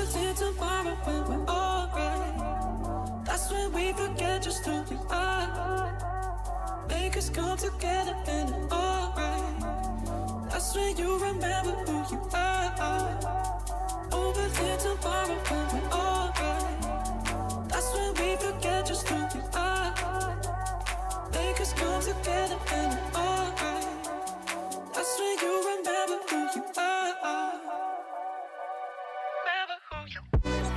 Overthink tomorrow when we're alright. That's when we forget just who we are. Make us come together and it's alright. That's when you remember who you are. Overthink tomorrow when we're alright. That's when we forget just who we are. Make us come together and it's alright. That's when you remember who you are. Remember who you are.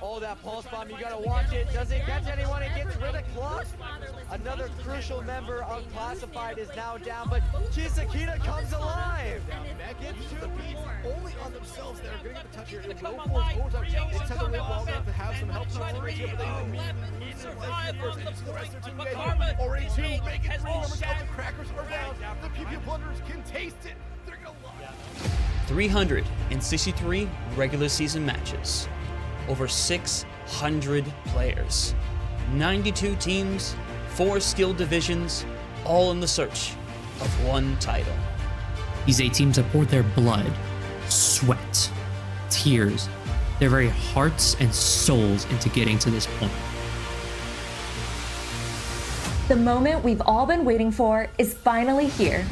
Oh, that pulse bomb, you gotta watch it. Does it catch anyone? It gets rid of Clutch. Another crucial member of Classified is now down, but Chisakita comes alive. That gets to the beat only on themselves. They're going to get the touch here. It will force overtime. It's had to live long enough to have some help from the here, but they immediately lose their life first. The rest of their team getting already two, making three numbers out. The crackers are down. The PP Plunderers can taste it. They're going to love it. 363 regular season matches, over 600 players, 92 teams, 4 skill divisions, all in the search of one title. These 8 teams have poured their blood, sweat, tears, their very hearts and souls into getting to this point. The moment we've all been waiting for is finally here.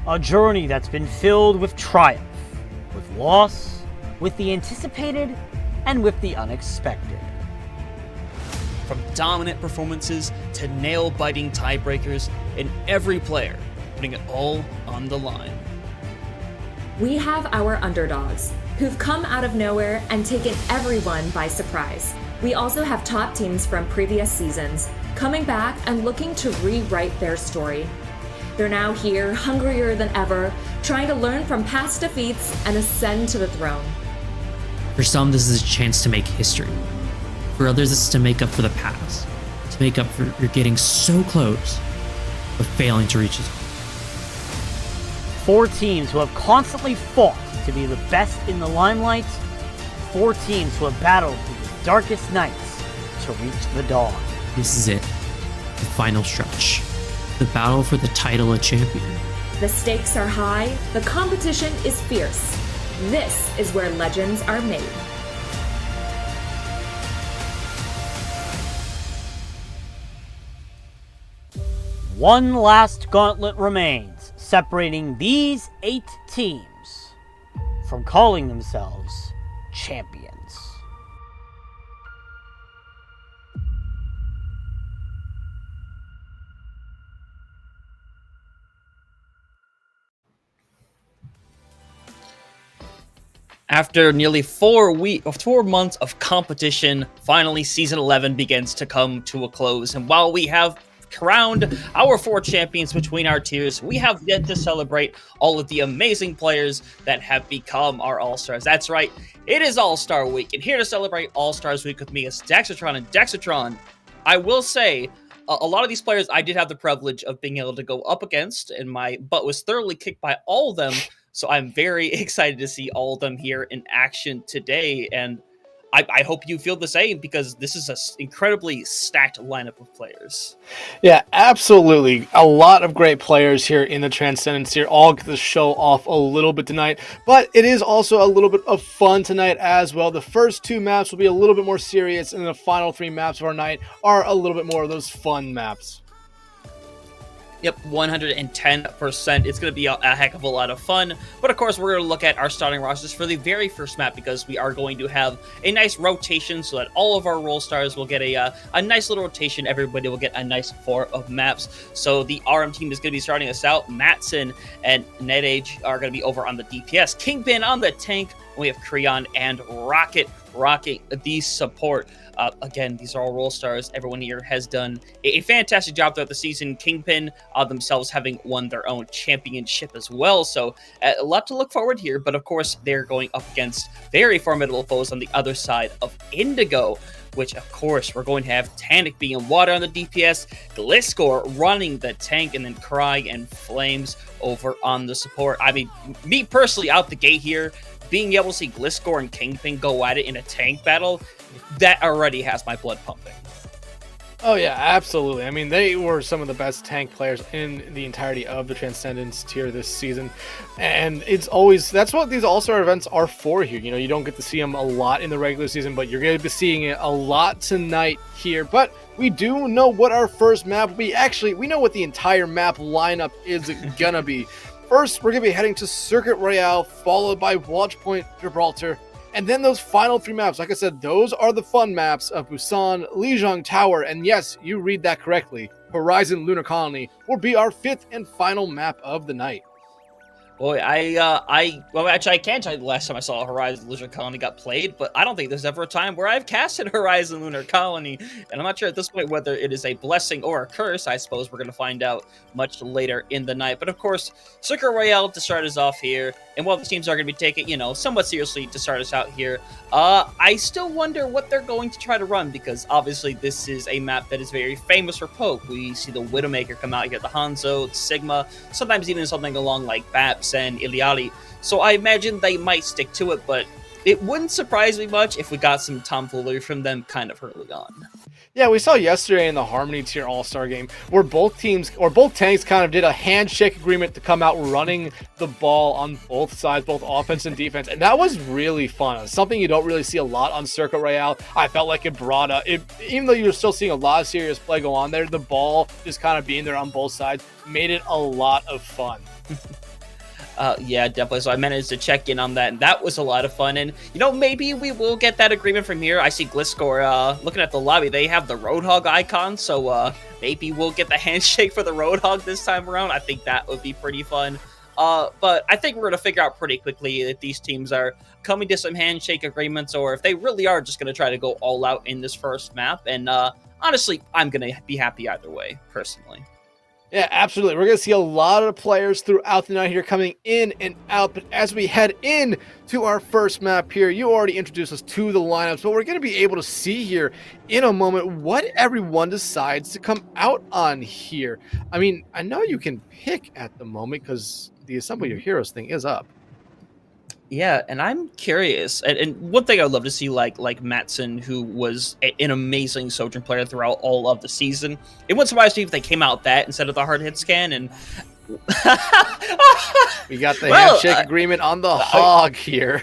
A journey that's been filled with triumph, with loss, with the anticipated, and with the unexpected. From dominant performances to nail-biting tiebreakers, and every player putting it all on the line. We have our underdogs, who've come out of nowhere and taken everyone by surprise. We also have top teams from previous seasons, coming back and looking to rewrite their story. They're now here, hungrier than ever, trying to learn from past defeats and ascend to the throne. For some, this is a chance to make history. For others, it's to make up for the past, to make up for you're getting so close, but failing to reach it. 4 teams who have constantly fought to be the best in the limelight. 4 teams who have battled through the darkest nights to reach the dawn. This is it, the final stretch, the battle for the title of champion. The stakes are high, the competition is fierce. This is where legends are made. One last gauntlet remains, separating these 8 teams from calling themselves champions. After nearly 4 months of competition, finally Season 11 begins to come to a close. And while we have crowned our 4 champions between our tiers, we have yet to celebrate all of the amazing players that have become our All-Stars. That's right, it is All-Star Week, and here to celebrate All-Stars Week with me is Dexatron. And Dexatron, I will say, a lot of these players I did have the privilege of being able to go up against, and my butt was thoroughly kicked by all of them. So I'm very excited to see all of them here in action today, and I hope you feel the same, because this is an incredibly stacked lineup of players. Yeah, absolutely. A lot of great players here in the Transcendence Tier, all get to show off a little bit tonight, but it is also a little bit of fun tonight as well. The first 2 maps will be a little bit more serious, and the final 3 maps of our night are a little bit more of those fun maps. Yep, 110%. It's going to be a heck of a lot of fun. But of course, we're going to look at our starting rosters for the very first map, because we are going to have a nice rotation so that all of our role stars will get a nice little rotation. Everybody will get a nice 4 of maps. So the RM team is going to be starting us out. Matson and NetAge are going to be over on the DPS. Kingpin on the tank. And we have Creon and Rocket rocking the support. Again, these are all role stars. Everyone here has done a fantastic job throughout the season. Kingpin themselves having won their own championship as well. So a lot to look forward here. But of course, they're going up against very formidable foes on the other side of Indigo, which of course we're going to have Tanic being water on the DPS, Gliscor running the tank, and then Cry and Flames over on the support. I mean, me personally, out the gate here, being able to see Gliscor and Kingpin go at it in a tank battle, that already has my blood pumping. Oh yeah, absolutely. I mean, they were some of the best tank players in the entirety of the Transcendence Tier this season. And it's always, that's what these All-Star events are for here. You know, you don't get to see them a lot in the regular season, but you're going to be seeing it a lot tonight here. But we do know what our first map will be. Actually, we know what the entire map lineup is gonna be. First, we're gonna be heading to Circuit Royale, followed by Watchpoint Gibraltar, and then those final 3 maps. Like I said, those are the fun maps of Busan, Lijiang Tower, and yes, you read that correctly, Horizon Lunar Colony will be our 5th and final map of the night. Boy, well, actually, I can't tell you the last time I saw a Horizon Lunar Colony got played, but I don't think there's ever a time where I've casted Horizon Lunar Colony, and I'm not sure at this point whether it is a blessing or a curse. I suppose we're going to find out much later in the night. But of course, Circuit Royale to start us off here, and while the teams are going to be taking, somewhat seriously to start us out here, I still wonder what they're going to try to run, because obviously this is a map that is very famous for poke. We see the Widowmaker come out here, the Hanzo, the Sigma, sometimes even something along like Baps and Iliali. So I imagine they might stick to it, but it wouldn't surprise me much if we got some tomfoolery from them kind of early on. Yeah, we saw yesterday in the Harmony Tier All-Star game where both teams, or both tanks, kind of did a handshake agreement to come out running the ball on both sides, both offense and defense, and that was really fun. It's something you don't really see a lot on Circuit Royale. I felt like it brought even though you were still seeing a lot of serious play go on there, the ball just kind of being there on both sides made it a lot of fun. Yeah, definitely. So I managed to check in on that, and that was a lot of fun. And, maybe we will get that agreement from here. I see Gliscor, looking at the lobby, they have the Roadhog icon, so maybe we'll get the handshake for the Roadhog this time around. I think that would be pretty fun. But I think we're going to figure out pretty quickly if these teams are coming to some handshake agreements, or if they really are just going to try to go all out in this first map. And honestly, I'm going to be happy either way, personally. Yeah, absolutely. We're going to see a lot of players throughout the night here coming in and out. But as we head in to our first map here, you already introduced us to the lineups, but we're going to be able to see here in a moment what everyone decides to come out on here. I mean, I know you can pick at the moment because the Assemble Your Heroes thing is up. Yeah, and I'm curious. And one thing I would love to see, like Matson, who was an amazing Sojourn player throughout all of the season. It wouldn't surprise me if they came out that instead of the hard hit scan. And we got the handshake agreement on the Hog here.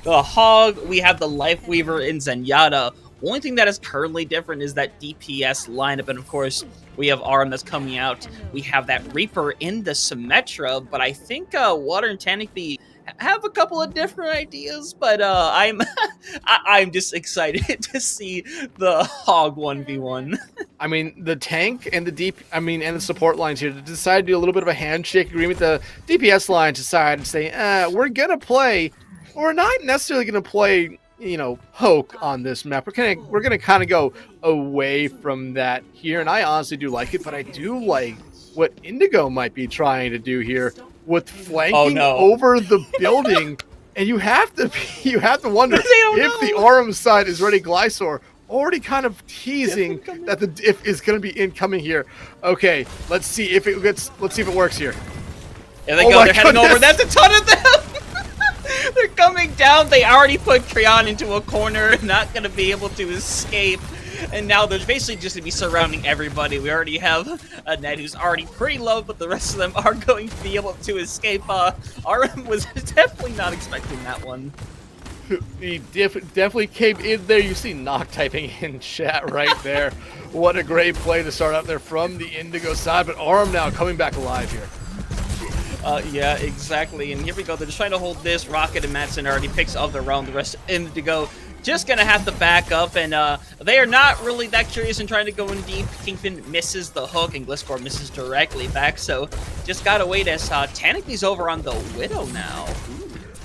The Hog. We have the Lifeweaver in Zenyatta. Only thing that is currently different is that DPS lineup, and of course we have Arm that's coming out. We have that Reaper in the Symmetra, but I think Water and Tannic have a couple of different ideas, but I'm just excited to see the Hog 1v1. I mean, the tank and the support lines here decided to do a little bit of a handshake agreement. The DPS line decided to say, we're gonna play, or we're not necessarily gonna play, poke on this map. We're gonna kind of go away from that here, and I honestly do like it, but I do like what Indigo might be trying to do here with flanking over the building, and you have to wonder if the Aurum side is ready. Glysaur already kind of teasing that the diff is going to be incoming here. Okay, let's see if it works here. There they go. They're heading over. That's a ton of them. They're coming down. They already put Creon into a corner, not going to be able to escape. And now they're basically just going to be surrounding everybody. We already have a Ned who's already pretty low, but the rest of them are going to be able to escape. RM was definitely not expecting that one. He definitely came in there. You see Knock typing in chat right there. What a great play to start out there from the Indigo side, but RM now coming back alive here. Yeah, exactly. And here we go. They're just trying to hold this. Rocket and Madsen already picks up the round. The rest Indigo just going to have to back up, and they are not really that curious in trying to go in deep. Kingpin misses the hook, and Gliscor misses directly back, so just got to wait as Tannic over on the Widow now.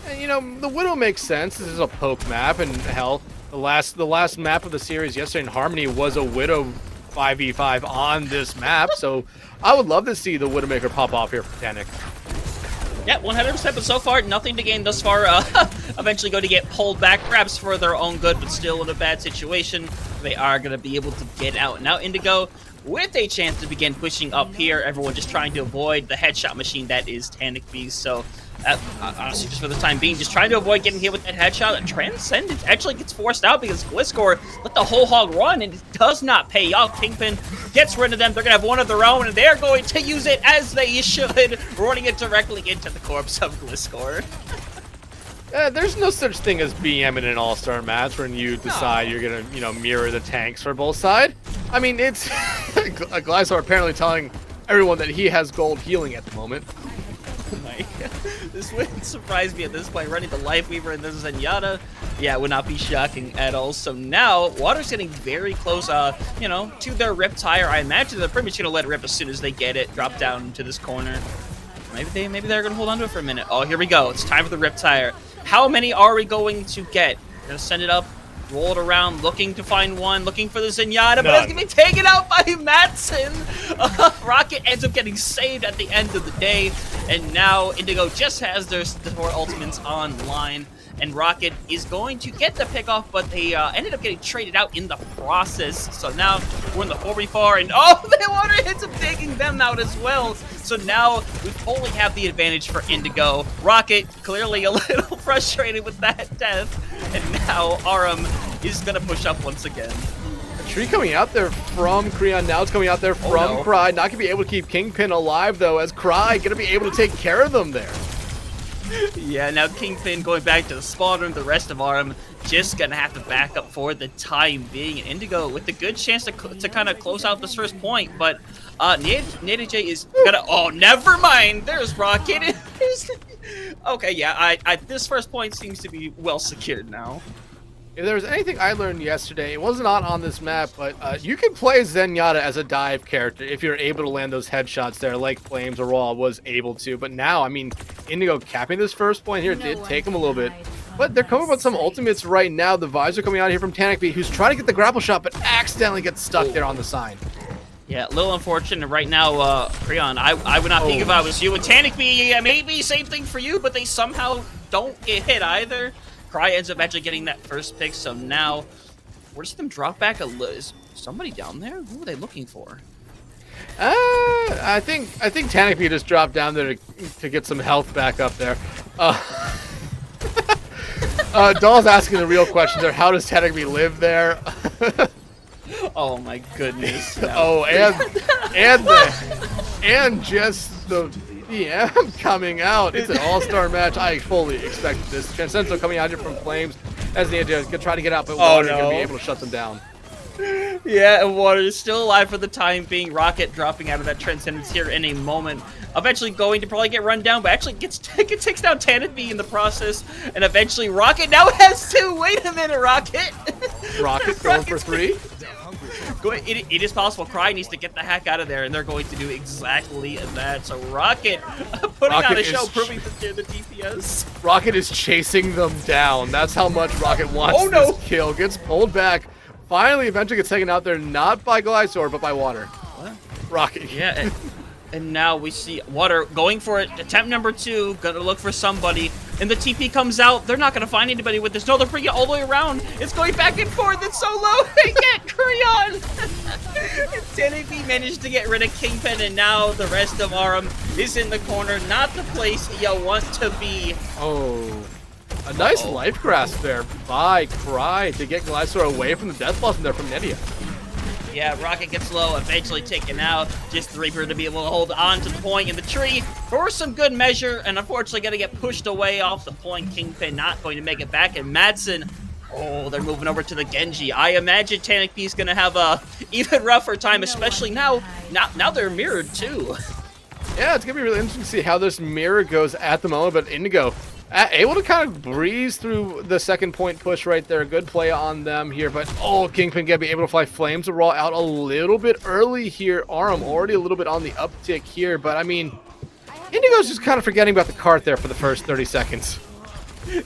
And, the Widow makes sense. This is a poke map, and hell, the last map of the series yesterday in Harmony was a Widow 5v5 on this map, so I would love to see the Widowmaker pop off here for Tannic. Yeah, 100%, but so far, nothing to gain thus far. Eventually going to get pulled back, perhaps for their own good, but still in a bad situation. They are going to be able to get out. Now Indigo with a chance to begin pushing up here. Everyone just trying to avoid the headshot machine that is Tannic Beast. So honestly, just for the time being, just trying to avoid getting hit with that headshot. And Transcendence actually gets forced out because Gliscor let the whole hog run, and it does not pay off. Kingpin gets rid of them. They're going to have one of their own, and they're going to use it as they should, running it directly into the corpse of Gliscor. There's no such thing as BM in an all-star match when you decide you're going to, mirror the tanks for both sides. I mean, it's Glysaur apparently telling everyone that he has gold healing at the moment. Oh my god. This wouldn't surprise me at this point. Running the Lifeweaver and this Zenyatta, yeah, would not be shocking at all. So now, Water's getting very close, to their Rip Tire. I imagine they're pretty much going to let it rip as soon as they get it, drop down into this corner. Maybe they're gonna hold on to it for a minute. Oh, here we go. It's time for the Riptire. How many are we going to get? Gonna send it up, roll it around, looking to find one, looking for the Zenyatta, but it's gonna be taken out by Madsen. Rocket ends up getting saved at the end of the day, and now Indigo just has their 4 ultimates online. And Rocket is going to get the pick off, but they ended up getting traded out in the process. So now we're in the 4v4, and the water ends up taking them out as well. So now we fully have the advantage for Indigo. Rocket clearly a little frustrated with that death, and now Aram is going to push up once again. A tree coming out there from Creon. Now it's coming out there from Cry. Not going to be able to keep Kingpin alive, though, as Cry going to be able to take care of them there. Yeah, now Kingpin going back to the spawn room. The rest of Aram just gonna have to back up for the time being. And Indigo with a good chance to kind of close out this first point, but Nada J is gonna. Oh, never mind. There's Rocket. Okay, yeah. This first point seems to be well secured now. If there was anything I learned yesterday, it was not on this map, but you can play Zenyatta as a dive character if you're able to land those headshots there, like Flames or Raw was able to. But now, I mean, Indigo capping this first point here did take him a little bit. But they're coming with some ultimates right now. The Visor coming out here from Tanikby, who's trying to get the grapple shot, but accidentally gets stuck there on the sign. Yeah, a little unfortunate right now, Creon. I would not think if I was you. And Tanikby, yeah, maybe same thing for you, but they somehow don't get hit either. Cry ends up actually getting that first pick, so now we're just them drop back a little. Is somebody down there? Who are they looking for? I think Tanikby just dropped down there to get some health back up there. Doll's asking the real question there. How does Tanikby live there? Oh my goodness. No. Oh, and just the DM coming out. It's an all-star match. I fully expected this. Transcendence coming out here from Flames as the idea to try to get out, but Water's going to be able to shut them down. Yeah, and Water is still alive for the time being. Rocket dropping out of that Transcendence here in a moment. Eventually going to probably get run down, but actually takes down Tanikby in the process. And eventually Rocket now has 2. Wait a minute, Rocket. Rocket going for 3. It is possible. Cry needs to get the heck out of there, and they're going to do exactly that. So Rocket putting on a show, proving that they're the DPS. Rocket is chasing them down. That's how much Rocket wants this kill. Gets pulled back. Finally, eventually gets taken out there, not by Glysaur, but by Water. What? Rocket. Yeah, and now we see Water going for it. Attempt number 2, gonna look for somebody. And the TP comes out. They're not gonna find anybody with this. No, they're bringing it all the way around. It's going back and forth. It's so low. They get Creon. Tanikby managed to get rid of Kingpin, and now the rest of Aram is in the corner. Not the place you want to be. Oh. A nice life grasp there by Cry to get Glysaur away from the death blossom there from Nedia. Yeah, Rocket gets low, eventually taken out. Just the Reaper to be able to hold on to the point in the tree for some good measure, and unfortunately going to get pushed away off the point. Kingpin not going to make it back, and Madsen, oh, they're moving over to the Genji. I imagine Tanikby's going to have a even rougher time, especially now they're mirrored too. Yeah, it's going to be really interesting to see how this mirror goes at the moment, but Indigo able to kind of breeze through the second point push right there. Good play on them here, but Kingpin gonna be able to fly Flames of Raw out a little bit early here. Aram already a little bit on the uptick here, but I mean, Indigo's just kind of forgetting about the cart there for the first 30 seconds.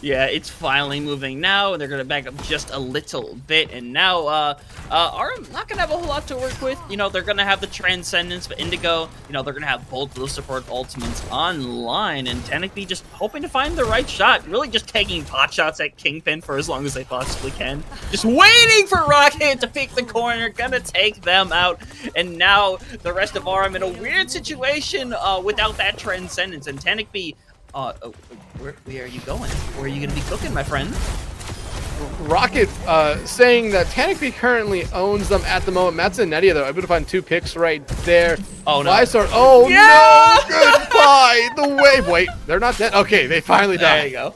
Yeah, it's finally moving now, and they're going to back up just a little bit, and now Aram not going to have a whole lot to work with. You know, they're going to have the Transcendence, but Indigo, you know, they're going to have both those support ultimates online, and Tanikby just hoping to find the right shot, really just taking pot shots at Kingpin for as long as they possibly can. Just waiting for Rocket to pick the corner, gonna take them out, and now the rest of Aram in a weird situation without that Transcendence, and Tanikby, where are you going? Where are you going to be cooking, my friend? Rocket saying that Tanikby currently owns them at the moment. Matza and Nedia, though, able to find 2 picks right there. Oh, no. Lysar, oh, yeah! No! Goodbye! The wave. Wait, they're not dead. Okay, they finally died. There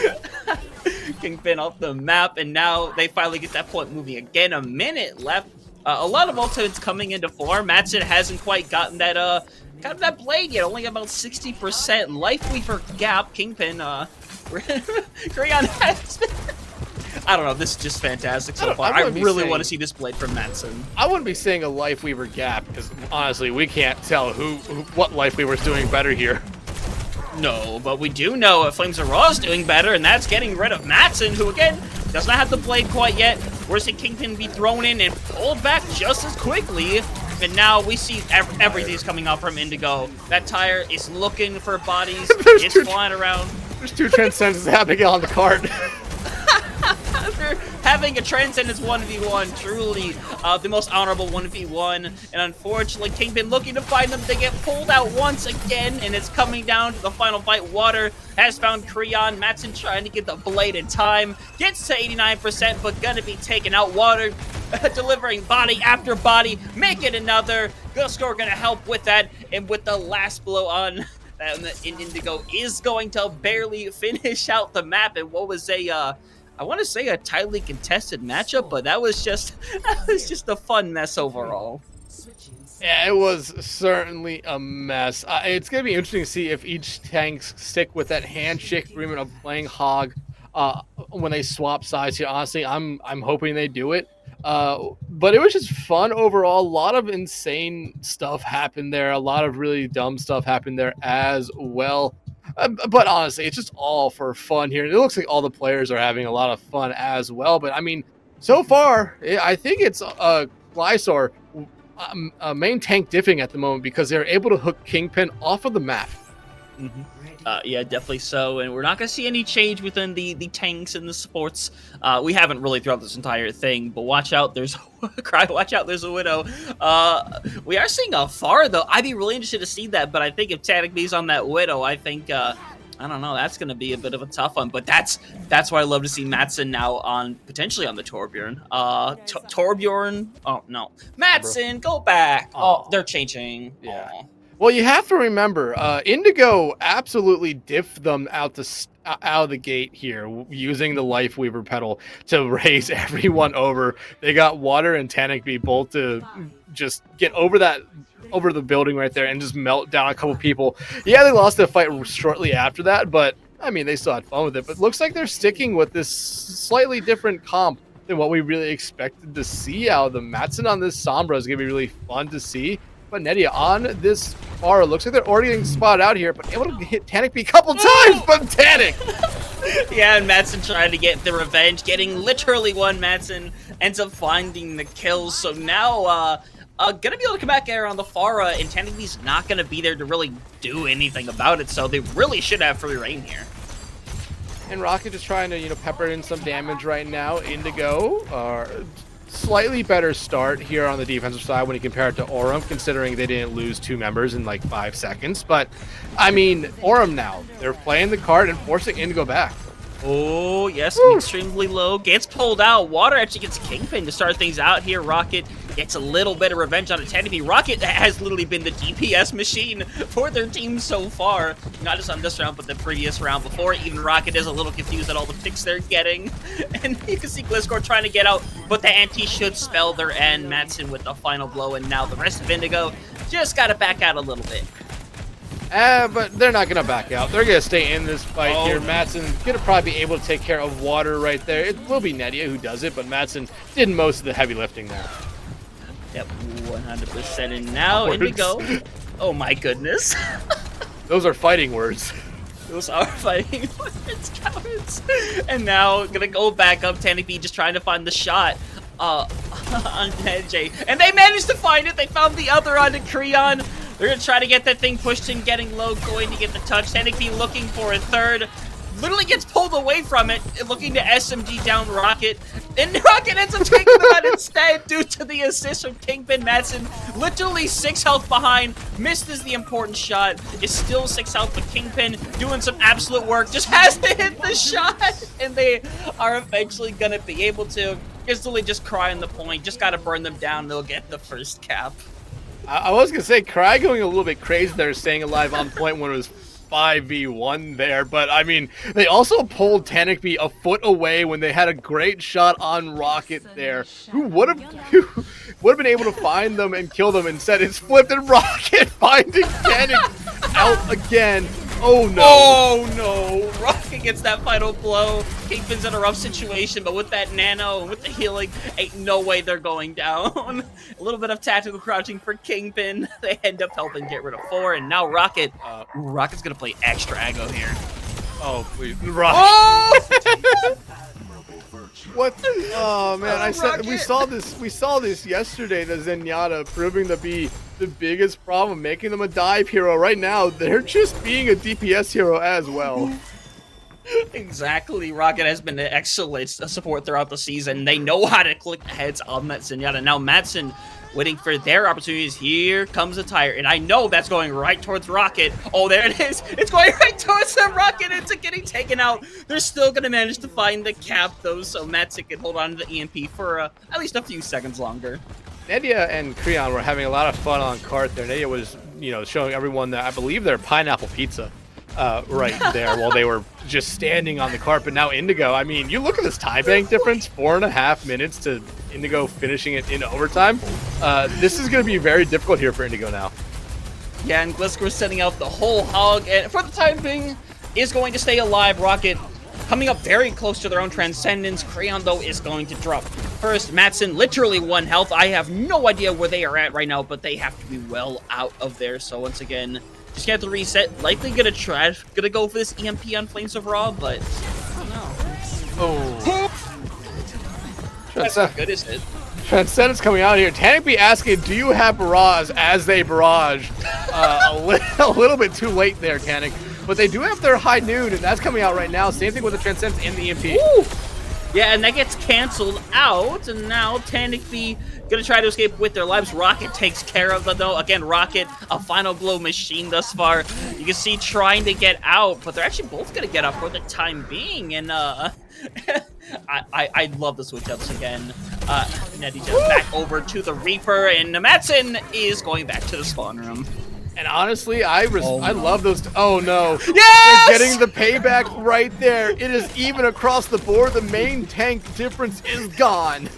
you go. Kingpin off the map, and now they finally get that point moving again. A minute left. A lot of ultimates coming into form. Madsen hasn't quite gotten that got that blade yet, only about 60%. Lifeweaver gap, Kingpin, Creon has I don't know, this is just fantastic so far. I really want to see this blade from Madsen. I wouldn't be saying a Lifeweaver gap, because honestly, we can't tell what Lifeweaver's doing better here. No, but we do know Flames of Raw is doing better, and that's getting rid of Mattson, who, again, does not have the blade quite yet. We're seeing Kingpin be thrown in and pulled back just as quickly. And now we see everything's coming out from Indigo. That tire is looking for bodies. It's flying around. There's 2 Transcendences happening on the cart. After having a Transcendence 1v1, truly the most honorable 1v1, and unfortunately Kingpin looking to find them. They get pulled out once again, and it's coming down to the final fight. Water has found Creon. Mattson trying to get the blade in time, gets to 89%, but gonna be taken out. Water delivering body after body, make it another. Gilscore gonna help with that, and with the last blow on Indigo is going to barely finish out the map. And what was I want to say a tightly contested matchup, but that was just a fun mess overall. Yeah, it was certainly a mess. It's going to be interesting to see if each tank stick with that handshake agreement of playing Hog when they swap sides here. Honestly, I'm hoping they do it. But it was just fun overall. A lot of insane stuff happened there. A lot of really dumb stuff happened there as well. But honestly, it's just all for fun here. And it looks like all the players are having a lot of fun as well. But I mean, so far, I think it's Glysaur main tank diffing at the moment because they're able to hook Kingpin off of the map. Mm-hmm. Yeah, definitely so. And we're not going to see any change within the tanks and the supports. We haven't really throughout this entire thing, but watch out, there's Cry, watch out, there's a Widow. We are seeing a Pharah, though. I'd be really interested to see that, but I think if Tanic B's on that Widow, I think, I don't know, that's going to be a bit of a tough one. But that's why I love to see Mattson now potentially on the Torbjorn. Torbjorn? Oh, no. Mattson, go back. Oh, they're changing. Yeah. Aww. Well, you have to remember, Indigo absolutely diffed them out of the gate here, using the Life Weaver pedal to raise everyone over. They got Water and Tanic B both to just get over the building right there and just melt down a couple people. Yeah, they lost the fight shortly after that, but I mean, they still had fun with it. But it looks like they're sticking with this slightly different comp than what we really expected to see out of them. Mattson on this Sombra is going to be really fun to see. But Nedia on this bar, looks like they're already getting spotted out here, but able to hit Tanic B a couple times from Tanic. Yeah, and Mattson trying to get the revenge, getting literally one. Mattson ends up finding the kills, so now gonna be able to come back around the Pharah, and Tanic B's not gonna be there to really do anything about it, so they really should have free reign here. And Rocket just trying to, pepper in some damage right now. Indigo are slightly better start here on the defensive side when you compare it to Aurum, considering they didn't lose 2 members in like 5 seconds. But, I mean, Aurum now, they're playing the card and forcing Indigo back. Oh, yes, extremely low. Gets pulled out. Water actually gets Kingpin to start things out here. Rocket gets a little bit of revenge on a Tanic B. Rocket has literally been the DPS machine for their team so far. Not just on this round, but the previous round before. Even Rocket is a little confused at all the picks they're getting. And you can see Gliscor trying to get out, but the anti should spell their end. Mattson with the final blow, and now the rest of Indigo just got to back out a little bit. But they're not going to back out. They're going to stay in this fight here. Mattson's going to probably be able to take care of Water right there. It will be Nedia who does it, but Mattson did most of the heavy lifting there. Yep, 100%. And now Indigo. Oh my goodness. Those are fighting words. Those are fighting words, cowards. And now going to go back up. Tanic B just trying to find the shot on NJ. And they managed to find it. They found the other onto Creon. They're going to try to get that thing pushed in, getting low, going to get the touch. Tanic B looking for a third. Literally gets pulled away from it, looking to SMG down Rocket. And Rocket ends up taking them out instead due to the assist from Kingpin. Mattson. Literally 6 health behind. Misses the important shot. Is still 6 health, but Kingpin doing some absolute work. Just has to hit the shot. And they are eventually going to be able to. Just literally just cry on the point. Just got to burn them down. They'll get the first cap. I was going to say, Cry going a little bit crazy there, staying alive on point when it was 5v1 there, but I mean, they also pulled Tanic B a foot away when they had a great shot on Rocket there, who would have been able to find them and kill them. Instead, it's flipped and Rocket finding Tanic out again. Oh no. Oh no. Rocket gets that final blow. Kingpin's in a rough situation, but with that nano and with the healing, ain't no way they're going down. A little bit of tactical crouching for Kingpin. They end up helping get rid of 4, and now Rocket. Rocket's gonna play extra aggro here. Oh, please. Rocket. Oh! What? Oh man, I said Rocket. we saw this yesterday. The Zenyatta proving to be the biggest problem, making them a dive hero. Right now, they're just being a DPS hero as well. Exactly. Rocket has been an excellent support throughout the season. They know how to click the heads on that Zenyatta. Now Madsen waiting for their opportunities. Here comes a tire, and I know that's going right towards Rocket. Oh, there it is. It's going right towards the Rocket. It's getting taken out. They're still going to manage to find the cap, though, so Madsen can hold on to the EMP for at least a few seconds longer. Nedia and Creon were having a lot of fun on cart there. Nedia was, showing everyone that I believe their pineapple pizza right there while they were just standing on the cart. But now Indigo, I mean, you look at this time bank difference, 4.5 minutes to Indigo finishing it in overtime. This is going to be very difficult here for Indigo now. Yeah, and Glisker setting out the whole hog, and for the time being, is going to stay alive. Rocket coming up very close to their own Transcendence. Creon, though, is going to drop first. Madsen, literally 1 health. I have no idea where they are at right now, but they have to be well out of there. So once again, just gonna have to reset. Likely gonna go for this EMP on Flames of Raw, but I don't know. Oh. That's not good, is it? Transcendence coming out here. Tank asking, do you have barrage as they barrage? A little bit too late there, Tannic. But they do have their high noon, and that's coming out right now. Same thing with the Transcendence and the EMP. Ooh. Yeah, and that gets canceled out, and now Tannic gonna try to escape with their lives. Rocket takes care of them, though. Again, Rocket, a final blow machine thus far. You can see trying to get out, but they're actually both gonna get up for the time being, and I love the switch-ups again. Nettie just back over to the Reaper, and Madsen is going back to the spawn room. And honestly, I love those. Oh no! Yes! They're getting the payback right there. It is even across the board. The main tank difference is gone.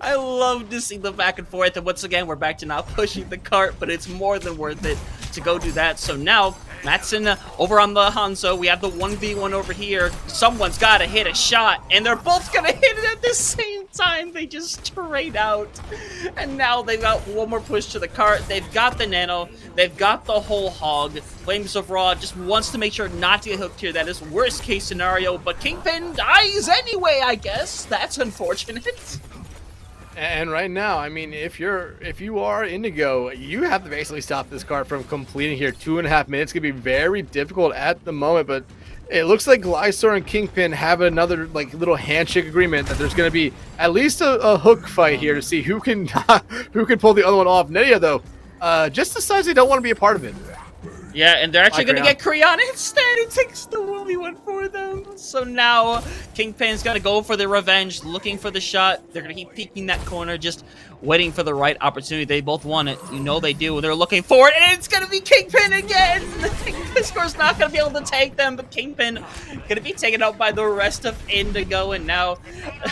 I love to see the back and forth, and once again, we're back to not pushing the cart, but it's more than worth it to go do that. So now, Madsen over on the Hanzo, we have the 1v1 over here. Someone's got to hit a shot, and they're both going to hit it at the same time. They just trade out. And now they've got one more push to the cart. They've got the nano. They've got the whole hog. Flames of Raw just wants to make sure not to get hooked here. That is worst case scenario, but Kingpin dies anyway, I guess. That's unfortunate. And right now, I mean, if you are Indigo, you have to basically stop this card from completing here. 2.5 minutes can be very difficult at the moment, but it looks like Glysaur and Kingpin have another little handshake agreement that there's going to be at least a hook fight here to see who can pull the other one off. Nedia, though, just decides they don't want to be a part of it. Yeah, and they're actually going to get Creon instead. It takes the 1v1 for them. So now Kingpin's going to go for the revenge, looking for the shot. They're going to keep peeking that corner, just waiting for the right opportunity. They both want it. You know they do. They're looking for it, and it's going to be Kingpin again. Discord's not going to be able to take them, but Kingpin going to be taken out by the rest of Indigo, and now,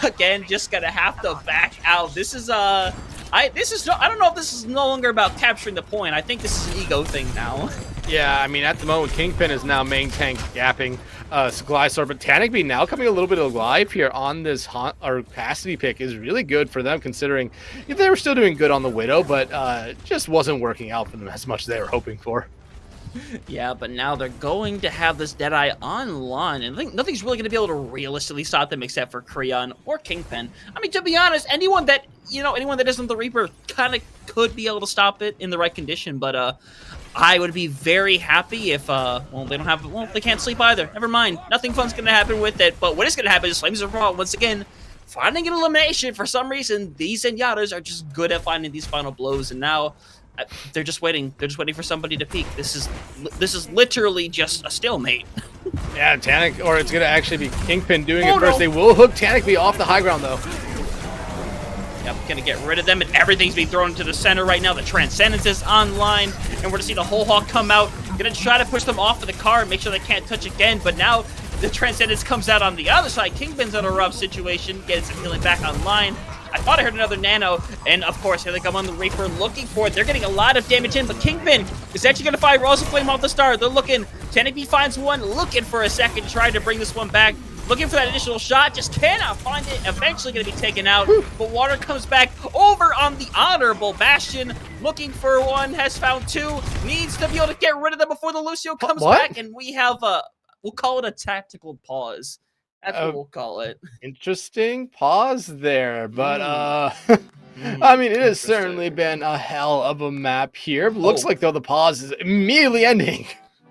again, just going to have to back out. This is, I don't know if this is no longer about capturing the point. I think this is an ego thing now. Yeah, I mean, at the moment, Kingpin is now main tank gapping Glysaur, but Tannic now coming a little bit alive here on this capacity pick is really good for them, considering they were still doing good on the Widow, but just wasn't working out for them as much as they were hoping for. Yeah, but now they're going to have this Deadeye online, and I think nothing's really going to be able to realistically stop them except for Creon or Kingpin. I mean, to be honest, anyone that isn't the Reaper kind of could be able to stop it in the right condition, but I would be very happy if, they can't sleep either. Never mind. Nothing fun's going to happen with it, but what is going to happen is Flames of Raw, once again, finding an elimination. For some reason, these Zenyatas are just good at finding these final blows, and now they're just waiting. They're just waiting for somebody to peek. This is literally just a stalemate. Yeah, Tannic, or it's going to actually be Kingpin doing it first. No. They will hook Tannic off the high ground, though. Yep, gonna get rid of them, and everything's being thrown into the center right now. The Transcendence is online, and we're gonna see the whole hawk come out. Gonna try to push them off of the car, make sure they can't touch again, but now the Transcendence comes out on the other side. Kingpin's in a rough situation, getting some healing back online. I thought I heard another nano, and of course, here they come on the Reaper looking for it. They're getting a lot of damage in, but Kingpin is actually gonna fire Rose of Flame off the start. They're looking Hippy finds one, looking for a second, trying to bring this one back. Looking for that additional shot, just cannot find it. Eventually going to be taken out, but Water comes back over on the honorable Bastion. Looking for one, has found two. Needs to be able to get rid of them before the Lucio comes back, and we have we'll call it a tactical pause. That's what we'll call it. Interesting pause there, but I mean, it has certainly been a hell of a map here. Looks like though the pause is immediately ending.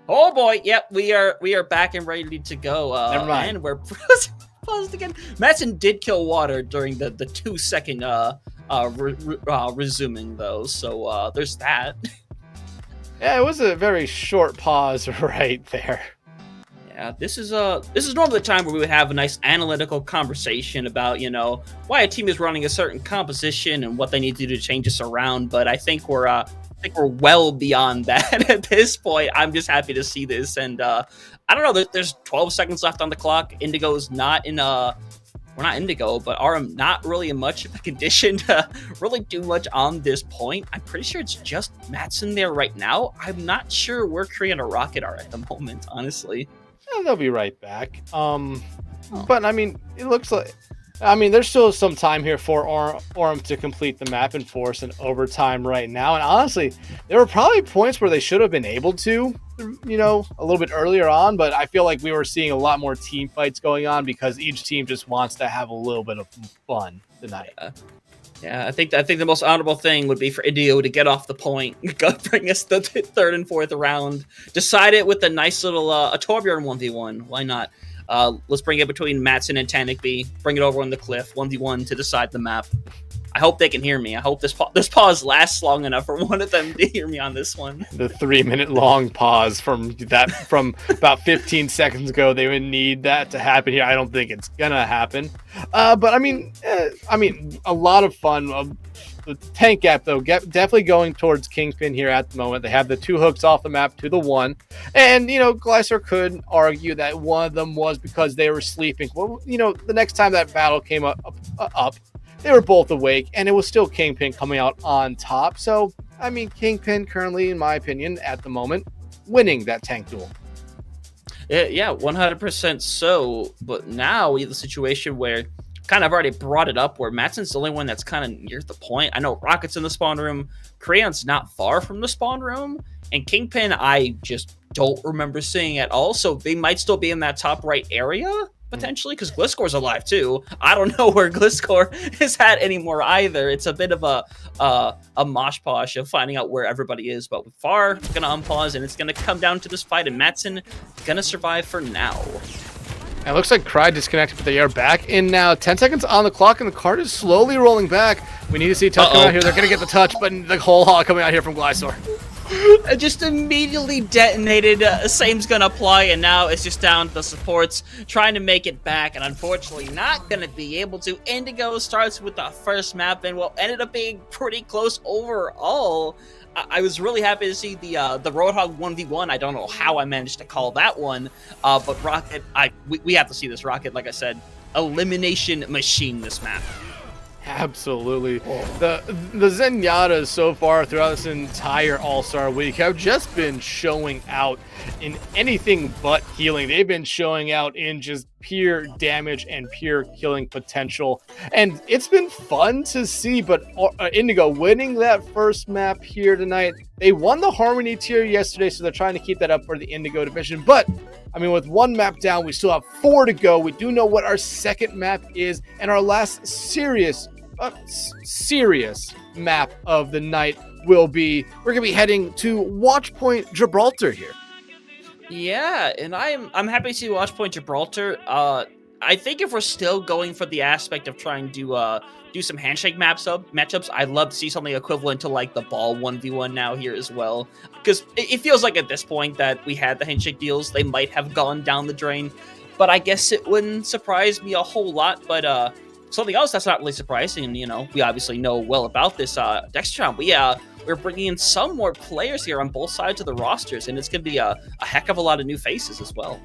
Oh boy, yep, we are back and ready to go. Never mind. And we're paused again. Madsen did kill Water during the 2-second resuming though, so there's that. Yeah, it was a very short pause right there. Yeah, this is normally the time where we would have a nice analytical conversation about, you know, why a team is running a certain composition and what they need to do to change this around, but I think we're well beyond that at this point. I'm just happy to see this, and I don't know. There's 12 seconds left on the clock. Indigo's not in we're not Indigo, but are not really in much of a condition to really do much on this point. I'm pretty sure it's just Madsen there right now. I'm not sure where Korea and Rocket are at the moment, honestly. Yeah, they'll be right back. But I mean, it looks like. I mean, there's still some time here for Orem to complete the map and force an overtime right now. And honestly, there were probably points where they should have been able to, you know, a little bit earlier on. But I feel like we were seeing a lot more team fights going on because each team just wants to have a little bit of fun tonight. Yeah, I think the most honorable thing would be for Indigo to get off the point, bring us the third and fourth round, decide it with a nice little a Torbjorn 1v1. Why not? Let's bring it between Madsen and Tanikby. Bring it over on the cliff, 1v1 to decide the map. I hope they can hear me. I hope this pause lasts long enough for one of them to hear me on this one. The 3-minute long pause from about 15 seconds ago. They would need that to happen here. I don't think it's gonna happen. But I mean, a lot of fun. The tank gap, though, definitely going towards Kingpin here at the moment. They have the 2 hooks off the map to the 1. And, you know, Glycer could argue that one of them was because they were sleeping. Well, you know, the next time that battle came up, they were both awake, and it was still Kingpin coming out on top. So, I mean, Kingpin currently, in my opinion, at the moment, winning that tank duel. Yeah, 100% so. But now we have the situation where kind of already brought it up where Madsen's the only one that's kind of near the point. I know Rocket's in the spawn room. Crayon's not far from the spawn room. And Kingpin, I just don't remember seeing at all. So they might still be in that top right area, potentially, because Gliscor's alive too. I don't know where Gliscor is at anymore either. It's a bit of a mosh posh of finding out where everybody is. But with Far, it's going to unpause, and it's going to come down to this fight. And Madsen going to survive for now. And it looks like Cry disconnected, but they are back in now. 10 seconds on the clock, and the card is slowly rolling back. We need to see touch come out here. They're going to get the touch, but the whole hog coming out here from Glycor. Just immediately detonated. Same's going to apply, and now it's just down to the supports trying to make it back, and unfortunately not going to be able to. Indigo starts with the first map, and what ended up being pretty close overall. I was really happy to see the Roadhog 1v1. I don't know how I managed to call that one, but Rocket, we have to see this. Rocket, like I said, elimination machine this map. Absolutely. The Zenyatas so far throughout this entire All-Star week have just been showing out in anything but healing. They've been showing out in just pure damage and pure killing potential. And it's been fun to see, but Indigo winning that first map here tonight. They won the Harmony tier yesterday, so they're trying to keep that up for the Indigo division. But I mean, with 1 map down, we still have 4 to go. We do know what our second map is, and our last serious map of the night will be, we're going to be heading to Watchpoint Gibraltar here. Yeah, and I'm happy to see Watchpoint Gibraltar. I think if we're still going for the aspect of trying to do some handshake matchups, I'd love to see something equivalent to like the ball 1v1 now here as well. Because it feels like at this point that we had the handshake deals, they might have gone down the drain. But I guess it wouldn't surprise me a whole lot. But something else that's not really surprising, you know, we obviously know well about this, Dexatron. We're bringing in some more players here on both sides of the rosters, and it's going to be a heck of a lot of new faces as well.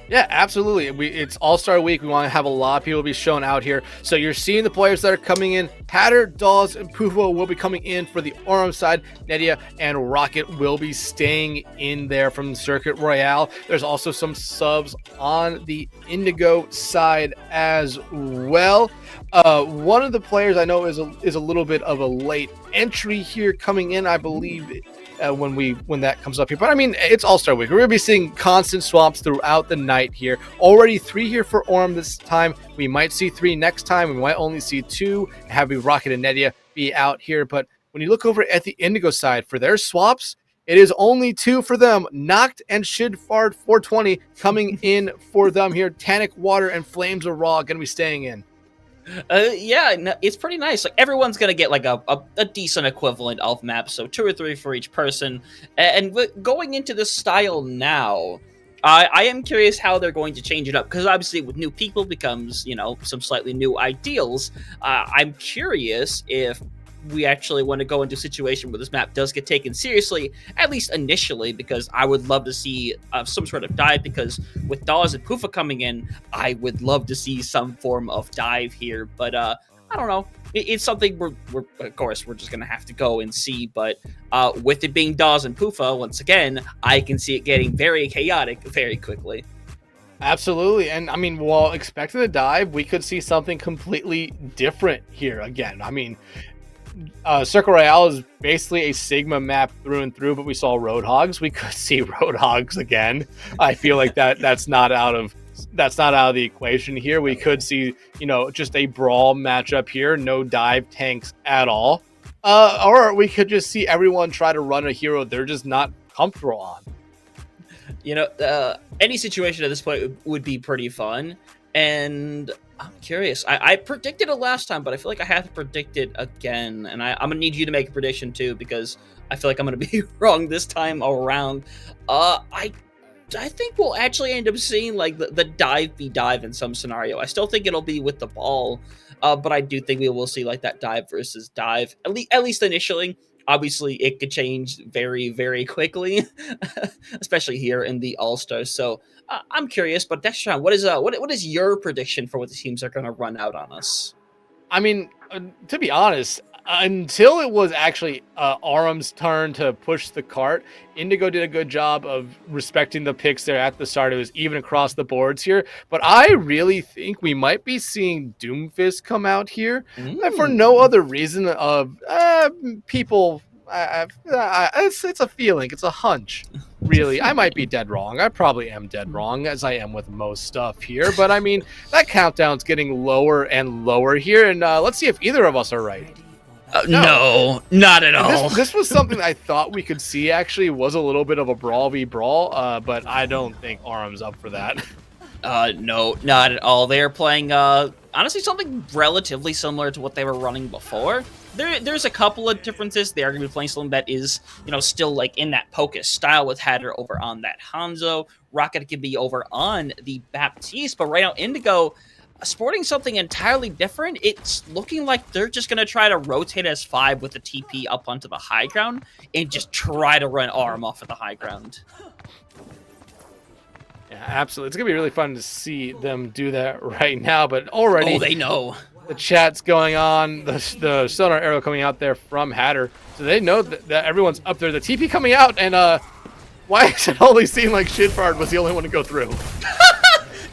Yeah, absolutely. It's All-Star Week. We want to have a lot of people be shown out here. So you're seeing the players that are coming in. Hatter, Dawes, and Pufo will be coming in for the Aurum side. Nedia and Rocket will be staying in there from Circuit Royale. There's also some subs on the Indigo side as well. One of the players I know is a little bit of a late entry here coming in, I believe, when that comes up here. But I mean, it's All-Star Week. We're going to be seeing constant swaps throughout the night here. Already 3 here for Aurum this time. We might see 3 next time. We might only see 2. Have Rocket and Nedia be out here. But when you look over at the Indigo side for their swaps, it is only 2 for them. Noct and Shidfard 420 coming in for them here. Tannic Water and Flames of Raw going to be staying in. Yeah, no, it's pretty nice. Like, everyone's gonna get like a decent equivalent of maps, so 2 or 3 for each person. And going into this style now, I am curious how they're going to change it up, because obviously with new people becomes, you know, some slightly new ideals. I'm curious if we actually want to go into a situation where this map does get taken seriously, at least initially, because I would love to see some sort of dive, because with Dawes and Pufa coming in, I would love to see some form of dive here, but I don't know. It's something we're of course, we're just going to have to go and see, but with it being Dawes and Pufa, once again, I can see it getting very chaotic very quickly. Absolutely. And I mean, while expecting a dive, we could see something completely different here again. I mean, Circle Royale is basically a Sigma map through and through, but we saw Roadhogs. We could see Roadhogs again. I feel like that's not out of the equation here. We could see, you know, just a brawl matchup here, no dive tanks at all. Or we could just see everyone try to run a hero they're just not comfortable on. You know, any situation at this point would be pretty fun. And I'm curious. I predicted it last time, but I feel like I have to predict it again. And I'm going to need you to make a prediction too, because I feel like I'm going to be wrong this time around. I think we'll actually end up seeing like the dive be dive in some scenario. I still think it'll be with the ball, but I do think we will see like that dive versus dive, at least initially. Obviously, it could change very, very quickly, especially here in the All-Stars. So I'm curious, but Dexatron, what is your prediction for what the teams are going to run out on us? I mean, to be honest, until it was actually Aurum's turn to push the cart, Indigo did a good job of respecting the picks there at the start. It was even across the boards here. But I really think we might be seeing Doomfist come out here for no other reason of people. It's a feeling. It's a hunch, really. I might be dead wrong. I probably am dead wrong, as I am with most stuff here. But I mean, that countdown's getting lower and lower here. And let's see if either of us are right. No, not at all. This was something I thought we could see, actually, was a little bit of a brawl v brawl, but I don't think Aurum's up for that. No, not at all. They're playing, honestly, something relatively similar to what they were running before. There's a couple of differences. They are going to be playing something that is, you know, still like in that Pocus style, with Hatter over on that Hanzo. Rocket can be over on the Baptiste, but right now Indigo sporting something entirely different. It's looking like they're just going to try to rotate S5 with the TP up onto the high ground and just try to run Aurum off of the high ground. Yeah, absolutely. It's going to be really fun to see them do that right now, but already... Oh, they know. The chat's going on, the sonar arrow coming out there from Hatter. So they know that everyone's up there. The TP coming out, and why does it only seem like Shidfard was the only one to go through?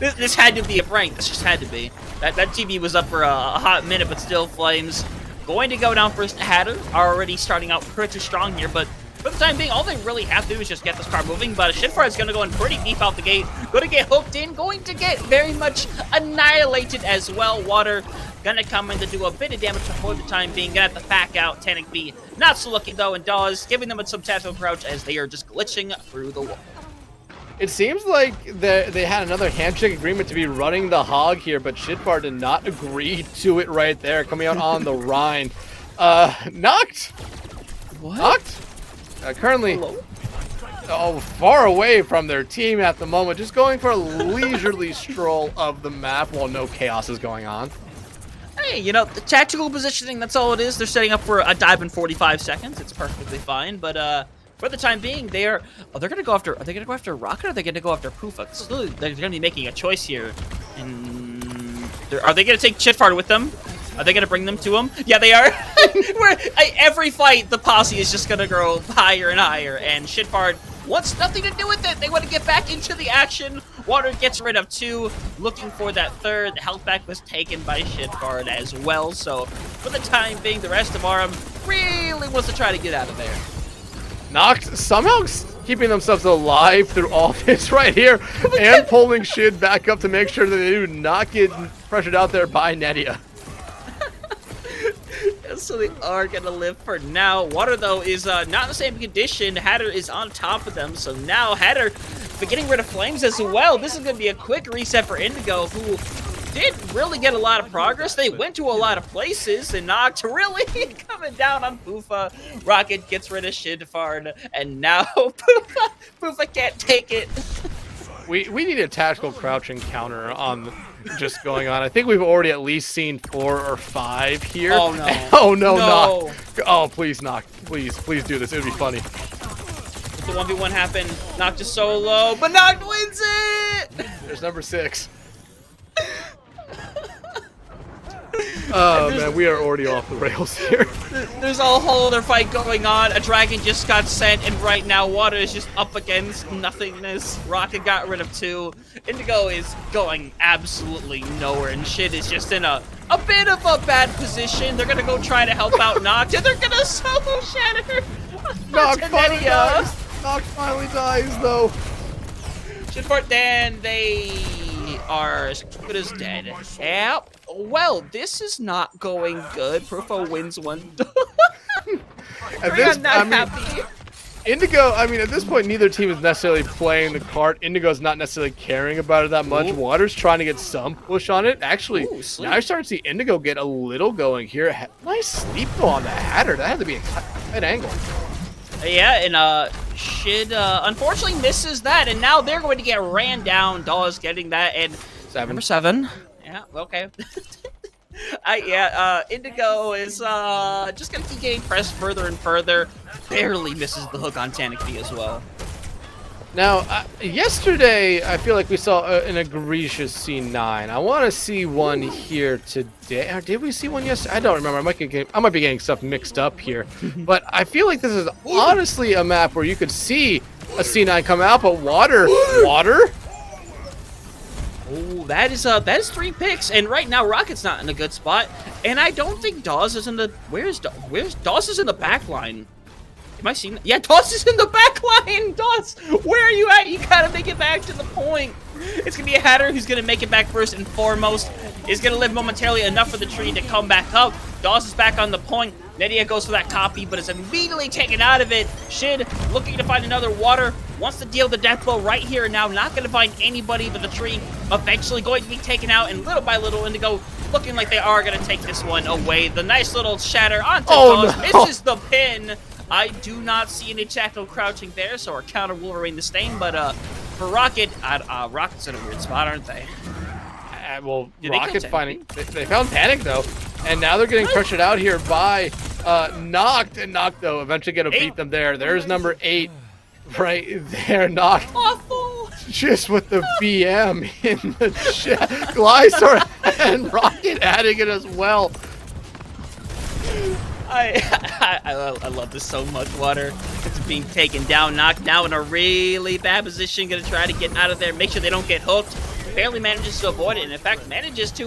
This had to be a prank. This just had to be. That TV was up for a hot minute, but still Flames going to go down first. Hatter already starting out pretty strong here, but for the time being, all they really have to do is just get this car moving. But Shidfard is going to go in pretty deep out the gate. Going to get hooked in. Going to get very much annihilated as well. Water going to come in to do a bit of damage for the time being. Going to have to back out. Tannic B not so lucky though, and Dawes giving them some tactical approach as they are just glitching through the wall. It seems like they had another handshake agreement to be running the hog here, but Shidfard did not agree to it right there, coming out on the Rhine. Knocked? What? Knocked? Currently far away from their team at the moment, just going for a leisurely stroll of the map while no chaos is going on. Hey, you know, the tactical positioning, that's all it is. They're setting up for a dive in 45 seconds. It's perfectly fine, but for the time being, they're gonna go after. Are they gonna go after Rocket? Or are they gonna go after Poofa? They're gonna be making a choice here. And are they gonna take Chitfard with them? Are they gonna bring them to him? Yeah, they are. Every fight, the posse is just gonna grow higher and higher, and Chitfard wants nothing to do with it. They want to get back into the action. Water gets rid of 2, looking for that 3rd. The health back was taken by Chitfard as well. So for the time being, the rest of Aram really wants to try to get out of there. Noct somehow keeping themselves alive through all this right here, and pulling Shid back up to make sure that they do not get pressured out there by Nedia. So they are going to live for now. Water, though, is not in the same condition. Hatter is on top of them. So now Hatter getting rid of Flames as well. This is going to be a quick reset for Indigo, who did really get a lot of progress. They went to a lot of places, and Noct really coming down on Poofa. Rocket gets rid of Chitfard, and now Poofa can't take it. We need a tactical crouching counter on just going on. I think we've already at least seen 4 or 5 here. Oh no. Oh no, no. Noct. Oh please, Noct. Please do this. It would be funny. If the 1v1 happened, Noct is so low, but Noct wins it! There's number 6. Oh man, we are already off the rails here. There's a whole other fight going on. A dragon just got sent, and right now Water is just up against nothingness. Rocket got rid of 2. Indigo is going absolutely nowhere, and Shit is just in a bit of a bad position. They're gonna go try to help out Noct, and they're gonna solo shatter. Noct finally dies. Noct finally dies though. Chitfard, then they are as good as dead. Yep. Well, this is not going good. Poofa wins 1. I'm not happy. Indigo, I mean, at this point, neither team is necessarily playing the card. Indigo's not necessarily caring about it that much. Ooh. Water's trying to get some push on it. Actually, Ooh, now I start to see Indigo get a little going here. Nice sleep though on the Hatter. That had to be a tight angle. Yeah, and Shid unfortunately misses that, and now they're going to get ran down. Dawes getting that, and 7. Number 7. Yeah, okay. Indigo is just gonna keep getting pressed further and further. Barely misses the hook on Tanuki as well. Now, yesterday, I feel like we saw an egregious C9. I want to see one here today. Or did we see one yesterday? I don't remember. I might be getting stuff mixed up here. But I feel like this is honestly a map where you could see a C9 come out, but water? Oh, that is 3 picks, and right now Rocket's not in a good spot, and I don't think Dawes is in the. Where's Dawes is in the back line? Am I seeing that? Yeah, Dawes is in the back line. Dawes, where are you at? You gotta make it back to the point. It's gonna be a Hatter who's gonna make it back first and foremost. Is gonna live momentarily enough for the tree to come back up. Dawes is back on the point. Nedia goes for that copy, but is immediately taken out of it. Shid looking to find another Water. Wants to deal the death blow right here and now. Not going to find anybody, but the tree eventually going to be taken out. And little by little, Indigo looking like they are going to take this one away. The nice little shatter onto Dawes. No. Misses the pin. I do not see any tactical crouching there, so our counter will remain the same. But for Rocket, Rocket's in a weird spot, aren't they? Well, Did they Rocket's kill finding. They found Panic though, and now they're getting pressured out here by Noct, and Noct though eventually gonna beat them there. There's number 8 right there. Noct Awful. just with the BM in the chat. Glycer and Rocket adding it as well. I love this so much. Water. It's being taken down. Knocked now in a really bad position. Gonna try to get out of there. Make sure they don't get hooked. Barely manages to avoid it, and in fact manages to,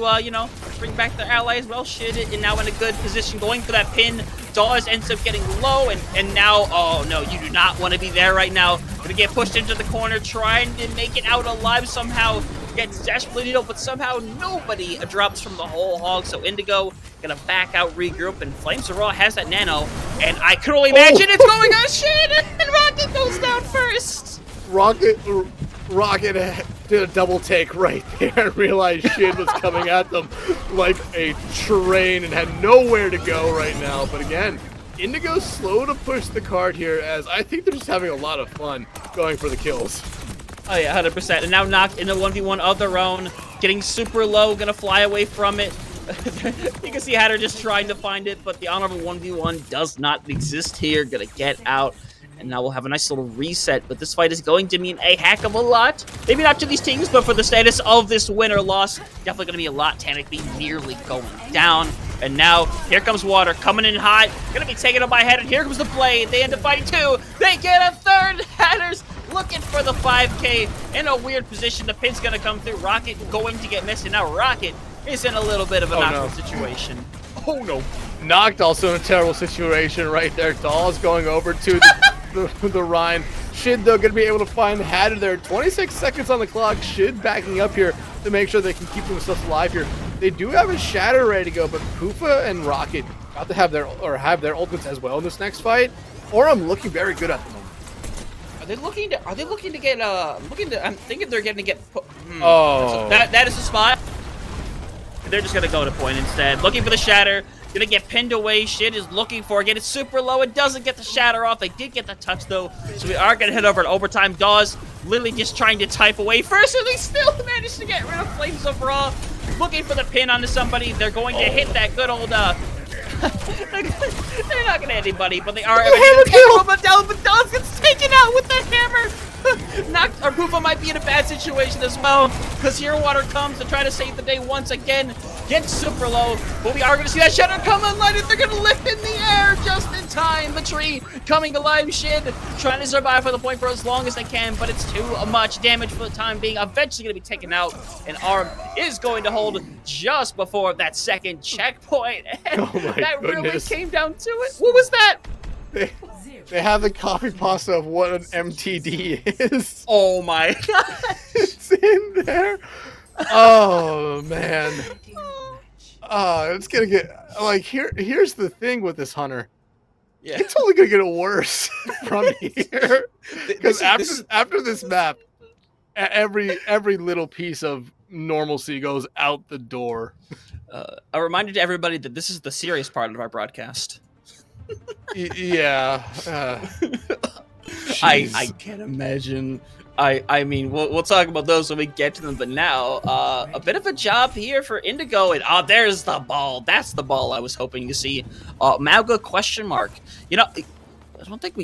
bring back their ally as well. Shit, and now in a good position, going for that pin. Dawes ends up getting low, and now, oh no, you do not want to be there right now. Gonna get pushed into the corner, trying to make it out alive somehow. Gets desperately needle, but somehow nobody drops from the whole hog. So Indigo gonna back out, regroup, and Flames of Raw has that nano, and I can only imagine it's going on. Shit, and Rocket goes down first. Rocket did a double take right there and realized Shid was coming at them like a train and had nowhere to go right now. But again, Indigo's slow to push the card here, as I think they're just having a lot of fun going for the kills. Oh yeah, 100%. And now Knocked in a 1v1 of their own, getting super low, gonna fly away from it. You can see Hatter just trying to find it, but the honorable 1v1 does not exist here. Gonna get out. And now we'll have a nice little reset, but this fight is going to mean a heck of a lot. Maybe not to these teams, but for the status of this win or loss, definitely going to be a lot. Technically nearly going down. And now, here comes Water, coming in hot. Going to be taken up by Head, and here comes the Blade. They end up fighting 2. They get a 3rd. Headers looking for the 5K in a weird position. The pin's going to come through. Rocket going to get missed, and now Rocket is in a little bit of a knockdown situation. Oh, no. Knocked also in a terrible situation right there. Doll's going over to the Rhine. Shid, though, going to be able to find Hatter there. 26 seconds on the clock. Shid backing up here to make sure they can keep themselves alive here. They do have a Shatter ready to go, but Poofa and Rocket about to have their ultimates as well in this next fight. Orem looking very good at the moment. Are they looking to get I'm thinking they're going to get Oh. That is the spot. They're just going to go to point instead. Looking for the Shatter. Gonna get pinned away. Shit is looking for it. Get it super low. It doesn't get the Shatter off. They did get the touch though. So we are gonna head over to overtime. Dawes literally just trying to type away first, and they still managed to get rid of Flames of Raw. Looking for the pin onto somebody. They're going to hit that good old they're not gonna hit anybody, but they are but Dawes gets taken out with the hammer. Poofa might be in a bad situation as well, because here Water comes to try to save the day once again. Gets super low, but we are going to see that Shatter come online, and they're going to lift in the air just in time. The tree coming alive. Shid trying to survive for the point for as long as they can, but it's too much damage for the time being. Eventually going to be taken out, and Arm is going to hold just before that second checkpoint. And Oh my that really goodness. came down to it. What was that? They have the copy pasta of what an MTD is. Oh my god. It's in there. Oh man. It's gonna get like here's the thing with this Hunter. Yeah. It's only gonna get worse from here. Because after this map, every little piece of normalcy goes out the door. A reminder to everybody that this is the serious part of our broadcast. Yeah. I can't imagine. I mean, we'll talk about those when we get to them, but now, a bit of a job here for Indigo, and there's the ball. That's the ball I was hoping to see. Mauga question mark. You know,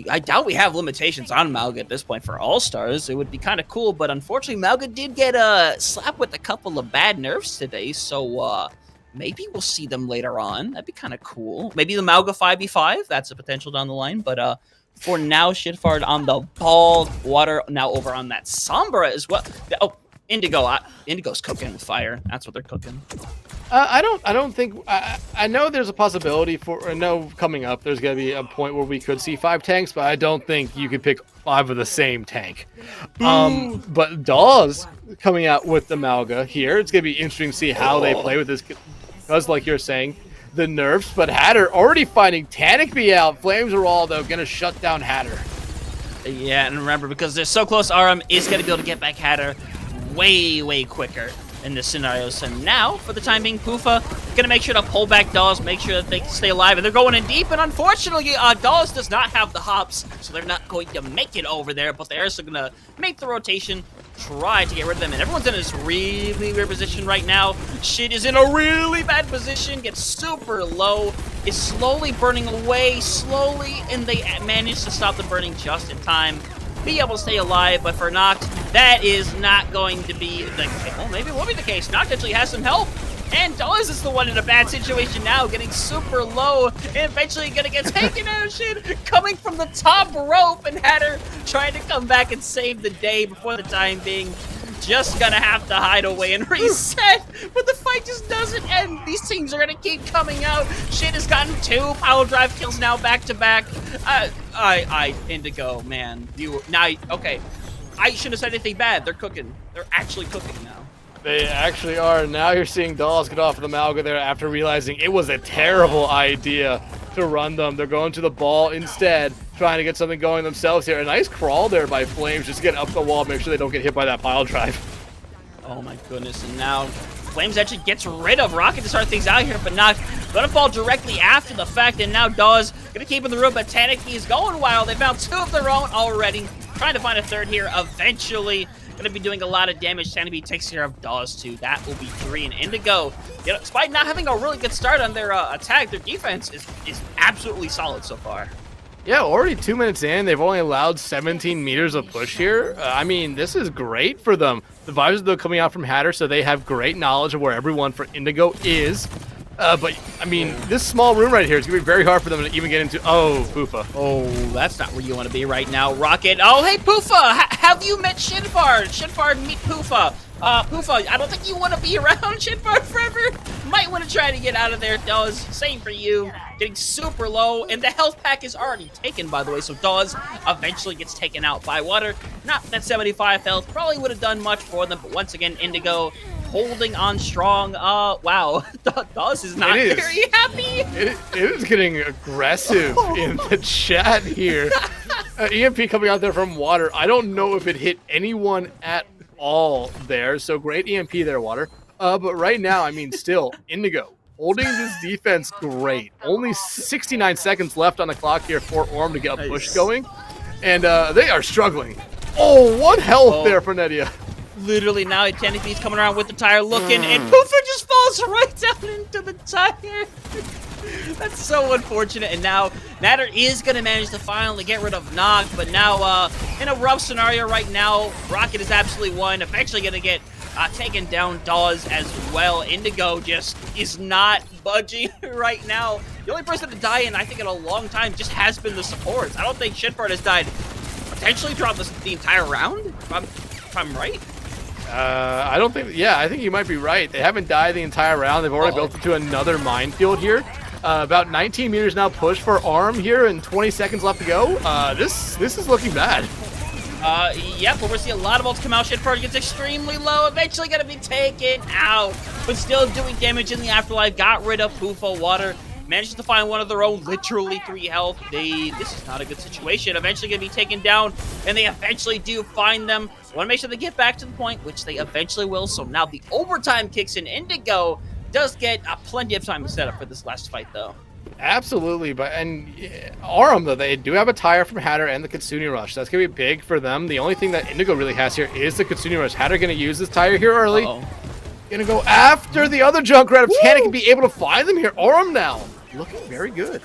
I doubt we have limitations on Mauga at this point for All-Stars. It would be kind of cool, but unfortunately, Mauga did get slapped with a couple of bad nerfs today, so, maybe we'll see them later on. That'd be kind of cool. Maybe the Mauga 5v5, that's a potential down the line, but, for now, Shitfard on the ball. Water now over on that Sombra as well. Oh, Indigo. Indigo's cooking with fire. That's what they're cooking. I don't think I know there's a possibility for. I know coming up there's gonna be a point where we could see 5 tanks, but I don't think you could pick 5 of the same tank. But Dawes coming out with the Mauga here. It's gonna be interesting to see how they play with this, because like you're saying, the nerfs. But Hatter already finding Tanikby out. Flames are all though gonna shut down Hatter. Yeah, and remember, because they're so close, Aram is gonna be able to get back Hatter way quicker in this scenario. So now, for the time being, Poofa gonna make sure to pull back Dawes, make sure that they can stay alive, and they're going in deep, and unfortunately, Dawes does not have the hops, so they're not going to make it over there, but they're still gonna make the rotation, try to get rid of them, and everyone's in this really weird position right now. Shit is in a really bad position, gets super low, is slowly burning away, and they manage to stop the burning just in time. Be able to stay alive, but for Noct, that is not going to be the case. Well, maybe it will be the case. Noct actually has some help, and Dawes is the one in a bad situation now, getting super low, and eventually gonna get taken out. Shit, coming from the top rope, and Hatter trying to come back and save the day before the time being. Just gonna have to hide away and reset, but the fight just doesn't end. These teams are gonna keep coming out. Shit has gotten 2 power drive kills now back to back. Indigo, man, okay. I shouldn't have said anything bad. They're cooking. They're actually cooking now. They actually are. Now you're seeing Dawes get off of the Mauga there after realizing it was a terrible idea to run them. They're going to the ball instead, trying to get something going themselves here. A nice crawl there by Flames, just get up the wall, make sure they don't get hit by that pile drive. Oh my goodness, and now Flames actually gets rid of Rocket to start things out here, but not gonna fall directly after the fact, and now Dawes gonna keep in the room, but Tanikby is going wild. They found 2 of their own already, trying to find a 3rd here eventually. Gonna be doing a lot of damage. Tanikby takes care of Dawes too. That will be 3, and Indigo, you know, despite not having a really good start on their attack, their defense is absolutely solid so far. Yeah, already 2 minutes in. They've only allowed 17 meters of push here. I mean, this is great for them. The vibes are coming out from Hatter, so they have great knowledge of where everyone for Indigo is. But, I mean, this small room right here is going to be very hard for them to even get into. Oh, Poofa. Oh, that's not where you want to be right now, Rocket. Oh, hey, Poofa! Have you met Shinfard? Shinfard, meet Poofa. Poofa, I don't think you want to be around Shinfard forever. Might want to try to get out of there, Dawes. Same for you. Getting super low, and the health pack is already taken, by the way, so Dawes eventually gets taken out by water. Not that 75 health probably would have done much for them, but once again, Indigo holding on strong. Wow, Dawes is not very happy. It is getting aggressive in the chat here. EMP coming out there from water. I don't know if it hit anyone at all there, so great EMP there, water. But right now, I mean, still, Indigo holding this defense great. Only 69 seconds left on the clock here for Orm to get a push going, and they are struggling. Oh, 1 health there for Nedia. Literally now, Technically's coming around with the tire looking, and Poofa just falls right down into the tire. That's so unfortunate, and now Natter is going to manage to finally get rid of Nog, but now in a rough scenario right now, Rocket is absolutely won, eventually going to get taken down Dawes as well. Indigo just is not budging right now. The only person to die in, I think, in a long time just has been the supports. I don't think Shinford has died potentially throughout the entire round, if I'm right. I don't think, yeah, I think you might be right. They haven't died the entire round. They've already built into another minefield here. About 19 meters now push for Arm here and 20 seconds left to go. This is looking bad. Yep, but we're seeing a lot of ults come out. Shinford gets extremely low, eventually gonna be taken out, but still doing damage in the afterlife. Got rid of Poofa. Water manages to find one of their own, literally 3 health. This is not a good situation. Eventually gonna be taken down, and they eventually do find them. Want to make sure they get back to the point, which they eventually will. So now the overtime kicks in. Indigo does get plenty of time to set up for this last fight, though. Absolutely, and Arum, though, they do have a tire from Hatter and the Kitsune Rush. That's going to be big for them. The only thing that Indigo really has here is the Kitsune Rush. Hatter going to use this tire here early. Going to go after the other Junkrat if Tana can be able to find them here. Arum now looking very good.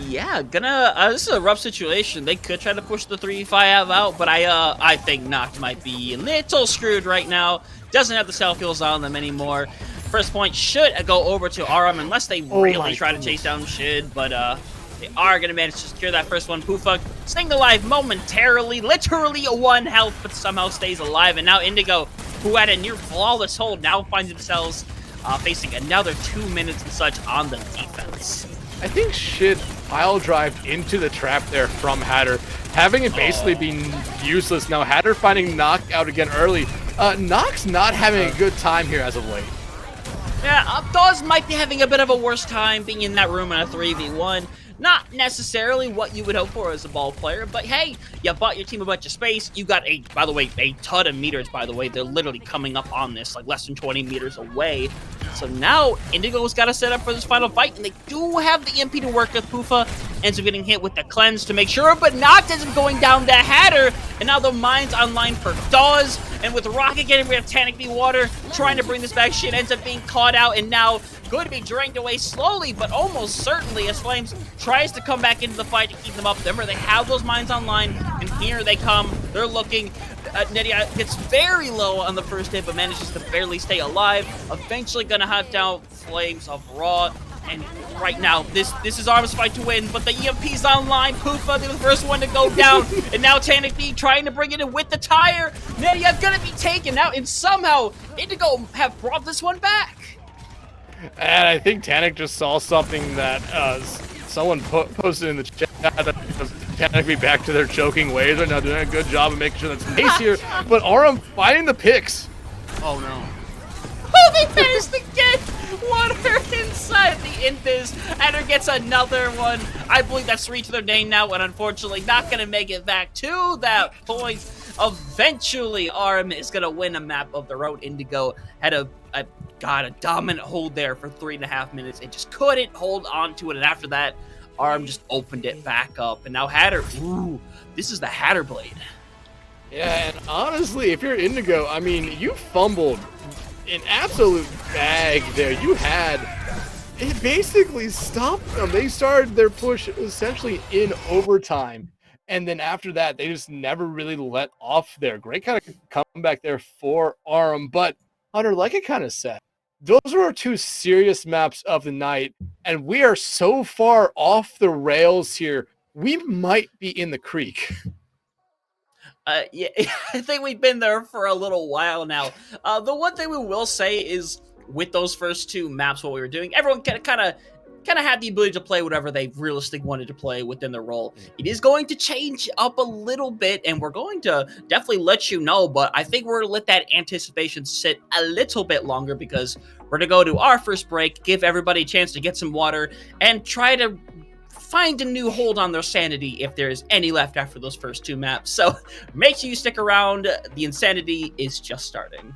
Yeah, this is a rough situation. They could try to push the 3-5 out, but I think Noct might be a little screwed right now. Doesn't have the self-heals on them anymore. First point should go over to Arum unless they really try to chase down Shid, but they are going to manage to secure that first one. Poofa staying alive momentarily, literally 1 health, but somehow stays alive. And now Indigo, who had a near flawless hold, now finds themselves facing another 2 minutes and such on the defense. I think Shid pile drive into the trap there from Hatter, having it basically been useless. Now Hatter finding Noct out again early. Noct's not having a good time here as of late. Yeah, Dawes might be having a bit of a worse time being in that room in a 3v1. Not necessarily what you would hope for as a ball player, but hey, you bought your team a bunch of space. You got by the way, a ton of meters, by the way. They're literally coming up on this, like less than 20 meters away. So now Indigo's got to set up for this final fight, and they do have the MP to work with. Poofa ends up getting hit with the cleanse to make sure, but Noct ends up going down the Hatter, and now the mine's online for Dawes, and with Rocket getting rid of Technically Water, trying to bring this back, shit ends up being caught out, and now going to be drained away slowly, but almost certainly as Flames tries to come back into the fight to keep them up. Remember, they have those mines online, and here they come. They're looking. Nedia gets very low on the first hit, but manages to barely stay alive. Eventually going to hunt down Flames of Raw. And right now, this is Arm's fight to win, but the EMP's online. Poofa, they're the first one to go down. And now Technically trying to bring it in with the tire. Nedia going to be taken out, and somehow Indigo have brought this one back. And I think Tanik just saw something that someone posted in the chat that Tanik be back to their choking ways. They're now doing a good job of making sure that's the case here. But Arum finding the picks. Oh no. Oh, they managed to get water inside the Invis. Adder gets another one. I believe that's 3 to their name now, and unfortunately not going to make it back to that point. Eventually, Arum is going to win a map of their own. Indigo had a dominant hold there for 3.5 minutes and just couldn't hold on to it. And after that, Arum just opened it back up. And now Hatter, ooh, this is the Hatter Blade. Yeah, and honestly, if you're Indigo, I mean, you fumbled an absolute bag there. You had it basically stopped them. They started their push essentially in overtime. And then after that, they just never really let off there. Great kind of comeback there for Arum. But Hunter, like I kind of said, those were our two serious maps of the night. And we are so far off the rails here. We might be in the creek. Yeah, I think we've been there for a little while now. The one thing we will say is with those first two maps, what we were doing, everyone kind of had the ability to play whatever they realistically wanted to play within their role. It is going to change up a little bit, and we're going to definitely let you know, but I think we're going to let that anticipation sit a little bit longer because we're going to go to our first break, give everybody a chance to get some water, and try to find a new hold on their sanity if there's any left after those first two maps. So make sure you stick around. The insanity is just starting.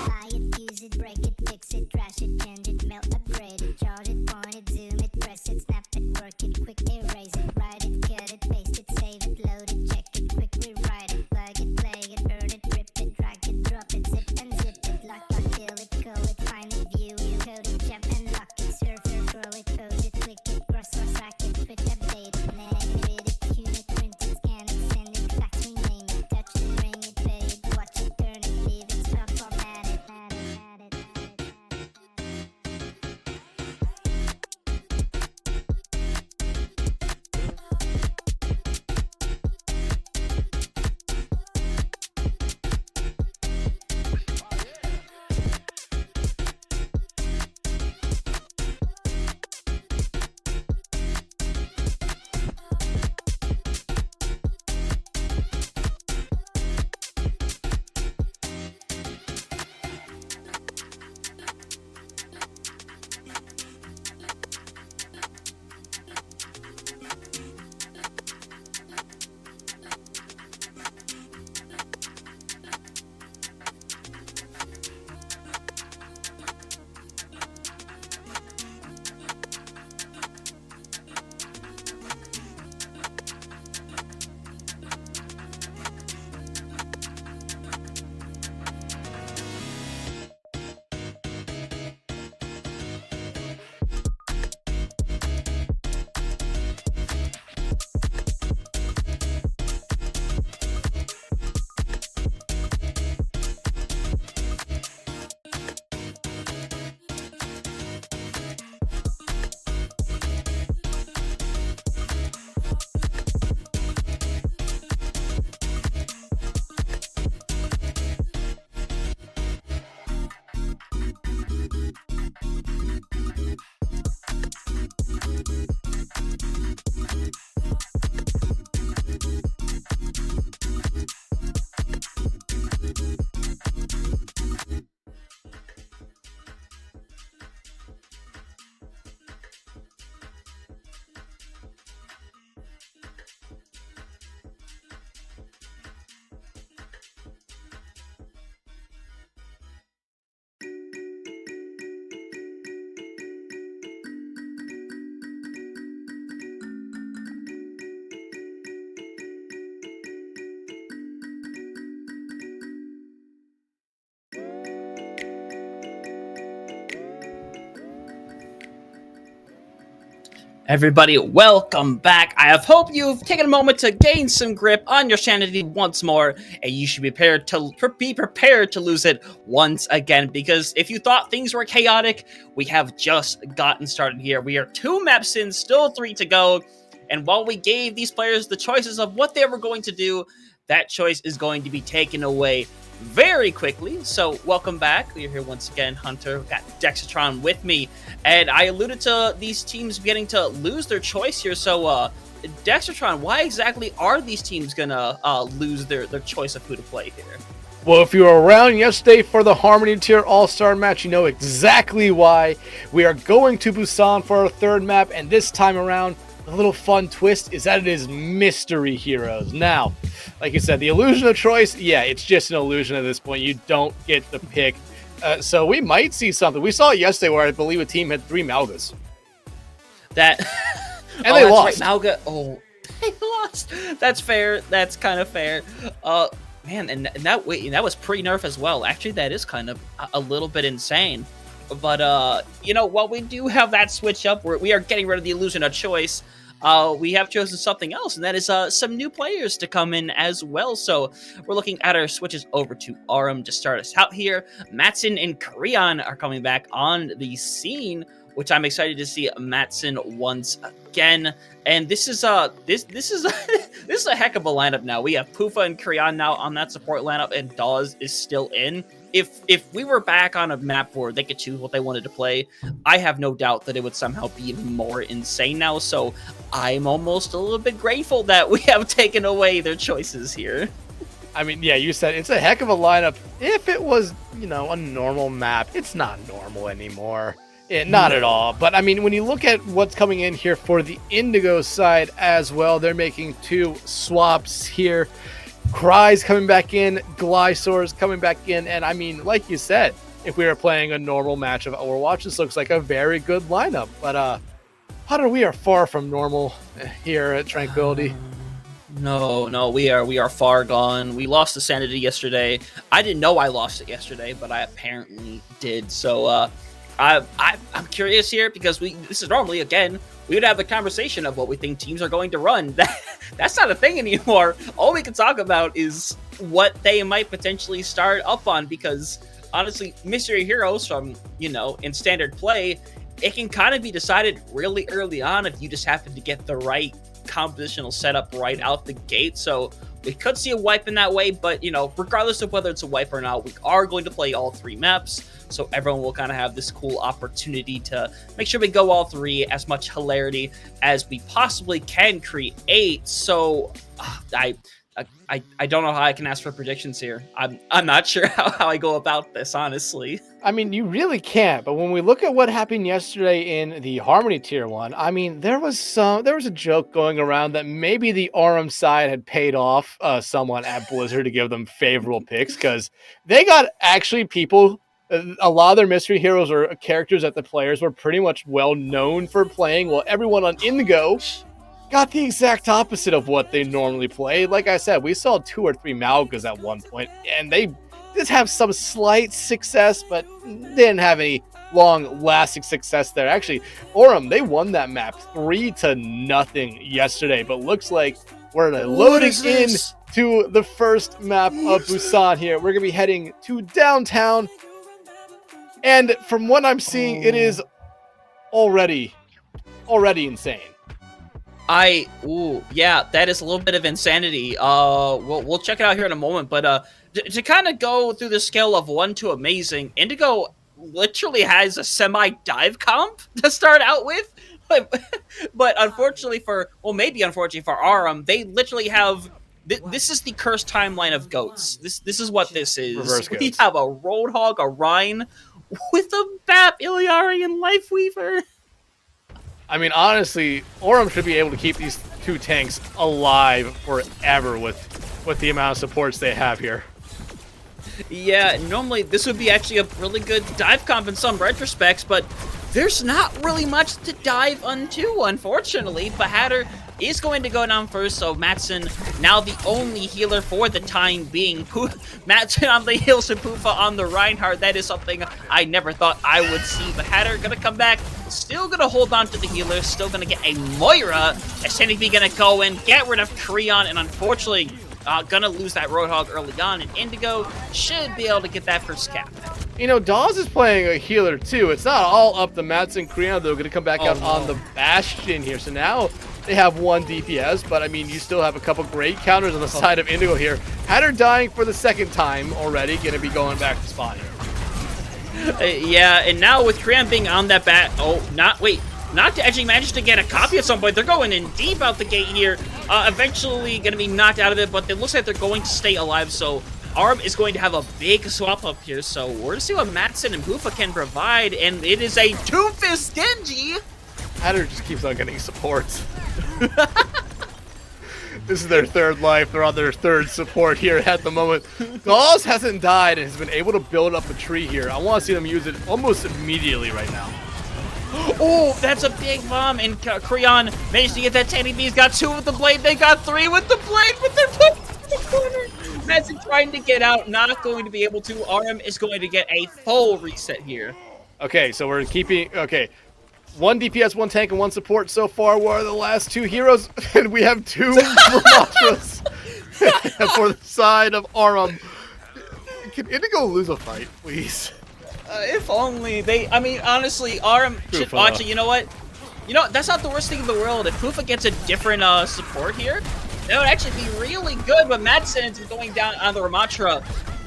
Buy it, use it, break it, fix it, trash it, change it, melt, upgrade it, charge it, point it, zoom it, press it, snap it, work it, quick erase it, write it, cut it, paste it, save it, load it, check it, quick rewrite it, plug it, play it, burn it, rip it, drag it, drop it, zip and zip it, lock it, fill it, call it, find it, view it, code it, jump and lock it, surf it, scroll it, pose it, click it, cross or track it, switch, update it, name it, tune it, print it, scan it, send it, fax, rename it, touch it, ring it, pay it, watch it, turn it, leave it, stop, format it, add it. Everybody, welcome back. I have hope you've taken a moment to gain some grip on your sanity once more, and you should be prepared to lose it once again, because if you thought things were chaotic, we have just gotten started here. We are 2 maps in, still 3 to go, and while we gave these players the choices of what they were going to do, that choice is going to be taken away very quickly. So welcome back. We're here once again, Hunter. We've got Dexatron with me, and I alluded to these teams getting to lose their choice here. So Dexatron, why exactly are these teams gonna lose their choice of who to play here? Well, if you were around yesterday for the Harmony Tier All-Star match, you know exactly why. We are going to Busan for our 3rd map, and this time around, the little fun twist is that it is mystery heroes. Now, like you said, the illusion of choice, yeah, it's just an illusion at this point. You don't get the pick. So we might see something. We saw it yesterday where I believe a team had 3 Malgas. That and they lost. Right, Malga. Oh, they lost. That's fair. That's kind of fair. Man, and that was pre-nerf as well. Actually, that is kind of a little bit insane. But you know, while we do have that switch up, we are getting rid of the illusion of choice. We have chosen something else, and that is some new players to come in as well. So we're looking at our switches over to Arum to start us out here. Matson and Kreon are coming back on the scene, which I'm excited to see Matson once again. And this is this is this is a heck of a lineup now. We have Poofa and Kreon now on that support lineup, and Dawes is still in. If we were back on a map where they could choose what they wanted to play, I have no doubt that it would somehow be even more insane now. So I'm almost a little bit grateful that we have taken away their choices here. I mean, yeah, you said it's a heck of a lineup. If it was, you know, a normal map, it's not normal anymore. Not at all. But I mean, when you look at what's coming in here for the Indigo side as well, they're making 2 swaps here. Cry's coming back in, Glysaur's coming back in, and I mean, like you said, if we were playing a normal match of Overwatch, this looks like a very good lineup. But Hunter, we are far from normal here at Tranquility. No, we are far gone. We lost the sanity yesterday. I didn't know I lost it yesterday, but I apparently did. So I'm curious here, because this is normally, again, we would have a conversation of what we think teams are going to run. That's not a thing anymore. All we can talk about is what they might potentially start up on, because honestly, mystery heroes from, you know, in standard play, it can kind of be decided really early on if you just happen to get the right compositional setup right out the gate. So we could see a wipe in that way, but, you know, regardless of whether it's a wipe or not, we are going to play all 3 maps. So everyone will kind of have this cool opportunity to make sure we go all 3, as much hilarity as we possibly can create. So I don't know how I can ask for predictions here. I'm not sure how I go about this, honestly. I mean, you really can't. But when we look at what happened yesterday in the Harmony Tier 1, I mean, there was a joke going around that maybe the Arum side had paid off someone at Blizzard to give them favorable picks, because they got actually people. A lot of their mystery heroes or characters that the players were pretty much well known for playing, while everyone on Indigo got the exact opposite of what they normally play. Like I said, we saw 2 or 3 Malgas at one point, and they did have some slight success, but didn't have any long-lasting success there. Actually, Arum, they won that map 3-0 yesterday, but looks like we're loading in to the first map of Busan here. We're going to be heading to downtown. And from what I'm seeing, it is already insane. Yeah, that is a little bit of insanity. We'll check it out here in a moment, but to kind of go through the scale of 1 to amazing, Indigo literally has a semi-dive comp to start out with. But unfortunately maybe unfortunately for Arum, they literally have... This is the cursed timeline of goats. This is what this is. Reverse goats. We have a Roadhog, a Rhine, with a Bap, Iliari, and Lifeweaver. I mean, honestly, Arum should be able to keep these 2 tanks alive forever with the amount of supports they have here. Yeah, normally this would be actually a really good dive comp in some retrospects, but there's not really much to dive onto, unfortunately. Bahadur is going to go down first, so Matson now the only healer for the time being. Matson on the heals and Poofa on the Reinhardt. That is something I never thought I would see. Bahadur gonna come back still going to hold on to the healer, still going to get a Moira, as Tank B going to go in, get rid of Creon, and unfortunately, going to lose that Roadhog early on, and Indigo should be able to get that first cap. You know, Dawes is playing a healer too. It's not all up to Mats and Creon. They're going to come back out on the Bastion here. So now they have 1 DPS, but I mean, you still have a couple great counters on the side of Indigo here. Hatter dying for the 2nd time already, going to be going back to spawn here. Yeah, and now with Creon being on that not to actually manage to get a copy at some point. They're going in deep out the gate here. Eventually going to be knocked out of it, but it looks like they're going to stay alive, so Arm is going to have a big swap up here, so we're going to see what Matson and Buffa can provide, and it is a 2-fist Genji! Hatter just keeps on getting supports. This is their 3rd life. They're on their 3rd support here at the moment. Dawes hasn't died and has been able to build up a tree here. I want to see them use it almost immediately right now. Oh, that's a big bomb, and Creon managed to get that. Tanny B's got 2 with the blade. They got 3 with the blade, but they're put in the corner. Madsen trying to get out, not going to be able to. RM is going to get a full reset here. Okay, so we're keeping... Okay, 1 DPS, 1 tank, and 1 support so far. What are the last 2 heroes? And we have 2 Ramatras for the side of Aram. Can Indigo lose a fight, please? If only they... I mean, honestly, RM should... Actually, you know what? You know, that's not the worst thing in the world. If Pufa gets a different support here, that would actually be really good, but Madsen's going down on the Ramatra.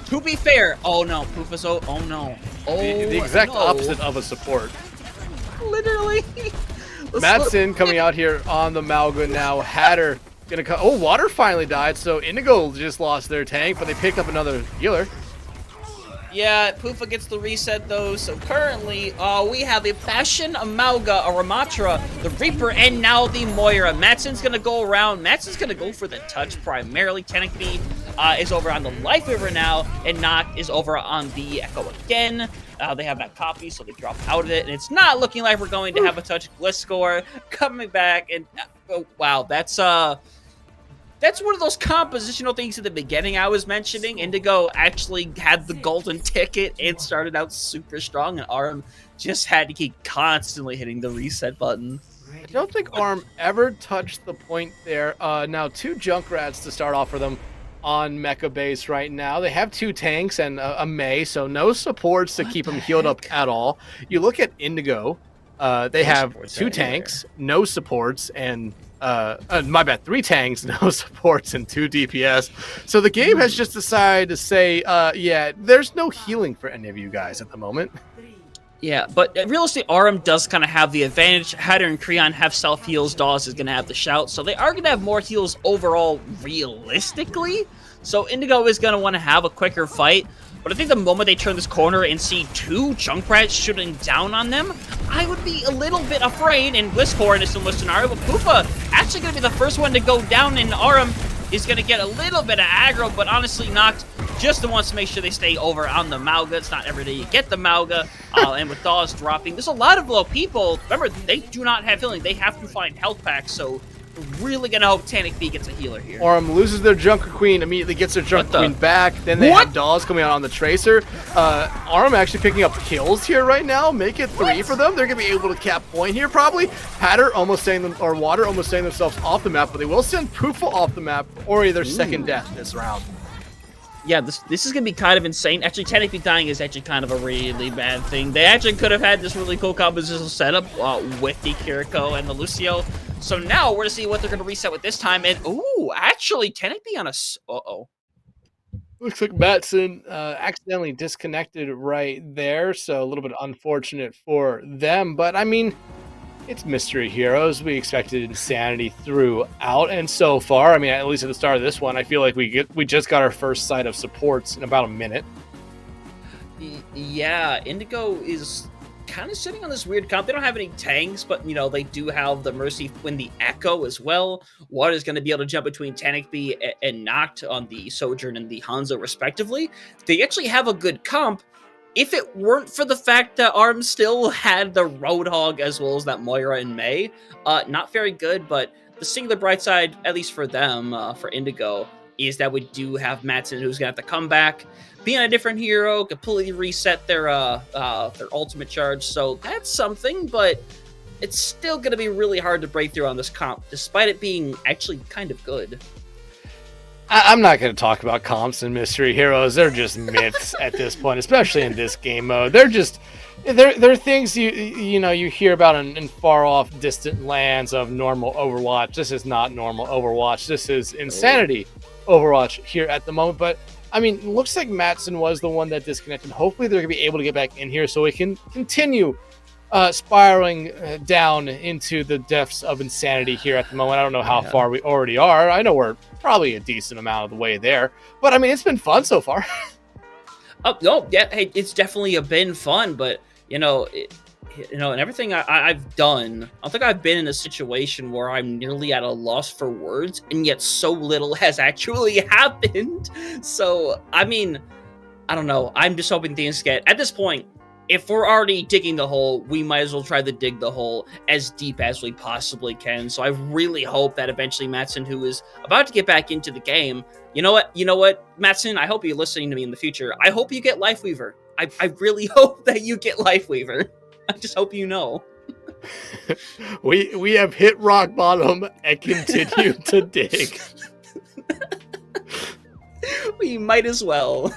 To be fair, oh no, Pufa's oh no. Oh, the exact opposite of a support. Literally. Madsen coming out here on the Malga now. Hatter gonna come. Oh, Water finally died, so Indigo just lost their tank, but they picked up another healer. Yeah, Pufa gets the reset though, so currently we have a Bastion, a Malga, a Ramatra, the Reaper, and now the Moira. Madsen's gonna go around. Madsen's gonna go for the touch primarily. Tenekby is over on the Life Weaver now, and Noct is over on the Echo again. They have that copy, so they drop out of it, and it's not looking like we're going to have a touch. Gliscor coming back, and oh, wow, that's one of those compositional things at the beginning I was mentioning. Indigo actually had the golden ticket and started out super strong, and Arm just had to keep constantly hitting the reset button. I don't think Arm ever touched the point there. Now 2 Junkrats to start off for them on Mecha base right now. They have 2 tanks and a Mei, so no supports to keep them healed up at all. You look at Indigo, they have 2 tanks, no supports, and my bad, 3 tanks, no supports, and 2 DPS. So the game has just decided to say, yeah, there's no healing for any of you guys at the moment. Yeah, but realistically, Aram does kind of have the advantage. Hatter and Creon have self-heals. Dawes is going to have the shout. So they are going to have more heals overall, realistically. So Indigo is going to want to have a quicker fight. But I think the moment they turn this corner and see 2 Junkrats shooting down on them, I would be a little bit afraid. And Gliscor in a similar scenario, but Pufa actually going to be the first one to go down, and Aram is going to get a little bit of aggro, but honestly Noct just wants to make sure they stay over on the Malga. It's not every day you get the Malga, and with Dawes dropping, there's a lot of low people. Remember, they do not have healing. They have to find health packs, so we're really going to hope Tannic B gets a healer here. Aram loses their Junker Queen, immediately gets their Junker Queen back. Then they have Dawes coming out on the Tracer. Aram actually picking up kills here right now. Make it 3 for them. They're going to be able to cap point here, probably. Hatter almost saying them, or Water almost saying themselves off the map, but they will send Pufa off the map, or their second death this round. Yeah, this is going to be kind of insane. Actually, Tannic B dying is actually kind of a really bad thing. They actually could have had this really cool compositional setup with the Kiriko and the Lucio. So now we're going to see what they're going to reset with this time. And, ooh, actually, Tannic B on a... Uh-oh. Looks like Matson accidentally disconnected right there, so a little bit unfortunate for them. But, I mean, it's Mystery Heroes. We expected insanity throughout, and so far, I mean, at least at the start of this one, I feel like we just got our first sight of supports in about a minute. Yeah, Indigo is kind of sitting on this weird comp. They don't have any tanks, but, you know, they do have the Mercy win the Echo as well. Water is going to be able to jump between Tannic B and Noct on the Sojourn and the Hanzo, respectively. They actually have a good comp. If it weren't for the fact that Arm still had the Roadhog as well as that Moira and Mei, not very good, but the singular bright side, at least for them, for Indigo, is that we do have Madsen who's going to have to come back, be on a different hero, completely reset their ultimate charge. So that's something, but it's still going to be really hard to break through on this comp, despite it being actually kind of good. I'm not going to talk about comps and mystery heroes. They're just myths at this point, especially in this game mode. They're things you hear about in far off distant lands of normal Overwatch. This is not normal Overwatch. This is insanity Overwatch here at the moment. But I mean, it looks like Madsen was the one that disconnected. Hopefully they're going to be able to get back in here so we can continue spiraling down into the depths of insanity here at the moment. I don't know how far we already are. I know we're probably a decent amount of the way there, but I mean, it's been fun so far. Oh no, yeah, hey, it's definitely been fun, but and everything I've done, I don't think I've been in a situation where I'm nearly at a loss for words, and yet so little has actually happened. So I mean, I don't know. I'm just hoping things get, at this point, if we're already digging the hole, we might as well try to dig the hole as deep as we possibly can. So I really hope that eventually Madsen, who is about to get back into the game, you know what, Madsen, I hope you're listening to me in the future. I hope you get Lifeweaver. I really hope that you get Lifeweaver. I just hope you know. We have hit rock bottom and continue to dig. We might as well.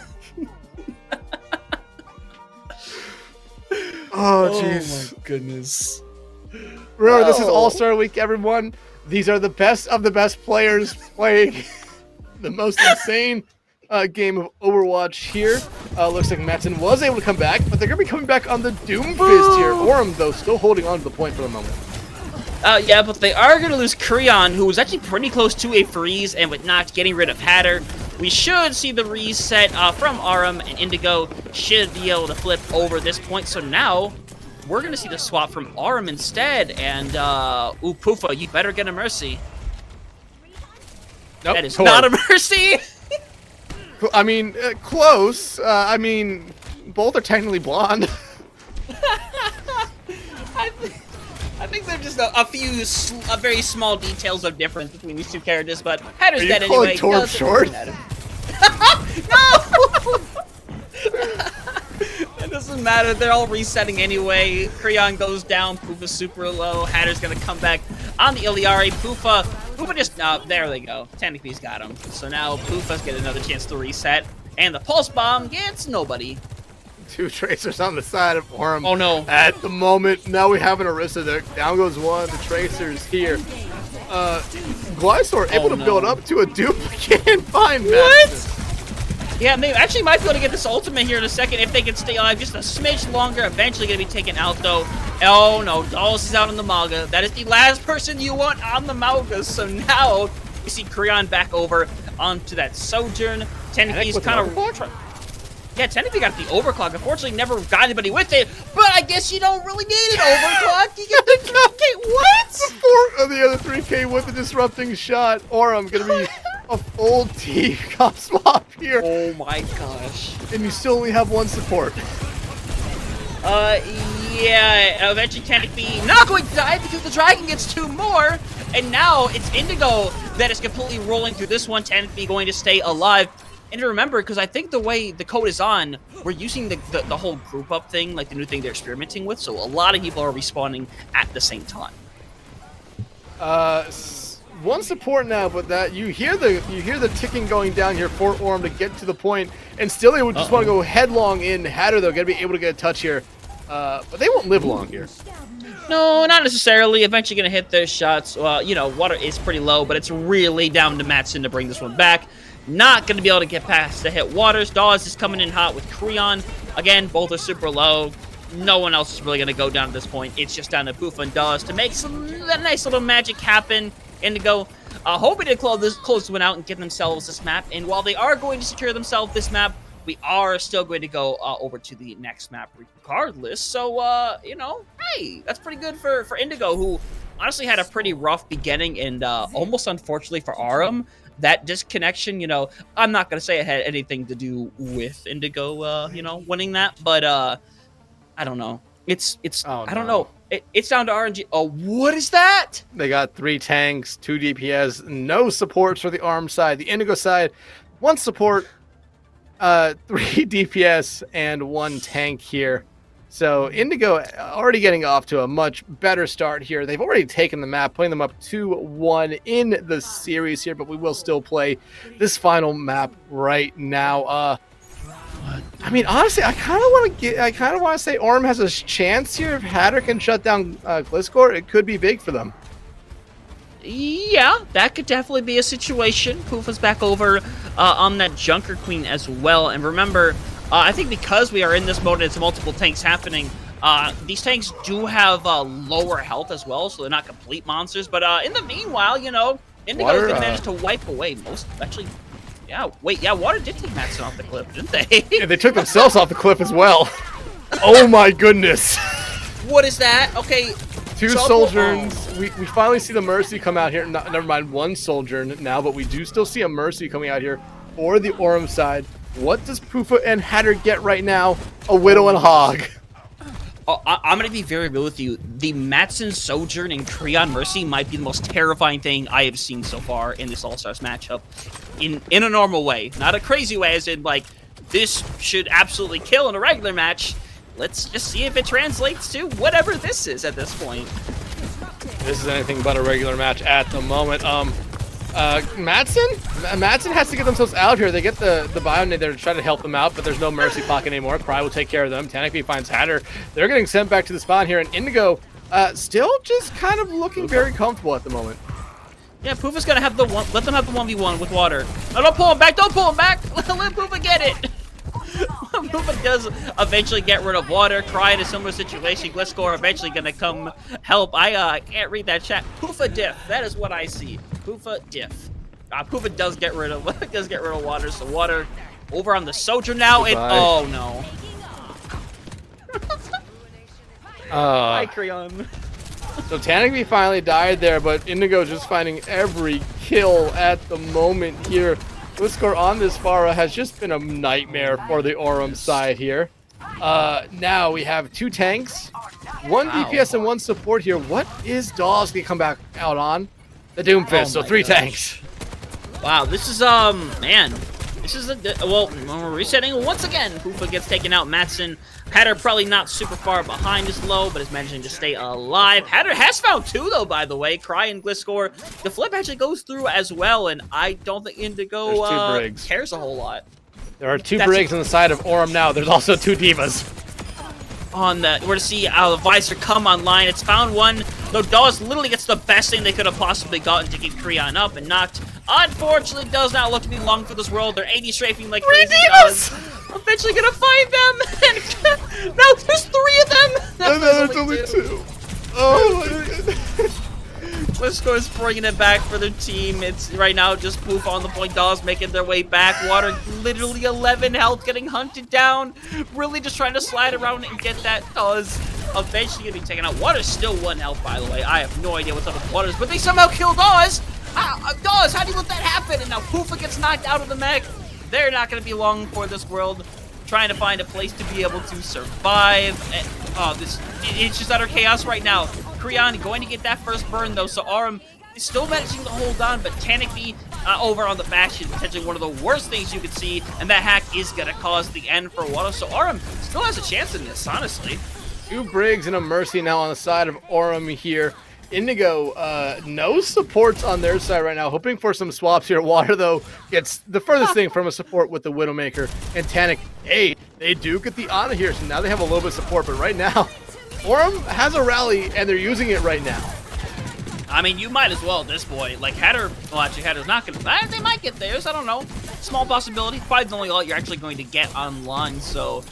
Oh, jeez. Oh, my goodness. Remember, this is All-Star Week, everyone. These are the best of the best players playing the most insane game of Overwatch here. Looks like Madsen was able to come back, but they're going to be coming back on the Doomfist here. Orem, though, still holding on to the point for the moment. Yeah, but they are going to lose Creon, who was actually pretty close to a freeze, and with not getting rid of Hatter, we should see the reset from Arum, and Indigo should be able to flip over this point. So now, we're going to see the swap from Arum instead, and, ooh, Poofa, you better get a Mercy. Nope, that is not a Mercy! I mean, close. I mean, both are technically blonde. I think there's just a few very small details of difference between these two characters, but Hatter's dead anyway. Are you calling Torb short? No! It doesn't matter. They're all resetting anyway. Creon goes down. Poofa's super low. Hatter's going to come back on the Iliari. Poofa just... there they go. Technically's got him. So now Poofa's getting another chance to reset. And the Pulse Bomb gets nobody. Two Tracers on the side of Orem. Oh, no. At the moment, now we have an Orisa there. Down goes one. The Tracers here. Glysaur able to build up to a dupe. Can't find What? Yeah, they actually might be able to get this ultimate here in a second if they can stay alive just a smidge longer. Eventually going to be taken out, though. Oh, no. Dolls is out on the Malga. That is the last person you want on the Malga. So now we see Creon back over onto that Sojourn. Tenneke's kind of... Yeah, Tennepe got the overclock. Unfortunately, never got anybody with it. But I guess you don't really need an overclock. You get the what? Four of the other 3K with a disrupting shot. Orem going to be a full team comp swap here. Oh my gosh. And you still only have one support. Yeah, eventually Tennepe not going to die because the dragon gets two more. And now it's Indigo that is completely rolling through this one. Tennepe going to stay alive. And to remember, because I think the way the code is on, we're using the whole group up thing, like the new thing they're experimenting with. So a lot of people are respawning at the same time. One support now, but that you hear the ticking going down here for Orem to get to the point, and still they would just want to go headlong in. Hatter though gonna be able to get a touch here, but they won't live long here. No, not necessarily. Eventually gonna hit their shots. Well, water is pretty low, but it's really down to Madsen to bring this one back. Not going to be able to get past the hit waters. Dawes is coming in hot with Creon. Again, both are super low. No one else is really going to go down at this point. It's just down to Poofa and Dawes to make that nice little magic happen. Indigo hoping to close this one out and get themselves this map. And while they are going to secure themselves this map, we are still going to go over to the next map regardless. So, hey, that's pretty good for Indigo, who honestly had a pretty rough beginning and almost unfortunately for Arum. That disconnection, I'm not going to say it had anything to do with Indigo, winning that, but I don't know. I don't know. It's down to RNG. Oh, what is that? They got 3 tanks, 2 DPS, no supports for the ARM side. The Indigo side, 1 support, 3 DPS, and 1 tank here. So Indigo already getting off to a much better start here. They've already taken the map, putting them up 2-1 in the series here, but we will still play this final map right now. I mean, honestly, I kind of want to say Orm has a chance here. If Hatter can shut down Gliscor, it could be big for them. Yeah, that could definitely be a situation. Poofa's back over on that Junker Queen as well. And remember, I think because we are in this mode and it's multiple tanks happening, these tanks do have lower health as well, so they're not complete monsters. But in the meanwhile, you know, Indigo's going to manage to wipe away most, actually. Yeah, wait, yeah, Water did take Matson off the cliff, didn't they? Yeah, they took themselves off the cliff as well. Oh my goodness. What is that? Okay. 2 Sojourns. We finally see the Mercy come out here. No, never mind, 1 Sojourn now, but we do still see a Mercy coming out here for the Orem side. What does Poofa and Hatter get right now? A Widow and Hog. Oh, I'm going to be very real with you. The Matson Sojourn and Creon Mercy might be the most terrifying thing I have seen so far in this All-Stars matchup. In a normal way. Not a crazy way, as in, like, this should absolutely kill in a regular match. Let's just see if it translates to whatever this is at this point. This is anything but a regular match at the moment. Matson has to get themselves out here. They get the Bionade there to try to help them out, but there's no Mercy pocket anymore. Cry will take care of them. Tanakby finds Hatter. They're getting sent back to the spawn here, and Indigo still just kind of looking very comfortable at the moment. Yeah, Poofa's gonna have let them have the 1v1 with Water. No, don't pull him back, don't pull him back! Let Poofa get it! Poofa does eventually get rid of Water. Cry in a similar situation. Gliscor eventually gonna come help. I can't read that chat. Poofa diff, that is what I see. Poofa diff. Poofa does get rid of Water, so Water over on the Sojourn now, and oh no. Hi, Creon. So Tanakby finally died there, but Indigo just finding every kill at the moment here. Gliscor on this Pharah has just been a nightmare for the Orem side here. Now we have 2 tanks, 1 DPS and 1 support here. What is Dawes gonna come back out on? The Doomfist, so 3 tanks. Wow, this is, man. This is well, we're resetting once again. Poofa gets taken out. Matson, Hatter probably not super far behind is low, but is managing to stay alive. Hatter has found 2, though, by the way. Cry and Gliscor. The flip actually goes through as well, and I don't think Indigo cares a whole lot. There are 2 Briggs on the side of Orem now. There's also 2 Divas. We're to see the Visor come online. It's found 1. Though Dawes literally gets the best thing they could have possibly gotten to keep Creon up and knocked. Unfortunately, does not look to be long for this world. They're 80 strafing like crazy. Dawes eventually gonna find them. And now there's 3 of them. No, there's only 2. Oh my goodness. Gliscor is bringing it back for their team. It's right now just Poof on the point. Dawes making their way back. Water literally 11 health, getting hunted down. Really just trying to slide around and get that. Dawes eventually gonna be taken out. Water's still 1 health, by the way. I have no idea what's up with Waters, but they somehow kill Dawes. Dawes, how do you let that happen? And now Poofa gets knocked out of the mech. They're not gonna be long for this world. Trying to find a place to be able to survive. And, it's just utter chaos right now. Creon going to get that first burn though, so Orem is still managing to hold on, but Tanakby over on the Bastion, potentially one of the worst things you could see, and that hack is gonna cause the end for Water, so Orem still has a chance in this, honestly. 2 Briggs and a Mercy now on the side of Orem here. Indigo, no supports on their side right now, hoping for some swaps here. Water, though, gets the furthest thing from a support with the Widowmaker. And Tannic, hey, they do get the honor here, so now they have a little bit of support, but right now, Orem has a rally, and they're using it right now. I mean, you might as well at this point. Like, Hatter, well, actually, Hatter's not going to... They might get theirs, I don't know. Small possibility. Probably the only ult you're actually going to get online, so...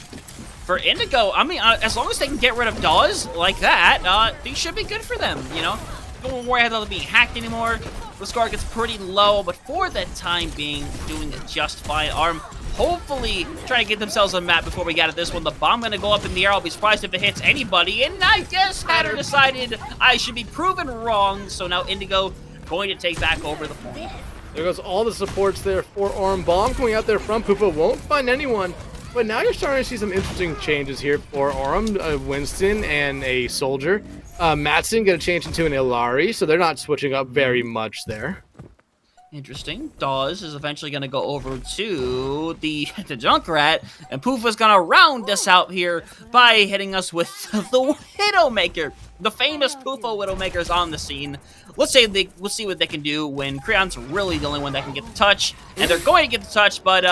For Indigo, I mean, as long as they can get rid of Dawes like that, things should be good for them, you know? Don't worry about them being hacked anymore. Gliscor gets pretty low, but for the time being, doing just fine. Arm hopefully trying to get themselves a map before we get at this one. The bomb gonna go up in the air. I'll be surprised if it hits anybody. And I guess Hatter decided I should be proven wrong. So now Indigo going to take back over the point. There goes all the supports there for Orem. Bomb coming out there from Poofa. Won't find anyone. But now you're starting to see some interesting changes here for Aurum, Winston, and a Soldier. Matson going to change into an Ilari, so they're not switching up very much there. Interesting. Dawes is eventually going to go over to the Junkrat, and Poof is going to round us out here by hitting us with the Widowmaker. The famous Poofo Widowmaker is on the scene. Let's see what they can do when Creon's really the only one that can get the touch, and they're going to get the touch, but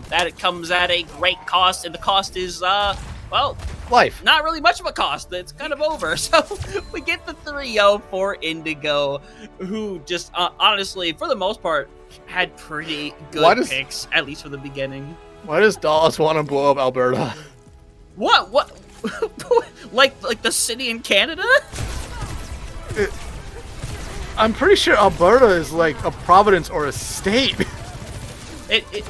that comes at a great cost, and the cost is well, life. Not really much of a cost. It's kind of over. So we get the 3-0 for Indigo, who just honestly, for the most part, had pretty good picks, at least for the beginning. Why does Dawes want to blow up Alberta? What? like the city in Canada? I'm pretty sure Alberta is like a province or a state. It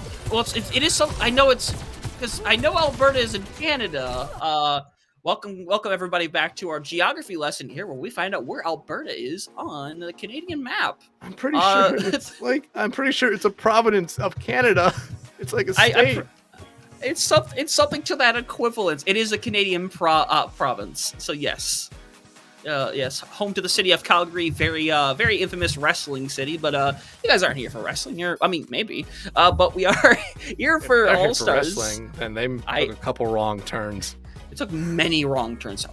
is some. I know it's because I know Alberta is in Canada. Welcome everybody back to our geography lesson here, where we find out where Alberta is on the Canadian map. I'm pretty sure I'm pretty sure it's a province of Canada. It's like a state. It's something to that equivalence. It is a Canadian province. So yes. Yes, home to the city of Calgary, very infamous wrestling city. But you guys aren't here for wrestling. Maybe. But we are here for All Stars. Wrestling, and they took a couple wrong turns. It took many wrong turns.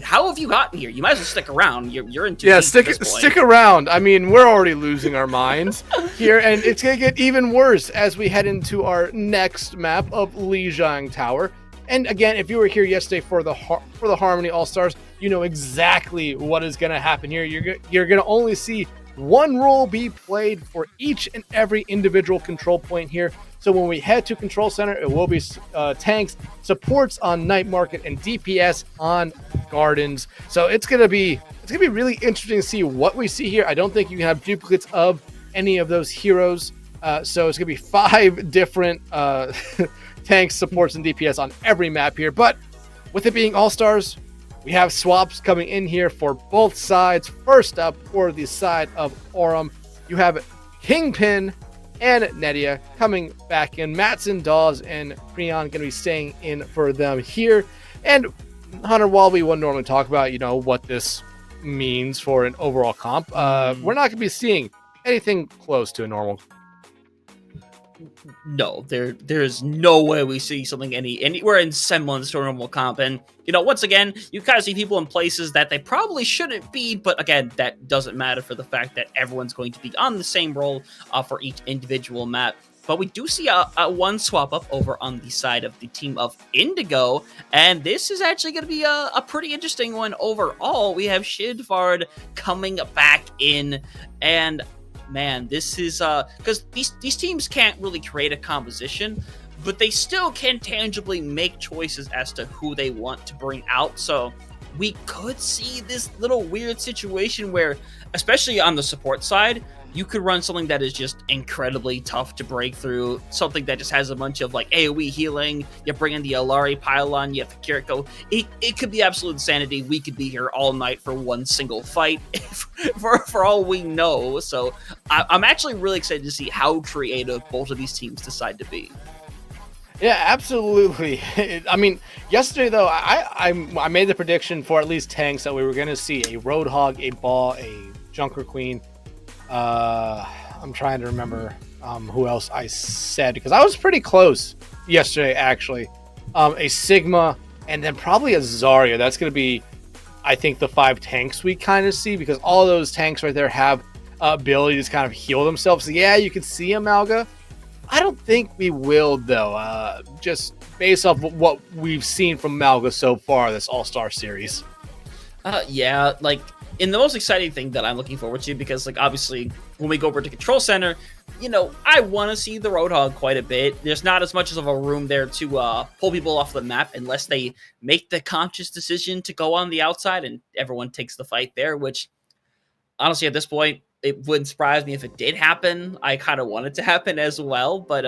How have you gotten here? You might as well stick around. You're in too deep stick around. I mean, we're already losing our minds here, and it's gonna get even worse as we head into our next map of Lijiang Tower. And again, if you were here yesterday for the Harmony All Stars, you know exactly what is going to happen here. You're going to only see one role be played for each and every individual control point here. So when we head to Control Center, it will be tanks, supports on Night Market, and DPS on Gardens. So it's gonna be really interesting to see what we see here. I don't think you can have duplicates of any of those heroes. So it's gonna be 5 different tanks, supports, and DPS on every map here. But with it being All Stars, we have swaps coming in here for both sides. First up, for the side of Aurum, you have Kingpin and Nedia coming back in. Matson, Dawes, and Creon going to be staying in for them here. And Hunter, while we wouldn't normally talk about, what this means for an overall comp, we're not going to be seeing anything close to a normal. No, there's no way we see something anywhere in semblance to a normal comp. And, once again, you kind of see people in places that they probably shouldn't be, but again, that doesn't matter for the fact that everyone's going to be on the same role for each individual map. But we do see a one swap up over on the side of the team of Indigo, and this is actually going to be a pretty interesting one overall. We have Shidvard coming back in, and man, this is because these teams can't really create a composition, but they still can tangibly make choices as to who they want to bring out. So we could see this little weird situation where, especially on the support side, you could run something that is just incredibly tough to break through, something that just has a bunch of like AoE healing. You bring in the Alari pylon, you have the Kiriko. It could be absolute insanity. We could be here all night for one single fight for all we know. So I'm actually really excited to see how creative both of these teams decide to be. Yeah, absolutely. I mean, yesterday though, I made the prediction for at least tanks that we were going to see a Roadhog, a Ball, a Junker Queen. I'm trying to remember who else I said, because I was pretty close yesterday, actually. A Sigma, and then probably a Zarya. That's going to be, I think, the 5 tanks we kind of see, because all those tanks right there have ability to kind of heal themselves. So yeah, you can see a Malga. I don't think we will, though, just based off what we've seen from Malga so far this All-Star series. Yeah, like, and the most exciting thing that I'm looking forward to, because, like, obviously, when we go over to Control Center, I want to see the Roadhog quite a bit. There's not as much of a room there to pull people off the map unless they make the conscious decision to go on the outside and everyone takes the fight there, which, honestly, at this point, it wouldn't surprise me if it did happen. I kind of want it to happen as well, but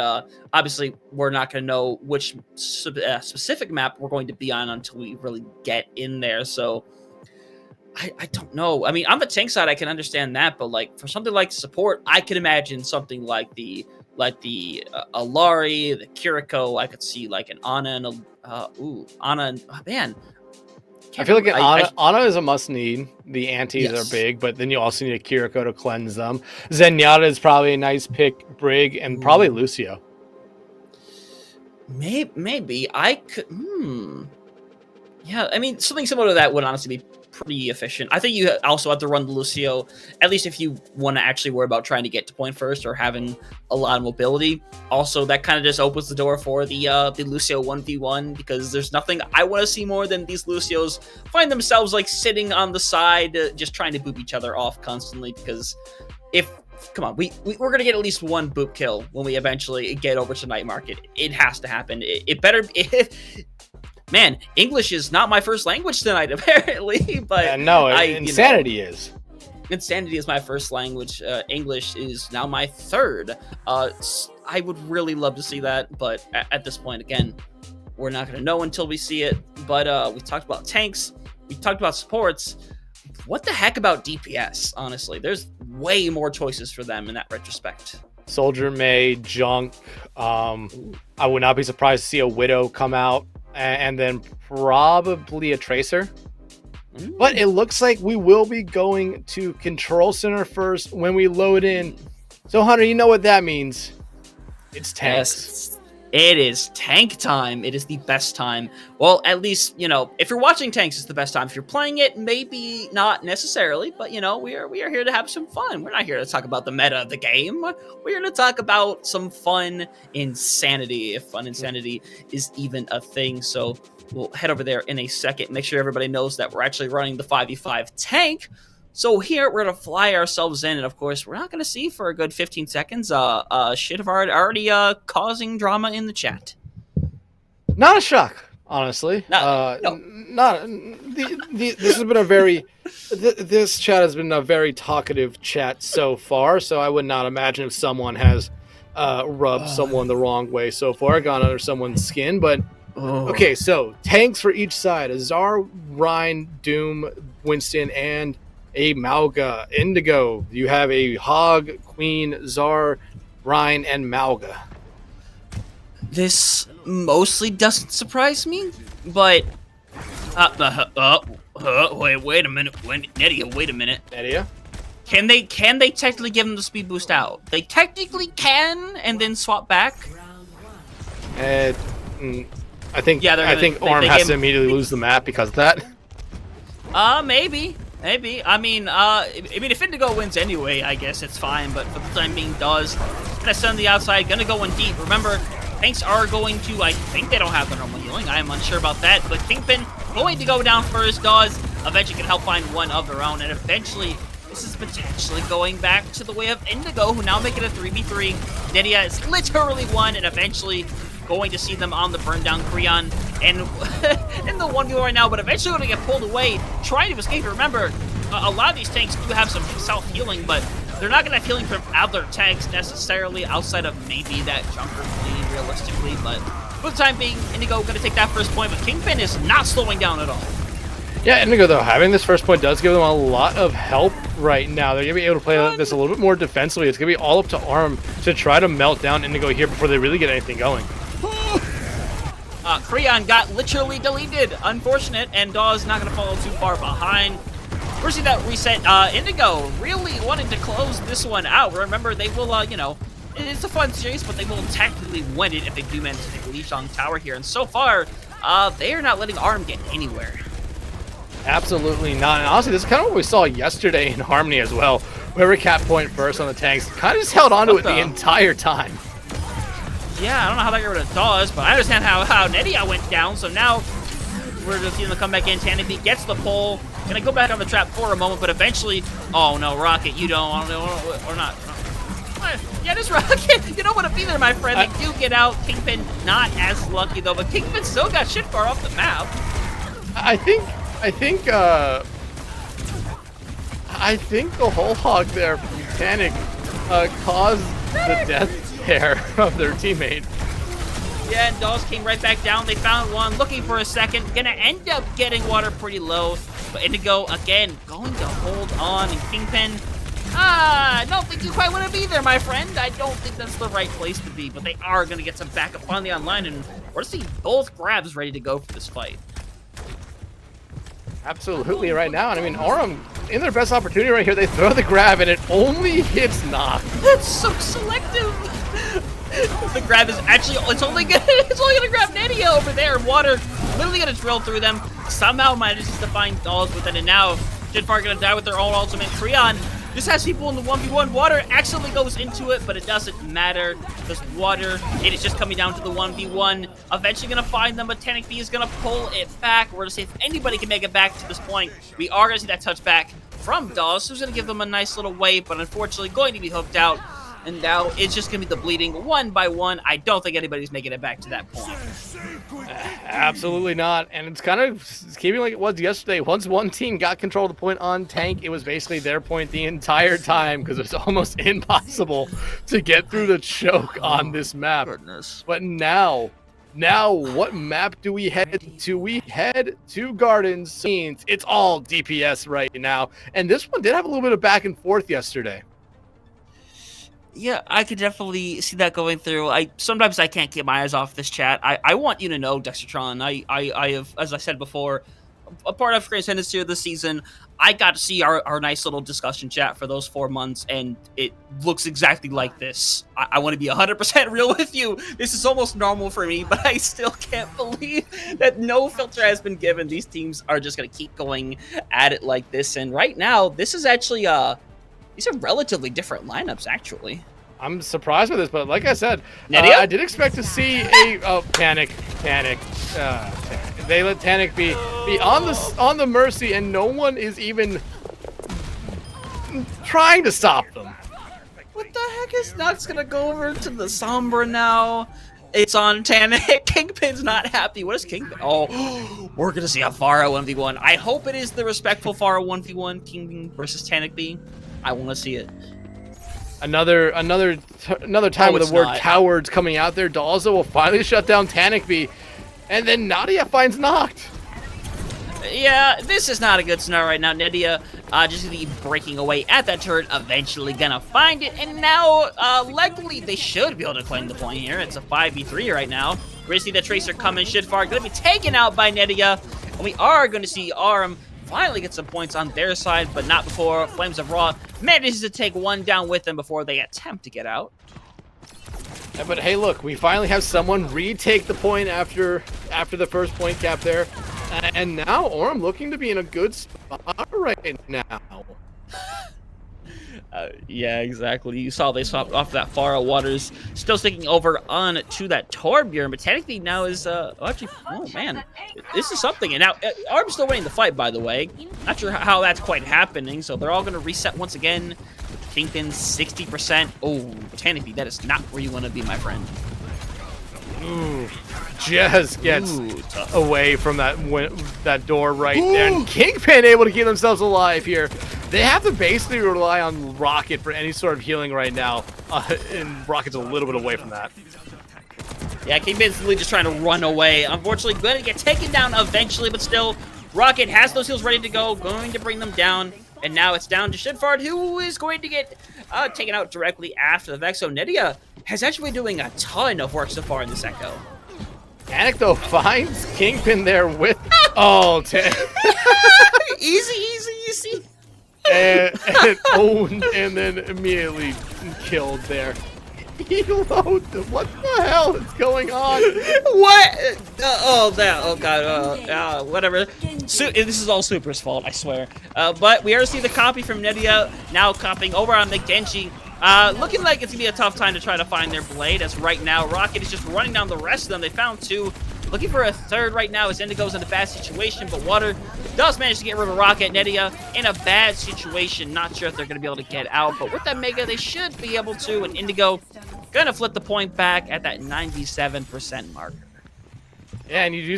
obviously, we're not going to know which specific map we're going to be on until we really get in there, so I don't know. I mean, on the tank side, I can understand that, but like for something like support, I can imagine something like the like the Alari, the Kiriko. I could see like an Ana and Ana. Man, I feel like Ana is a must need. The antis are big, but then you also need a Kiriko to cleanse them. Zenyatta is probably a nice pick. Brig and probably Lucio. Maybe I could. Yeah, I mean, something similar to that would honestly be pretty efficient. I think you also have to run the Lucio, at least if you want to actually worry about trying to get to point first or having a lot of mobility. Also, that kind of just opens the door for the Lucio 1v1, because there's nothing I want to see more than these Lucios find themselves like sitting on the side, just trying to boop each other off constantly. Because come on, we're gonna get at least one boop kill when we eventually get over to Night Market. It has to happen. It better. Man, English is not my first language tonight, apparently. But no, Insanity is. Insanity is my first language. English is now my third. I would really love to see that, but at this point, again, we're not going to know until we see it. But we talked about tanks. We talked about supports. What the heck about DPS, honestly? There's way more choices for them in that retrospect. Soldier, May, Junk. I would not be surprised to see a Widow come out. And then probably a Tracer. But it looks like we will be going to Control Center first when we load in. So, Hunter, you know what that means. It's tanks. Yes, it is tank time. It is the best time. Well, at least, if you're watching tanks, it's the best time. If you're playing it, maybe not necessarily. But, we are here to have some fun. We're not here to talk about the meta of the game. We're here to talk about some fun insanity, if fun insanity is even a thing. So we'll head over there in a second. Make sure everybody knows that we're actually running the 5v5 tank. So here, we're going to fly ourselves in, and of course, we're not going to see for a good 15 seconds. Shit have already causing drama in the chat. Not a shock, honestly. No. This has been this chat has been a very talkative chat so far, so I would not imagine if someone has rubbed someone the wrong way so far, gone under someone's skin, but... Okay, so tanks for each side. Azar, Rhine, Doom, Winston, and... a Malga. Indigo, you have a Hog, Queen, Czar, Rhine, and Malga. This mostly doesn't surprise me, but... wait a minute. Nedia, wait a minute. Nedia? Can they technically give them the speed boost out? They technically can, and then swap back? I think Orm has to immediately lose the map because of that. Maybe. I mean, if Indigo wins anyway, I guess it's fine. But for the time being, Dawes gonna send the outside, gonna go in deep. Remember, tanks are going to. I think they don't have the normal healing. I am unsure about that. But Kingpin going to go down first. Dawes eventually can help find one of their own, and eventually this is potentially going back to the way of Indigo, who now make it a 3v3. Nedia is literally one, and eventually going to see them on the burn down Creon and in the 1v1 right now, but eventually going to get pulled away, trying to escape. Remember, a lot of these tanks do have some self-healing, but they're not going to have healing from other tanks necessarily, outside of maybe that Junker Fleet, realistically. But for the time being, Indigo going to take that first point, but Kingpin is not slowing down at all. Yeah, Indigo, though, having this first point does give them a lot of help right now. They're going to be able to play this a little bit more defensively. It's going to be all up to Arm to try to melt down Indigo here before they really get anything going. Creon got literally deleted. Unfortunate, and Dawes not going to follow too far behind. We're seeing that reset. Indigo really wanting to close this one out. Remember, they will, it's a fun series, but they will technically win it if they do manage to take Leash on tower here. And so far, they are not letting Arm get anywhere. Absolutely not. And honestly, this is kind of what we saw yesterday in Harmony as well. Whoever capped point first on the tanks kind of just held on to it the entire time. Yeah, I don't know how that got rid of Dawes, but I understand how Nedia went down. So now we're just seeing them come back in. Tanneby gets the pull. Gonna go back on the trap for a moment, but eventually, oh no, Rocket, you don't, or not. Yeah, this Rocket, you don't want to be there, my friend. They do get out. Kingpin not as lucky though, but Kingpin still got shit far off the map. I think the whole hog there from Titanic caused the death there of their teammate. Yeah, and Dawes came right back down. They found one, looking for a second. Gonna end up getting water pretty low. But Indigo, again, going to hold on. And Kingpin I don't think you quite want to be there, my friend. I don't think that's the right place to be, but they are going to get some backup on the online, and we're going to see both grabs ready to go for this fight. Absolutely right now. And I mean, Aurum, in their best opportunity right here, they throw the grab, and it only hits Noct. That's so selective. The grab is actually, it's only gonna grab Nedia over there. Water literally gonna drill through them. Somehow manages to find dolls with it, and now Jinfar gonna die with their own ultimate. Creon just has people in the 1v1. Water accidentally goes into it, but it doesn't matter because Water, it is just coming down to the 1v1. Eventually gonna find them, but Tanic B is gonna pull it back. We're gonna see if anybody can make it back to this point. We are gonna see that touchback from Dawes, who's gonna give them a nice little wave, but unfortunately going to be hooked out. And now it's just going to be the bleeding one by one. I don't think anybody's making it back to that point. Absolutely not. And it's kind of keeping like it was yesterday. Once one team got control of the point on Tank, it was basically their point the entire time because it's almost impossible to get through the choke on this map. Goodness. But now, what map do we head to? We head to Gardens. Scenes. It's all DPS right now. And this one did have a little bit of back and forth yesterday. Yeah, I could definitely see that going through. Sometimes I can't get my eyes off this chat. I want you to know, Dexatron, I have, as I said before, a part of Transcendence Tier this season. I got to see our nice little discussion chat for those 4 months, and it looks exactly like this. I want to be 100% real with you. This is almost normal for me, but I still can't believe that no filter has been given. These teams are just going to keep going at it like this, and right now, this is actually these are relatively different lineups, actually. I'm surprised with this, but like I said, Nedia? I did expect to see a Tanic. They let Tanic be on the Mercy, and no one is even trying to stop them. What the heck is Noct's gonna go over to the Sombra now? It's on Tanic. Kingpin's not happy. What is Kingpin? Oh, we're gonna see a Pharah 1v1. I hope it is the respectful Pharah 1v1, Kingpin versus Tanic B. I want to see it. Another time with the word cowards coming out there. Dalza will finally shut down Tanic B, and then Nadia finds Noct. Yeah, this is not a good scenario right now. Nedia just gonna be breaking away at that turret, eventually gonna find it, and now likely they should be able to claim the point here. It's a 5v3 right now. We're gonna see the Tracer coming. Shitfar gonna be taken out by Nedia, and we are gonna see Aurum finally get some points on their side, but not before Flames of Raw manages to take one down with them before they attempt to get out. Yeah, but hey, look, we finally have someone retake the point after the first point cap there. And now Aurum looking to be in a good spot right now. Yeah, exactly. You saw they swapped off that Pharah. Waters still sticking over on to that Torbjorn, but technically now is actually, oh man, this is something. And now Aurum's still winning the fight, by the way. Not sure how that's quite happening. So they're all going to reset once again. Kingpin 60%. Oh, Tanic, that is not where you want to be, my friend. Ooh, just gets away from that door right there. And Kingpin able to keep themselves alive here. They have to basically rely on Rocket for any sort of healing right now. And Rocket's a little bit away from that. Yeah, Kingpin's really just trying to run away. Unfortunately, going to get taken down eventually, but still, Rocket has those heals ready to go, going to bring them down. And now it's down to Shidfard, who is going to get taken out directly after the Vex. So Nedia has actually been doing a ton of work so far in this Echo. Tanic, though, finds Kingpin there with... Oh, Easy. and then immediately killed there. What the hell is going on? What? Oh god. Whatever. This is all Super's fault, I swear. But we already see the copy from Nedia now copying over on McDenchi. Looking like it's gonna be a tough time to try to find their blade, as right now Rocket is just running down the rest of them. They found 2. Looking for a 3rd right now as Indigo's in a bad situation, but Water does manage to get rid of Rocket. Nedia in a bad situation. Not sure if they're going to be able to get out, but with that Mega, they should be able to. And Indigo going to flip the point back at that 97% marker. Yeah, and you do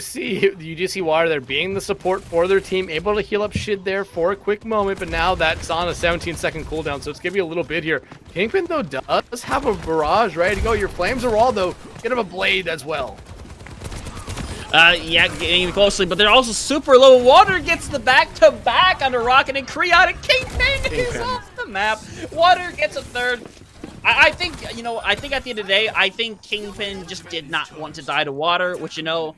see Water there being the support for their team, able to heal up Shid there for a quick moment, but now that's on a 17-second cooldown, so it's gonna be a little bit here. Kingpin, though, does have a barrage ready to go. Your Flames are all, though, get him a blade as well. Yeah, getting closely, but they're also super low. Water gets the back-to-back under Rocket and Creon, and Kingpin is off the the map. Water gets a third. I think, you know, I think at the end of the day, I think Kingpin just did not want to die to water, which, you know,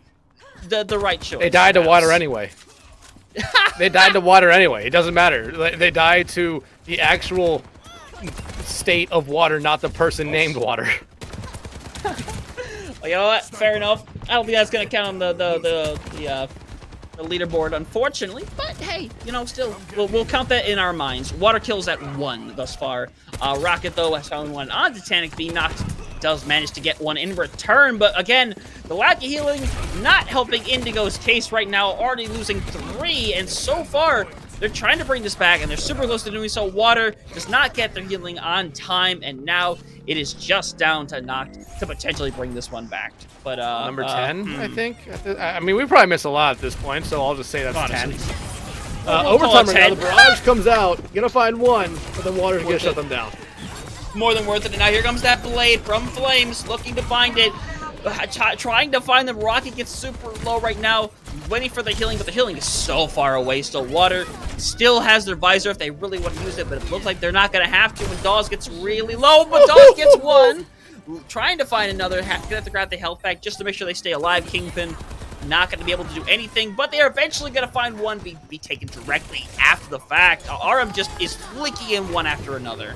the right choice. They died to water anyway. They died to water anyway. It doesn't matter. They died to the actual state of water, not the person named water. Well, you know what? Fair enough. I don't think that's gonna count on the leaderboard, unfortunately. But hey, you know, still, we'll count that in our minds. Water kills at 1 thus far. Rocket though has found one on Titanic. B knocked does manage to get one in return, but again, the lack of healing not helping Indigo's case right now. Already losing 3, and so far they're trying to bring this back, and they're super close to doing so. Water does not get their healing on time, and now it is just down to Noct to potentially bring this one back. But number 10, I think. I mean, we probably missed a lot at this point, so I'll just say that's 10. Overtime right now, the barrage comes out, gonna find one, but then Water's gonna shut them down. More than worth it, and now here comes that blade from Flames, looking to find it. Trying to find them. Rocket gets super low right now, waiting for the healing, but the healing is so far away. Still, Water still has their visor if they really want to use it, but it looks like they're not going to have to when Dawes gets really low, but Dawes gets one. Trying to find another, gonna have to grab the health back just to make sure they stay alive. Kingpin not going to be able to do anything, but they are eventually going to find one, be taken directly after the fact. RM just is flicking in one after another.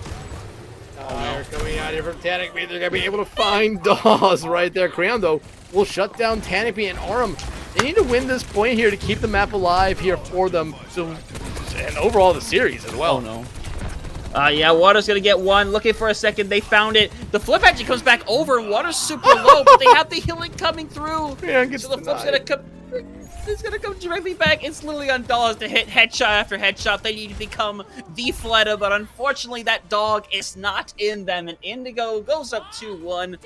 They're coming out here from Titanic. They're going to be able to find Dawes right there. Crayon, though, will shut down Tanipy and Aurum. They need to win this point here to keep the map alive here for them. And overall the series as well. Oh, no. Yeah, Water's going to get one. Looking for a second. They found it. The flip actually comes back over. Water's super low, but they have the healing coming through. Yeah, so the flip's going to come... It's gonna come directly back. It's literally on Dawes to hit headshot after headshot. They need to become the Fleta, but unfortunately that dog is not in them, and Indigo goes up 2-1.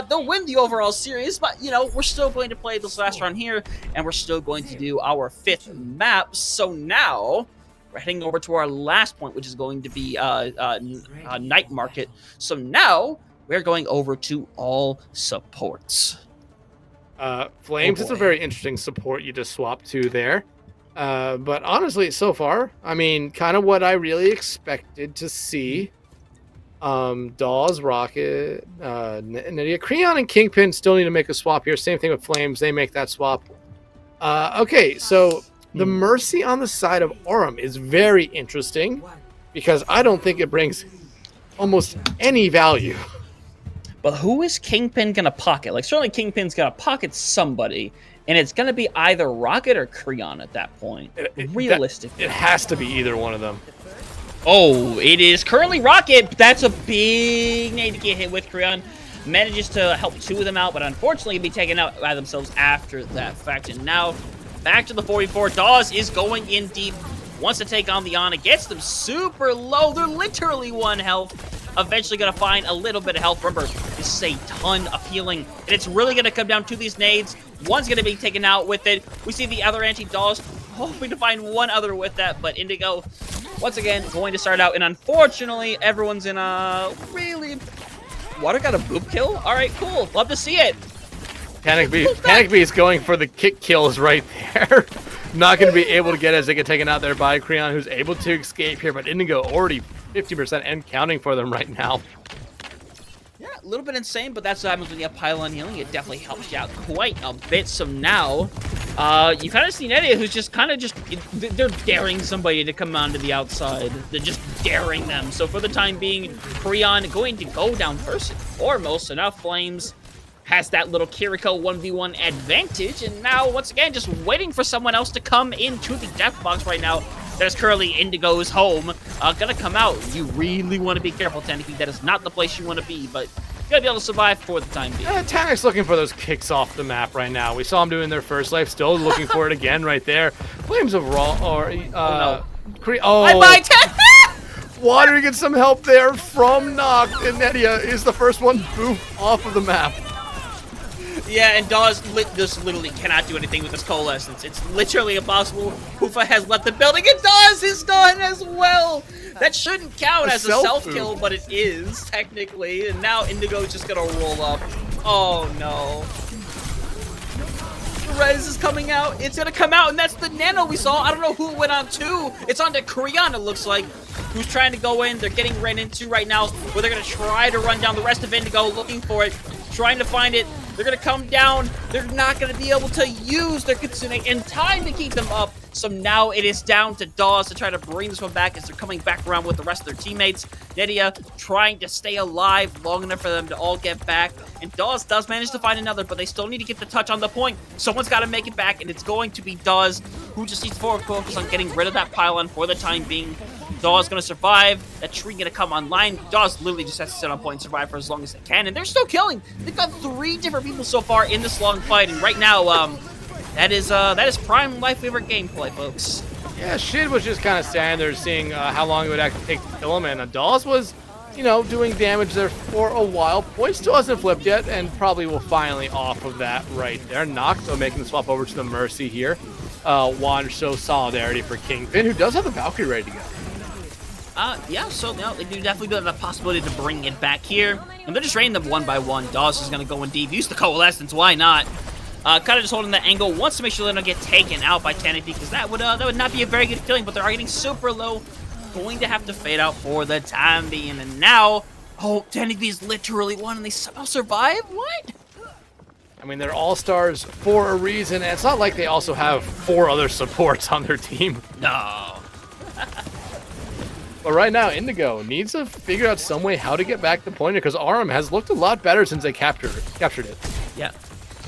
They'll win the overall series, but you know, we're still going to play this last round here, and we're still going to do our 5th map. So now we're heading over to our last point, which is going to be Night Market. So now we're going over to all supports. Flames, it's a very interesting support you just swapped to there. But honestly, so far, I mean, kind of what I really expected to see. Dawes, Rocket, Nydia, Creon, and Kingpin still need to make a swap here. Same thing with Flames. They make that swap. Okay, so the Mercy on the side of Aurum is very interesting because I don't think it brings almost any value. But who is Kingpin going to pocket? Like, certainly Kingpin's going to pocket somebody, and it's going to be either Rocket or Creon at that point, realistically. It has to be either one of them. Oh, it is currently Rocket, but that's a big nade to get hit with. Creon manages to help 2 of them out, but unfortunately be taken out by themselves after that fact. And now, back to the 4v4. Dawes is going in deep, wants to take on the Ana, gets them super low. They're literally 1 health. Eventually going to find a little bit of health. Remember, this is a ton of healing, and it's really going to come down to these nades. One's going to be taken out with it. We see the other anti-Dawes hoping to find one other with that, but Indigo, once again, going to start out, and unfortunately, everyone's in a really... Water got a boop kill? All right, cool. Love to see it. Panic B is going for the kick kills right there. Not going to be able to get as they get taken out there by Creon, who's able to escape here, but Indigo already 50% and counting for them right now. Yeah, a little bit insane, but that's what happens when you have pylon healing. It definitely helps you out quite a bit. So now, you kind of see Nydia, who's just they're daring somebody to come onto the outside. They're just daring them. So for the time being, Creon going to go down first and foremost. So now Flames has that little Kiriko 1v1 advantage, and now, once again, just waiting for someone else to come into the death box right now. There's currently Indigo's home. Gonna come out. You really want to be careful, Taniki. That is not the place you want to be, but you gotta be able to survive for the time being. Tanic's looking for those kicks off the map right now. We saw him doing their first life, still looking for it again right there. Flames of Raw, or, Bye-bye, Tanik! Water gets some help there from Noct, and Nydia is the first one boop off of the map. Yeah, and Dawes just literally cannot do anything with this coalescence. It's literally impossible. Hoofa has left the building, and Dawes is done as well. That shouldn't count as a self-kill, but it is, technically. And now Indigo's just gonna roll up. Oh, no. The res is coming out. It's gonna come out, and that's the Nano we saw. I don't know who it went on to. It's on to Creon, it looks like, who's trying to go in. They're getting ran into right now, where they're going to try to run down the rest of Indigo, looking for it, trying to find it. They're going to come down. They're not going to be able to use their Kitsune in time to keep them up. So now it is down to Dawes to try to bring this one back as they're coming back around with the rest of their teammates. Nedia trying to stay alive long enough for them to all get back. And Dawes does manage to find another, but they still need to get the touch on the point. Someone's got to make it back, and it's going to be Dawes, who just needs to focus on getting rid of that pylon for the time being. Dawes going to survive. That tree going to come online. Dawes literally just has to sit on point and survive for as long as they can. And they're still killing. They've got 3 different people so far in this long fight. And right now, that is prime life favorite gameplay, folks. Yeah, Shid was just kind of standing there seeing how long it would actually take to kill him. And Dawes was, you know, doing damage there for a while. Point still hasn't flipped yet and probably will finally off of that right there. Nocto making the swap over to the Mercy here. One shows solidarity for Kingpin, who does have the Valkyrie ready to go. Yeah, so they do definitely have the possibility to bring it back here. And they're just raining them one by one. Dawes is going to go in deep. Use the Coalescence, why not? Kind of just holding that angle. Wants to make sure they don't get taken out by Tanity, because that would not be a very good feeling, but they're getting super low. Going to have to fade out for the time being. And now, oh, Tanity is literally one, and they somehow survive? What? I mean, they're all-stars for a reason, and it's not like they also have 4 other supports on their team. No. But right now, Indigo needs to figure out some way how to get back the pointer, because Arum has looked a lot better since they captured it. Yeah.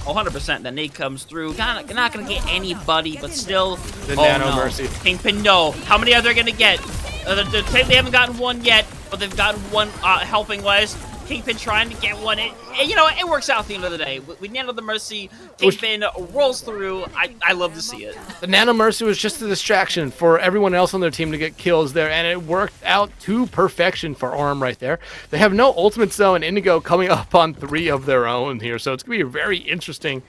100%. The nade comes through. Not going to get anybody, but still. The Nano Mercy. Kingpin, no. How many are they going to get? They haven't gotten one yet, but they've gotten one helping-wise. Kingpin trying to get one. You know, it works out at the end of the day. We nano the Mercy. Kingpin rolls through. I love to see it. The Nano Mercy was just a distraction for everyone else on their team to get kills there, and it worked out to perfection for Arum right there. They have no ultimates, though, and Indigo coming up on 3 of their own here, so it's going to be very interesting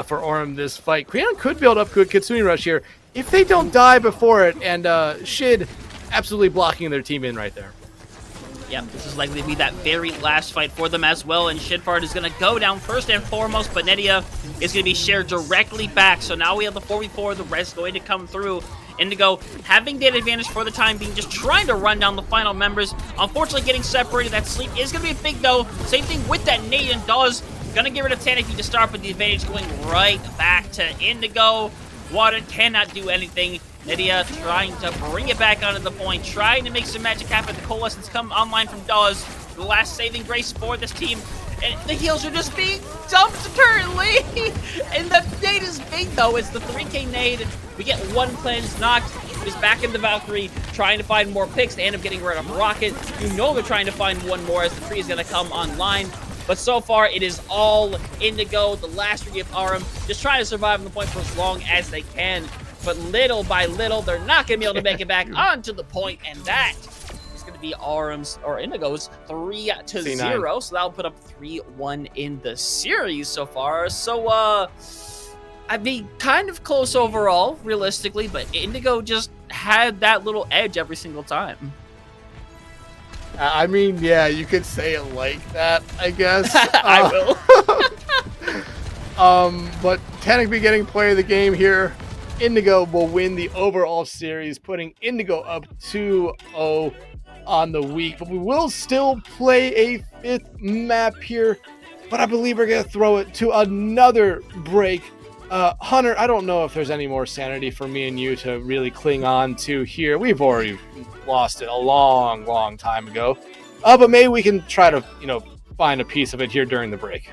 for Arum this fight. Creon could build up to a Kitsune Rush here if they don't die before it, and Shid absolutely blocking their team in right there. Yep, this is likely to be that very last fight for them as well, and Shidfard is going to go down first and foremost, but Nedia is going to be shared directly back, so now we have the 4v4, the rest going to come through. Indigo having the advantage for the time being, just trying to run down the final members. Unfortunately, getting separated. That sleep is going to be big, though. Same thing with that nade, and Dawes going to get rid of Tanity to start, but the advantage going right back to Indigo. Water cannot do anything. Nedia trying to bring it back onto the point, trying to make some magic happen. The Coalescence come online from Dawes. The last saving grace for this team. And the heals are just being dumped currently. And the nade is big, though. It's the 3k nade. We get 1 cleanse knocked. Is back in the Valkyrie, trying to find more picks. They end up getting rid of Rocket. You know they're trying to find one more as the tree is going to come online. But so far, it is all Indigo, the last three of Arum, just trying to survive on the point for as long as they can. But little by little, they're not going to be able to make it back onto the point, and that is going to be Arum's, or Indigo's, 3-0. C9. So that'll put up 3-1 in the series so far. So, I'd be kind of close overall, realistically, but Indigo just had that little edge every single time. I mean, yeah, you could say it like that, I guess. I will. But technically getting player of the game here, Indigo will win the overall series, putting Indigo up 2-0 on the week. But we will still play a 5th map here, but I believe we're going to throw it to another break. Hunter, I don't know if there's any more sanity for me and you to really cling on to here. We've already lost it a long time ago. But maybe we can try to, find a piece of it here during the break.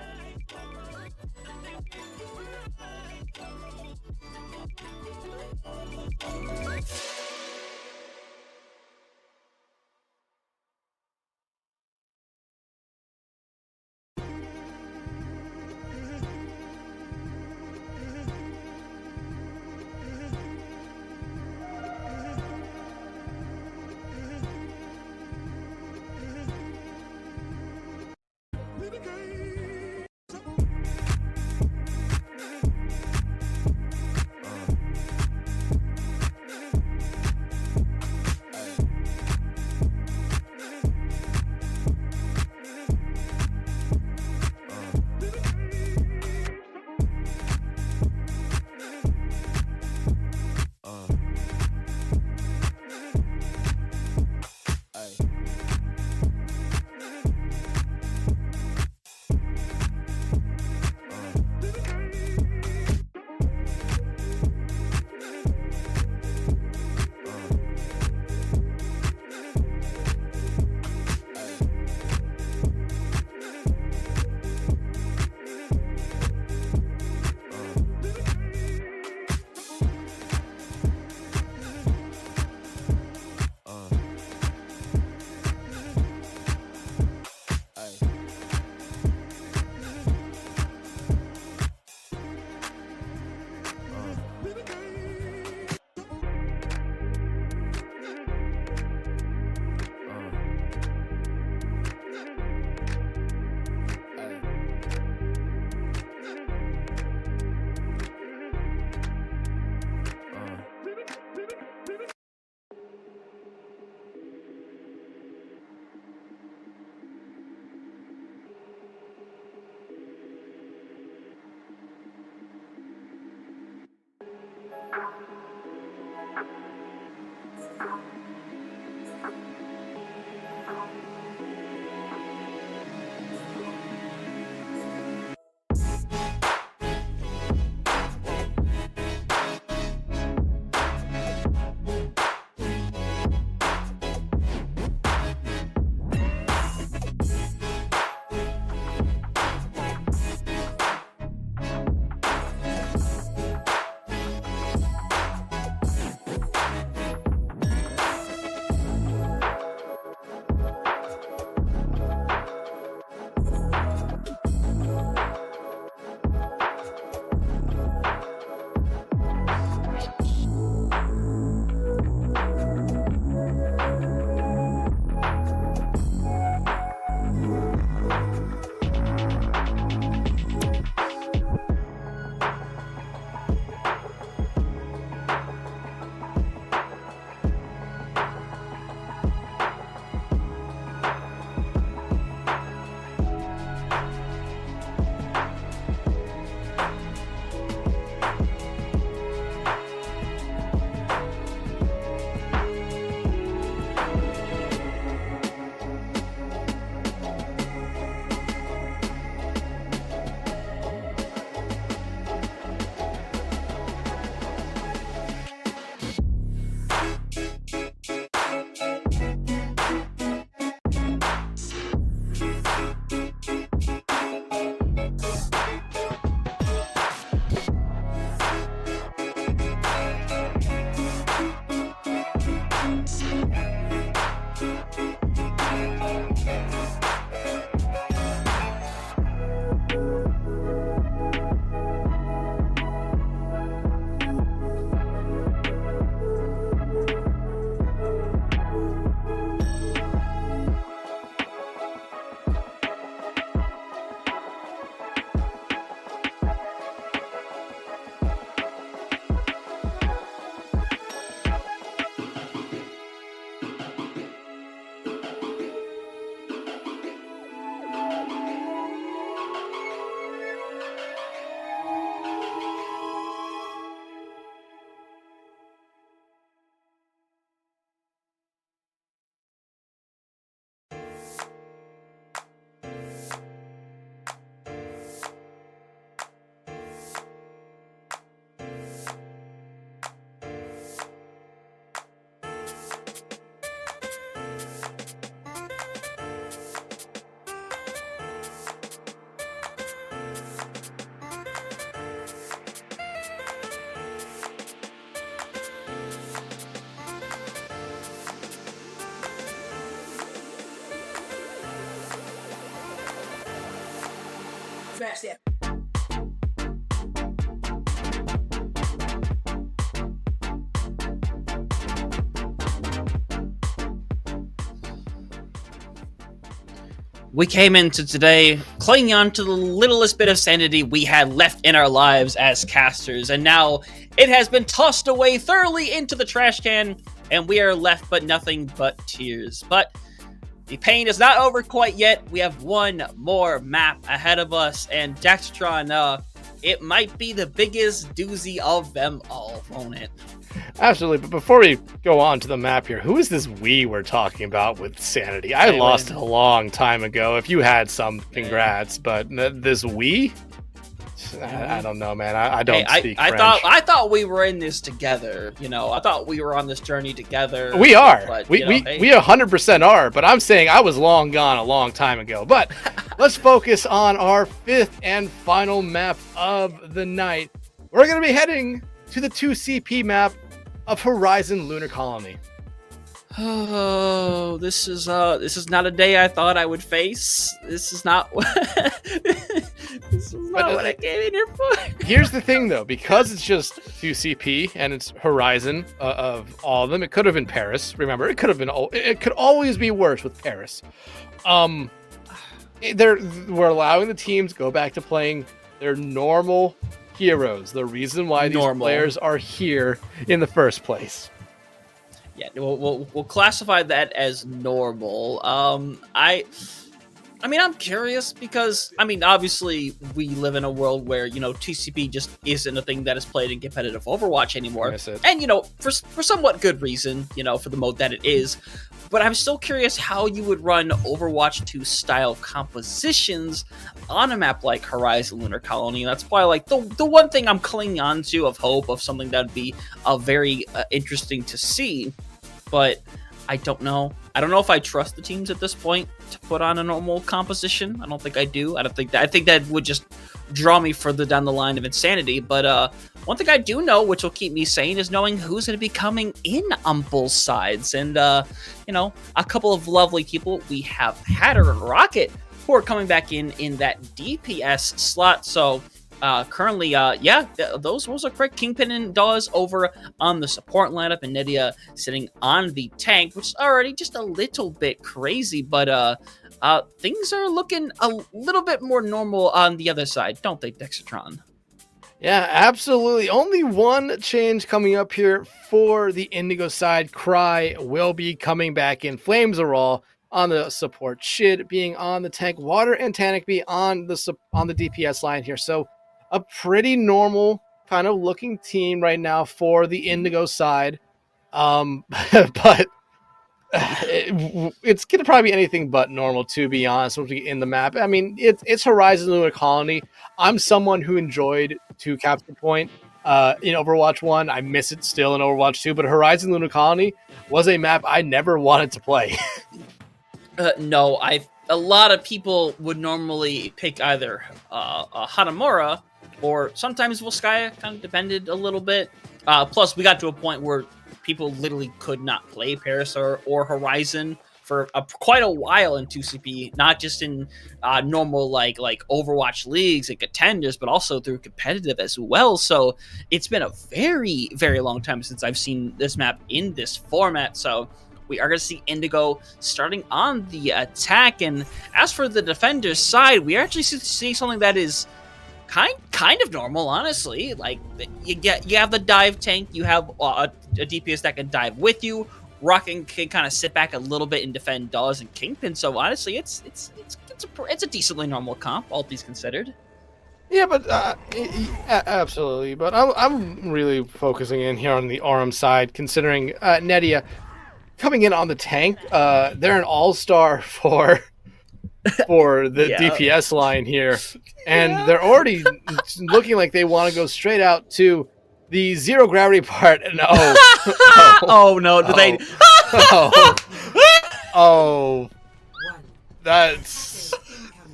Smash that. We came into today clinging on to the littlest bit of sanity we had left in our lives as casters, and now it has been tossed away thoroughly into the trash can, and we are left but nothing but tears. But the pain is not over quite yet. We have one more map ahead of us, and Dexatron, it might be the biggest doozy of them all, won't it? Absolutely, but before we go on to the map here, who is this we we're talking about with Sanity? I lost it a long time ago. If you had some, congrats, but this we? I don't know, man. I don't speak French. I thought we were in this together, you know. I thought we were on this journey together. We are. But, we 100% are, but I'm saying I was long gone a long time ago. But let's focus on our fifth and final map of the night. We're going to be heading to the 2CP map of Horizon Lunar Colony. Oh, this is not a day I thought I would face. This is not what I came in here for. Here's the thing, though, because it's just 2CP and it's Horizon of all of them. It could have been Paris. Remember, it could always be worse with Paris. We're allowing the teams to go back to playing their normal heroes. The reason why these players are here in the first place. Yeah, we'll classify that as normal. I mean, I'm curious because, I mean, obviously we live in a world where, you know, TCP just isn't a thing that is played in competitive Overwatch anymore. And, you know, for somewhat good reason, you know, for the mode that it is. But I'm still curious how you would run Overwatch 2 style compositions on a map like Horizon Lunar Colony. That's probably like the one thing I'm clinging on to of hope of something that would be very interesting to see. But I don't know. I don't know if I trust the teams at this point to put on a normal composition. I don't think I do. I think that would just draw me further down the line of insanity. But one thing I do know, which will keep me sane, is knowing who's going to be coming in on both sides. And, you know, a couple of lovely people. We have Hatter and Rocket, who are coming back in that DPS slot. So currently, those are correct. Kingpin and Dawes over on the support lineup, and Nydia sitting on the tank, which is already just a little bit crazy. But things are looking a little bit more normal on the other side, don't they, Dexatron? Yeah, absolutely. Only one change coming up here for the Indigo side. Cry will be coming back in. Flames are all on the support. Shid being on the tank. Water and Tanic be on the DPS line here. So a pretty normal kind of looking team right now for the Indigo side. But it's going to probably be anything but normal, to be honest, once we get in the map. I mean, it's Horizon Lunar Colony. I'm someone who enjoyed 2 Capture Point in Overwatch 1. I miss it still in Overwatch 2, but Horizon Lunar Colony was a map I never wanted to play. No, a lot of people would normally pick either Hanamura or sometimes Volskaya, kind of depended a little bit. Plus, we got to a point where people literally could not play Paris or Horizon for quite a while in 2CP, not just in normal like Overwatch leagues and contenders, but also through competitive as well. So it's been a very, very long time since I've seen this map in this format. So we are going to see Indigo starting on the attack. And as for the defender's side, we are actually seeing something that is kind of normal, honestly. Like, you have the dive tank, you have a DPS that can dive with you. Rocket can kind of sit back a little bit and defend Dawes and Kingpin. So honestly, it's a decently normal comp, all things considered. Yeah, but absolutely. But I'm really focusing in here on the Aurum side, considering Nydia coming in on the tank. They're an all-star for the DPS line here, and they're already looking like they want to go straight out to the zero gravity part. And that's.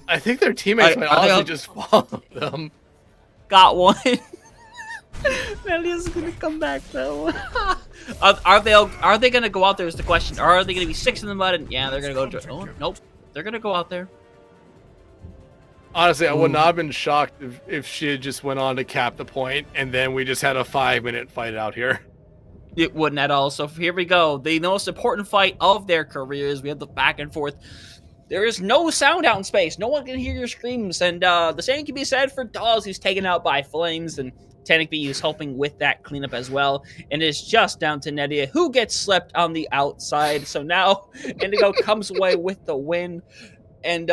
I think their teammates might honestly just follow them. Got one. Melia's gonna come back though. Are they gonna go out there is the question. Or are they gonna be 6 in the mud? And yeah, they're gonna go to. Oh nope, they're gonna go out there. Honestly, I would not have been shocked if she had just went on to cap the point, and then we just had a 5-minute fight out here. It wouldn't at all. So here we go. The most important fight of their careers. We have the back and forth. There is no sound out in space. No one can hear your screams. And the same can be said for Dawes, who's taken out by flames. And Technically is helping with that cleanup as well. And it's just down to Nedia, who gets slept on the outside. So now Indigo comes away with the win. And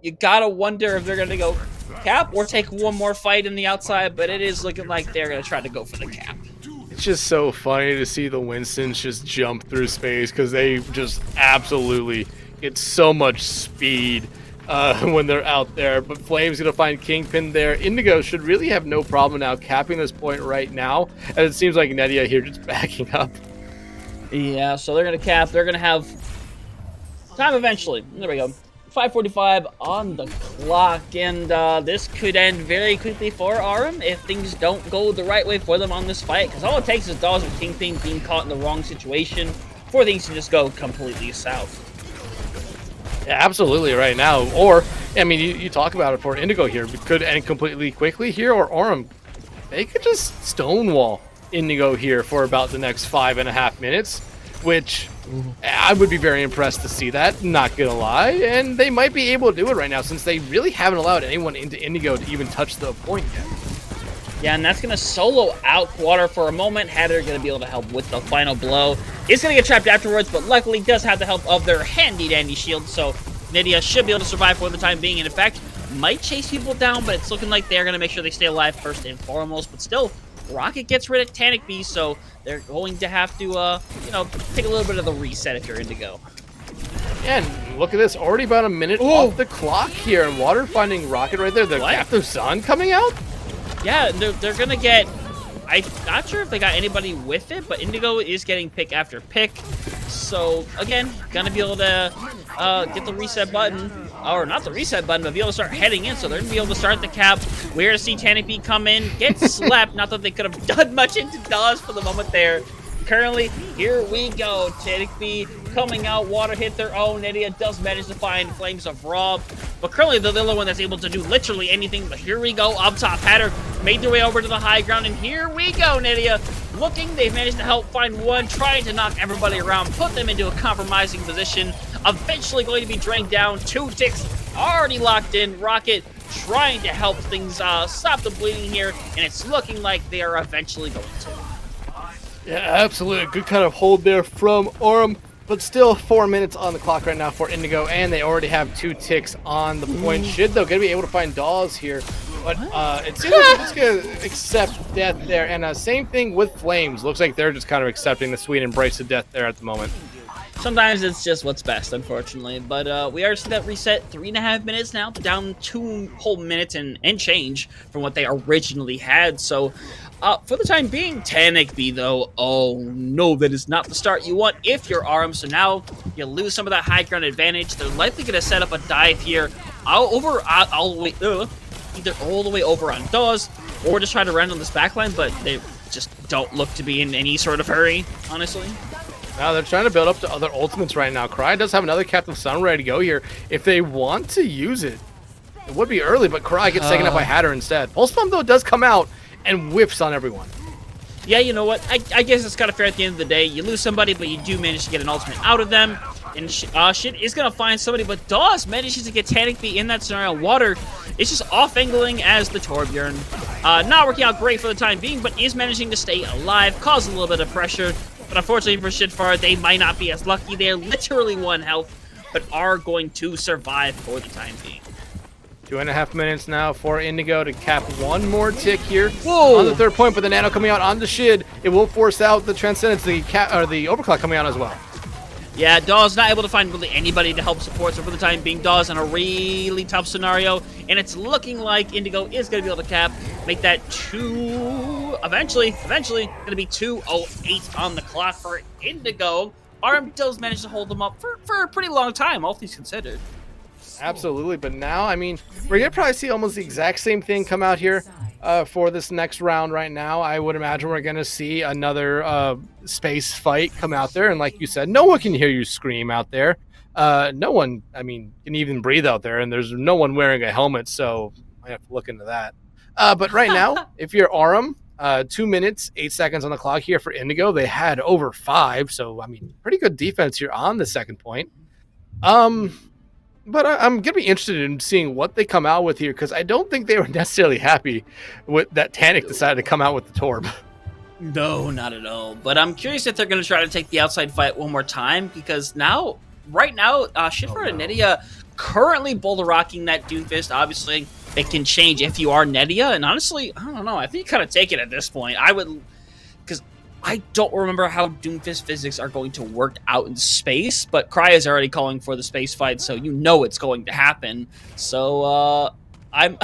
you gotta wonder if they're gonna go cap or take one more fight in the outside. But it is looking like they're gonna try to go for the cap. It's just so funny to see the Winstons just jump through space because they just absolutely get so much speed when they're out there. But Flame's going to find Kingpin there. Indigo should really have no problem now capping this point right now. And it seems like Nedia here just backing up. Yeah, so they're going to cap. They're going to have time eventually. There we go. 5:45 on the clock, and this could end very quickly for Arum if things don't go the right way for them on this fight, because all it takes is Dawes and Kingpin being caught in the wrong situation for things to just go completely south. Yeah, absolutely right now. Or, I mean, you talk about it for Indigo here. It could end completely quickly here, or Arum, they could just stonewall Indigo here for about the next 5.5 minutes, which I would be very impressed to see that, not gonna lie. And they might be able to do it right now since they really haven't allowed anyone into Indigo to even touch the point yet. Yeah, and that's going to solo out Quarter for a moment. Hatter going to be able to help with the final blow. Is going to get trapped afterwards, but luckily does have the help of their handy-dandy shield, so Nydia should be able to survive for the time being. And in fact, might chase people down, but it's looking like they're going to make sure they stay alive first and foremost. But still, Rocket gets rid of Tanic Beast, so they're going to have to, take a little bit of the reset if you're Indigo. And look at this, already about a minute off the clock here, and Water finding Rocket right there. The Captive Sun coming out? Yeah, they're going to get... I'm not sure if they got anybody with it, but Indigo is getting pick after pick. So, again, going to be able to get the reset button. Or not the reset button, but be able to start heading in. So they're going to be able to start the cap. We're going to see Tanic B come in, get slapped. Not that they could have done much into Dawes for the moment there. Currently, here we go. Tanic B coming out. Water hit their own. Nydia does manage to find Flames of Raw. But currently, they're the only one that's able to do literally anything. But here we go. Up top, Hatter made their way over to the high ground. And here we go, Nydia. Looking, they've managed to help find one. Trying to knock everybody around. Put them into a compromising position. Eventually going to be drained down. 2 ticks already locked in. Rocket trying to help things stop the bleeding here. And it's looking like they are eventually going to. Yeah, absolutely. Good kind of hold there from Arum. But still 4 minutes on the clock right now for Indigo, and they already have 2 ticks on the point. Should, though, going to be able to find Dawes here. But it seems like they're just going to accept death there. And same thing with Flames. Looks like they're just kind of accepting the sweet embrace of death there at the moment. Sometimes it's just what's best, unfortunately. But we are seeing that reset 3.5 minutes now, down 2 whole minutes and change from what they originally had. So for the time being, Tanic B, though, oh no, that is not the start you want if you're Arum. So now you lose some of that high ground advantage. They're likely going to set up a dive here either all the way over on Dawes, or just try to run on this backline, but they just don't look to be in any sort of hurry, honestly. Now they're trying to build up to other ultimates right now. Cry does have another Captain Sun ready to go here if they want to use it. It would be early, but Cry gets taken up by Hatter instead. Pulse Bomb, though, does come out and whiffs on everyone. Yeah, you know what? I guess it's kind of fair at the end of the day. You lose somebody, but you do manage to get an ultimate out of them. And shit is going to find somebody, but Dawes manages to get Tanic B in that scenario. Water is just off-angling as the Torbjorn. Not working out great for the time being, but is managing to stay alive, cause a little bit of pressure. But unfortunately for Shitfar, they might not be as lucky. They're literally 1 health, but are going to survive for the time being. 2.5 minutes now for Indigo to cap 1 more tick here. Whoa. On the 3rd point, but the Nano coming out on the Shid. It will force out the Transcendence, the Overclock coming out as well. Yeah, Dawes not able to find really anybody to help support, so for the time being, Dawes in a really tough scenario, and it's looking like Indigo is going to be able to cap, make that 2, eventually, going to be 2:08 on the clock for Indigo. Arum does manage to hold them up for a pretty long time, all things considered. Absolutely, but now, I mean, we're going to probably see almost the exact same thing come out here for this next round right now. I would imagine we're going to see another space fight come out there, and like you said, no one can hear you scream out there. No one, I mean, can even breathe out there, and there's no one wearing a helmet, so I have to look into that. But right now, if you're Aurum, 2 minutes, 8 seconds on the clock here for Indigo. They had over 5, so I mean, pretty good defense here on the second point. But I'm gonna be interested in seeing what they come out with here, because I don't think they were necessarily happy with that Tanic decided to come out with the Torb. No, not at all. But I'm curious if they're going to try to take the outside fight one more time, because right now, Shifter and Nedia currently boulder rocking that Doomfist. Obviously, it can change if you are Nedia, and honestly, I don't know. I think you kind of take it at this point. I would, because I don't remember how Doomfist physics are going to work out in space, but Cry is already calling for the space fight, so you know it's going to happen. So, I'm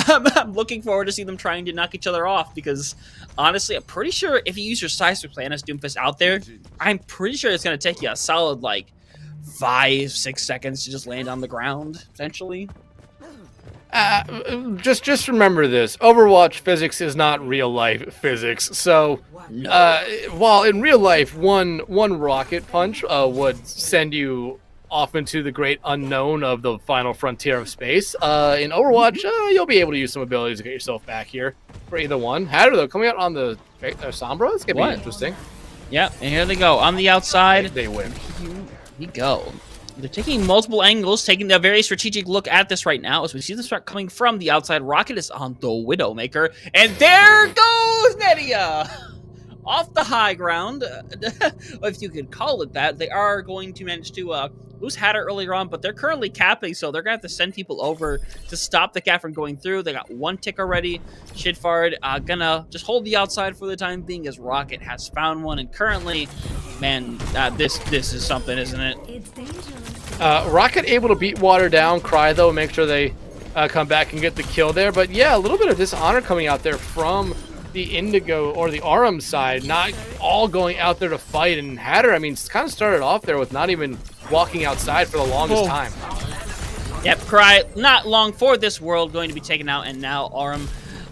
looking forward to see them trying to knock each other off, because honestly, I'm pretty sure if you use your Seismic Plan as Doomfist out there, I'm pretty sure it's going to take you a solid, like, 5-6 seconds to just land on the ground, potentially. Just remember this. Overwatch physics is not real life physics. So, while in real life, one rocket punch would send you off into the great unknown of the final frontier of space, in Overwatch, you'll be able to use some abilities to get yourself back here for either one. Hatter, though, coming out on the Sombra, it's going to be interesting. Yeah, and here they go. On the outside, They win. here we go. They're taking multiple angles, taking a very strategic look at this right now, as we see this start coming from the outside. Rocket is on the Widowmaker, and there goes Nedia! Off the high ground, if you could call it that. They are going to manage to lose Hatter earlier on, but they're currently capping, so they're going to have to send people over to stop the cap from going through. They got 1 tick already. Shitfard gonna just hold the outside for the time being, as Rocket has found one, and currently, man, this is something, isn't it? It's dangerous. Rocket able to beat Water down. Cry, though, make sure they come back and get the kill there. But yeah, a little bit of dishonor coming out there from the Indigo or the Aurum side, not all going out there to fight. And Hatter, I mean, kind of started off there with not even walking outside for the longest time. Yep, Cry, not long for this world, going to be taken out, and now Aurum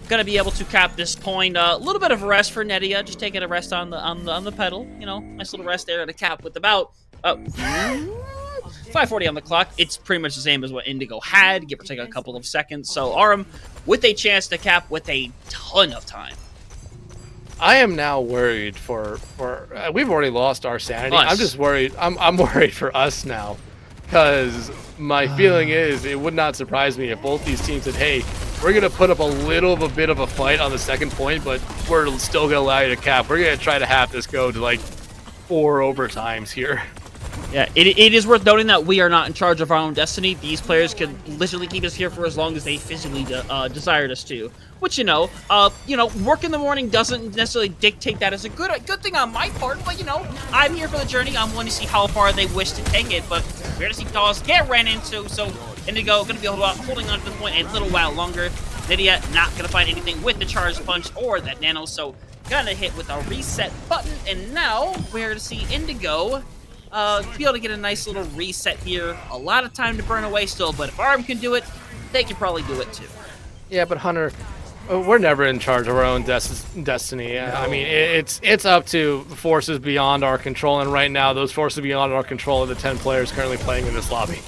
going to be able to cap this point. A little bit of a rest for Nedia, just taking a rest on the pedal. You know, nice little rest there to cap with about 5:40 on the clock. It's pretty much the same as what Indigo had, give or take a couple of seconds. So Aurum with a chance to cap with a ton of time. I am now worried for we've already lost our sanity. Us. I'm just worried. I'm worried for us now, because my feeling is it would not surprise me if both these teams said, "Hey, we're gonna put up a bit of a fight on the second point, but we're still gonna allow you to cap. We're gonna try to have this go to like 4 overtimes here." Yeah, it is worth noting that we are not in charge of our own destiny. These players can literally keep us here for as long as they physically desired us to. Which, work in the morning doesn't necessarily dictate that as a good thing on my part. But, I'm here for the journey. I'm wanting to see how far they wish to take it. But we're going to see Dawes get ran into. So Indigo going to be holding on to the point a little while longer. Lydia not going to find anything with the charge punch or that nano. So going to hit with a reset button. And now we're going to see Indigo be able to get a nice little reset here. A lot of time to burn away still, but if Aurum can do it, they can probably do it too. Yeah, but Hunter, we're never in charge of our own destiny. No. I mean, it's up to forces beyond our control, and right now, those forces beyond our control are the 10 players currently playing in this lobby.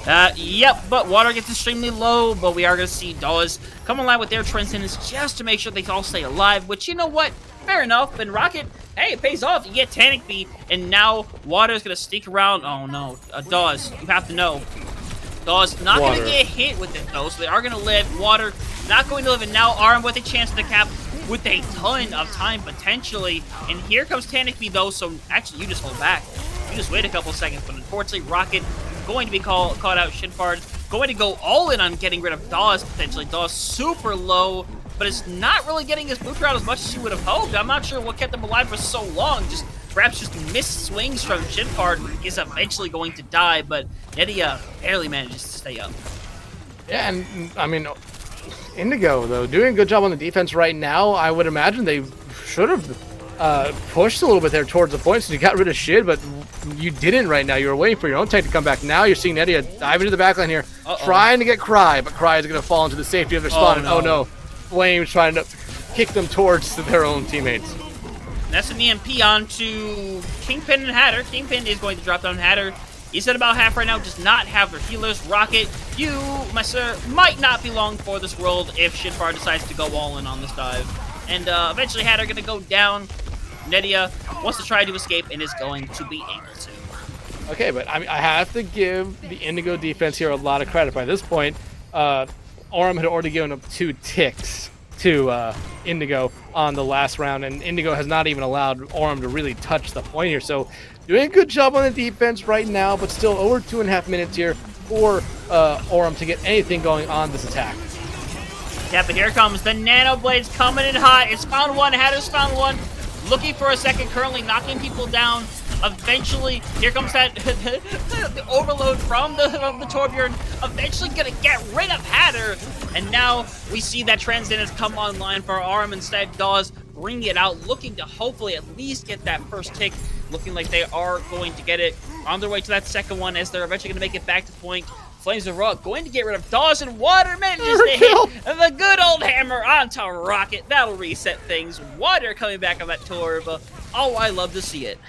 Yep, but Water gets extremely low, but we are going to see Dawes come alive with their Transcendence just to make sure they all stay alive, which, you know what? Fair enough. And Rocket, hey, it pays off. You get Tanic beat, and now Water's going to sneak around. Oh, no. Dawes, you have to know. Dawes not going to get hit with it, though, so they are going to live. Water not going to live, and now Aurum with a chance to cap with a ton of time, potentially. And here comes Tanic beat, though, so actually, you just hold back. You just wait a couple seconds, but unfortunately, Rocket going to be caught out. Shinfard going to go all in on getting rid of Dawes, potentially. Dawes super low, but it's not really getting his booster out as much as he would have hoped. I'm not sure what kept him alive for so long. Perhaps just missed swings from Shinfard is eventually going to die, but Nedia barely manages to stay up. Yeah, and I mean, Indigo, though, doing a good job on the defense right now. I would imagine they should have pushed a little bit there towards the point, so you got rid of Shid, but you didn't right now. You were waiting for your own tank to come back. Now you're seeing Nedia dive into the backline here, trying to get Cry, but Cry is going to fall into the safety of their spawn. Oh no, Flames trying to kick them towards their own teammates. That's an EMP onto Kingpin and Hatter. Kingpin is going to drop down Hatter. He's at about half right now, does not have their healers. Rocket, you, my sir, might not be long for this world if Shitfar decides to go all in on this dive. And eventually Hatter going to go down. Nedia wants to try to escape and is going to be able to. Okay, but I have to give the Indigo defense here a lot of credit. By this point, Aurum had already given up 2 ticks to Indigo on the last round, and Indigo has not even allowed Aurum to really touch the point here. So doing a good job on the defense right now, but still over 2.5 minutes here for Aurum to get anything going on this attack. Yeah, but here comes the Nano Blades coming in hot. It's found one. Hatter's found one. Looking for a second, currently knocking people down. Eventually, here comes that the overload from the Torbjorn. Eventually gonna get rid of Hatter. And now we see that Transcendence come online for Aurum instead. Dawes bring it out, looking to hopefully at least get that first tick. Looking like they are going to get it on their way to that second one as they're eventually gonna make it back to point. Flames of Rock going to get rid of Dawes, and Water manages to hit the good old hammer onto Rocket. That'll reset things. Water coming back on that Torb. Oh, I love to see it.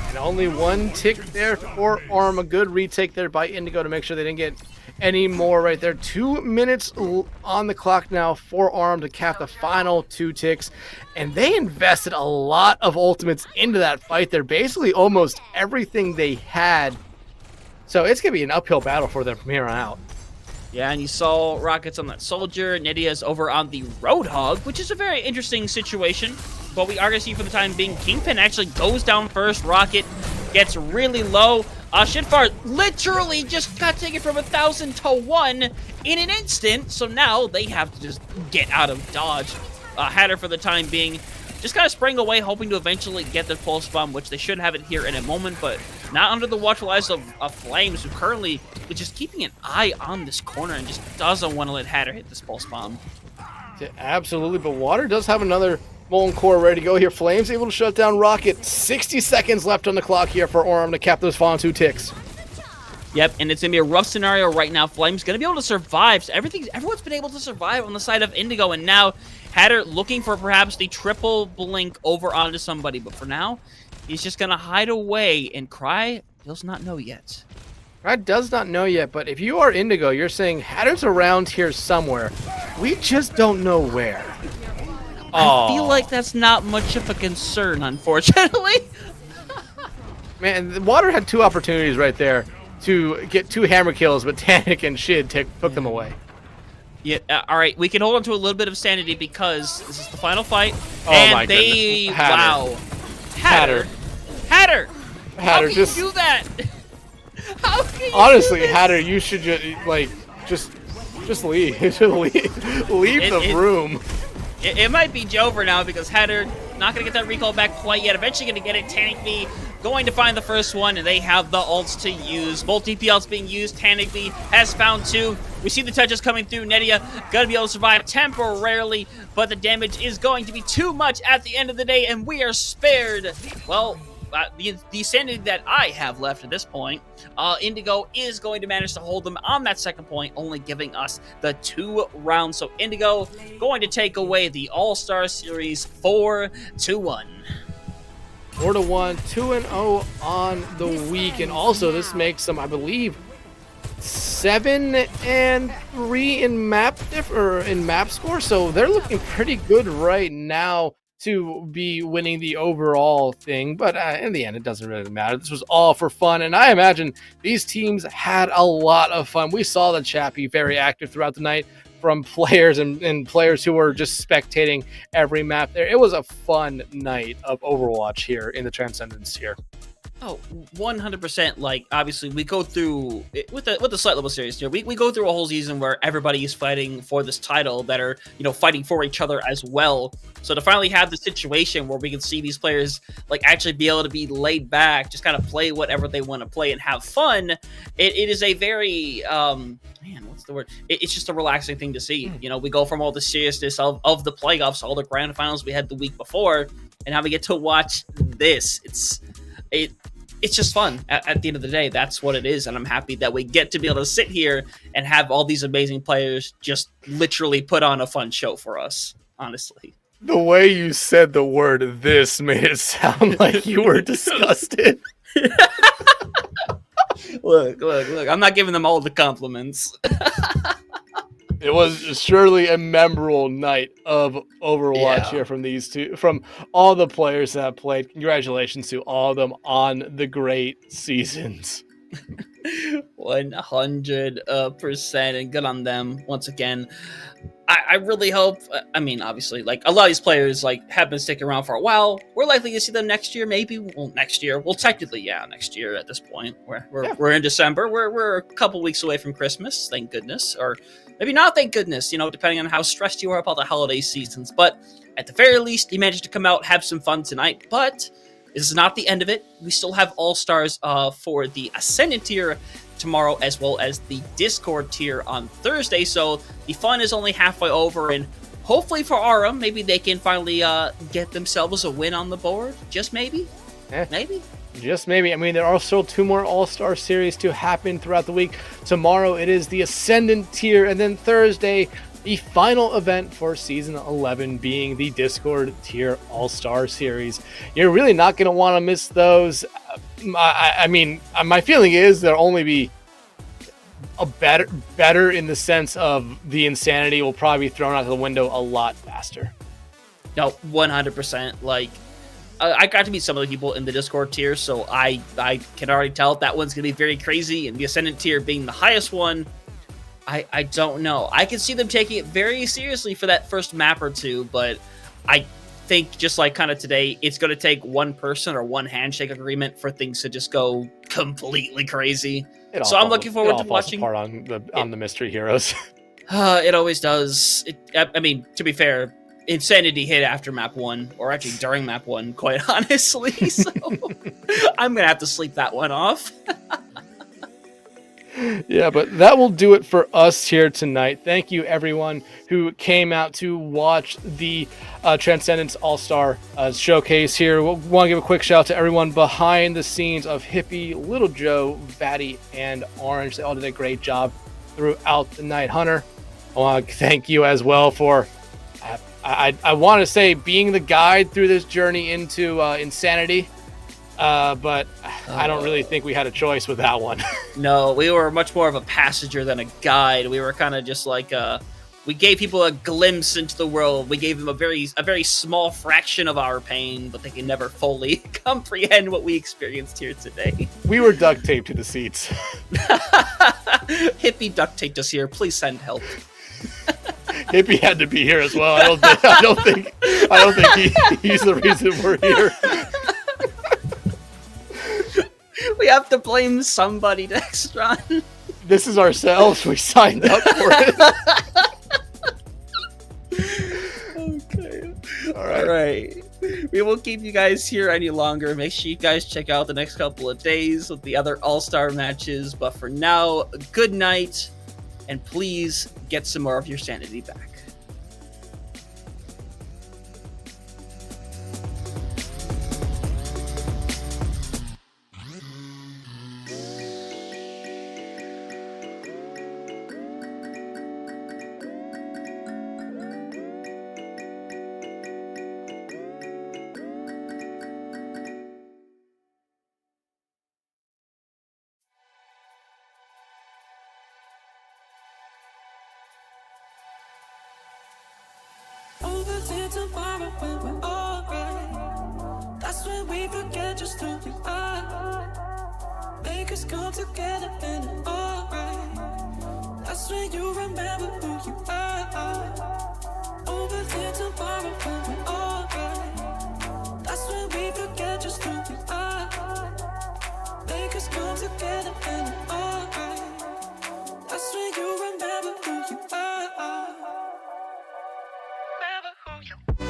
And only 1 tick there for Aurum. A good retake there by Indigo to make sure they didn't get any more right there. 2 minutes on the clock now for Aurum to cap the final 2 ticks. And they invested a lot of ultimates into that fight there. Basically almost everything they had. So it's going to be an uphill battle for them from here on out. Yeah, and you saw Rockets on that Soldier. Nydia's over on the Roadhog, which is a very interesting situation. But we are going to see for the time being, Kingpin actually goes down first. Rocket gets really low. Shitfar literally just got taken from 1,000 to 1 in an instant. So now they have to just get out of dodge. Hatter for the time being just kind of spraying away, hoping to eventually get the pulse bomb, which they should have it here in a moment, but not under the watchful eyes of Flames, who currently is just keeping an eye on this corner and just doesn't want to let Hatter hit this pulse bomb. Yeah, absolutely, but Water does have another Molten Core ready to go here. Flames able to shut down Rocket. 60 seconds left on the clock here for Aurum to cap those final 2 ticks. Yep, and it's going to be a rough scenario right now. Flame's going to be able to survive. So everyone's been able to survive on the side of Indigo, and now Hatter looking for perhaps the triple blink over onto somebody. But for now, he's just going to hide away, and Cry does not know yet. Cry does not know yet, but if you are Indigo, you're saying Hatter's around here somewhere. We just don't know where. I feel like that's not much of a concern, unfortunately. Man, Water had 2 opportunities right there to get 2 hammer kills, but Tanic and Shid took them away. Yeah, all right, we can hold on to a little bit of sanity because this is the final fight. Oh and my they, goodness. Hatter. wow. Hatter! How can just you do that? How can you honestly, do this? Hatter, you should just leave. leave the room. It might be Joe for now because Hatter not going to get that recall back quite yet. Eventually going to get it. Tanic B going to find the first one, and they have the ults to use. Both DP ults being used. Tanic B has found 2. We see the touches coming through. Nydia going to be able to survive temporarily, but the damage is going to be too much at the end of the day, and we are spared. Well, the sanity that I have left at this point, Indigo is going to manage to hold them on that second point, only giving us the 2 rounds. So Indigo going to take away the All-Star Series 4-1. 4-1, 2-0 on the week, and also this makes them, I believe, 7-3 in map score. So they're looking pretty good right now to be winning the overall thing, but in the end, it doesn't really matter. This was all for fun, and I imagine these teams had a lot of fun. We saw the chat be very active throughout the night from players and players who were just spectating every map there. It was a fun night of Overwatch here in the Transcendence Tier. Oh, 100%. Like, obviously, we go through, with the slight level series here, we go through a whole season where everybody is fighting for this title that are, fighting for each other as well. So to finally have the situation where we can see these players, like, actually be able to be laid back, just kind of play whatever they want to play and have fun, it is a very, what's the word? It's just a relaxing thing to see. We go from all the seriousness of the playoffs, all the grand finals we had the week before, and now we get to watch this. It's just fun at the end of the day. That's what it is, and I'm happy that we get to be able to sit here and have all these amazing players just literally put on a fun show for us, honestly. The way you said the word "this" made it sound like you were disgusted. Look. I'm not giving them all the compliments. It was surely a memorable night of Overwatch Yeah. here from these two, from all the players that played. Congratulations to all of them on the great seasons. 100%, and good on them once again. I really hope. I mean, obviously, like a lot of these players like have been sticking around for a while. We're likely to see them next year, maybe. Well, next year. Well, technically, yeah, next year at this point. We're in December. We're a couple weeks away from Christmas. Thank goodness, or maybe not. Thank goodness. Depending on how stressed you are about the holiday seasons. But at the very least, you managed to come out, have some fun tonight. But this is not the end of it. We still have All Stars for the Ascendant tier tomorrow, as well as the Discord tier on Thursday. So the fun is only halfway over, and hopefully for Aura, maybe they can finally get themselves a win on the board. Just maybe. Maybe. Just maybe. I mean, there are still 2 more All-Star series to happen throughout the week. Tomorrow it is the Ascendant tier, and then Thursday, the final event for Season 11 being the Discord tier All-Star series. You're really not going to want to miss those. I mean, my feeling is there'll only be a better in the sense of the insanity will probably be thrown out the window a lot faster. No, 100%. Like, I got to meet some of the people in the Discord tier, so I can already tell that one's going to be very crazy, and the Ascendant tier being the highest one, I don't know. I can see them taking it very seriously for that first map or two, but I think just like kind of today, it's going to take one person or one handshake agreement for things to just go completely crazy. So I'm looking forward to watching. Part on the mystery heroes. It always does. I mean, to be fair, Insanity hit after map 1, or actually during map 1, quite honestly. So I'm gonna have to sleep that one off. Yeah, but that will do it for us here tonight. Thank you, everyone who came out to watch the Transcendence All-Star showcase here. We'll want to give a quick shout out to everyone behind the scenes of Hippy, Little Joe, Vaati, and Orange. They all did a great job throughout the night. Hunter, I want to thank you as well for, I want to say, being the guide through this journey into Insanity. But I don't really think we had a choice with that one. No, we were much more of a passenger than a guide. We were kind of just like, we gave people a glimpse into the world. We gave them a very small fraction of our pain, but they can never fully comprehend what we experienced here today. We were duct taped to the seats. Hippy duct taped us here. Please send help. Hippy had to be here as well. I don't think he's the reason we're here. We have to blame somebody, Dexatron. This is ourselves. We signed up for it. Okay. All right. We won't keep you guys here any longer. Make sure you guys check out the next couple of days with the other All-Star matches. But for now, good night, and please get some more of your sanity back. Over there tomorrow when we're alright. That's when we forget just who we are. Make us come together and it's alright. That's when you remember who you are. Over there tomorrow when we're alright. That's when we forget just who we are. Make us come together and it's alright. That's when you remember who you are. Remember who you are.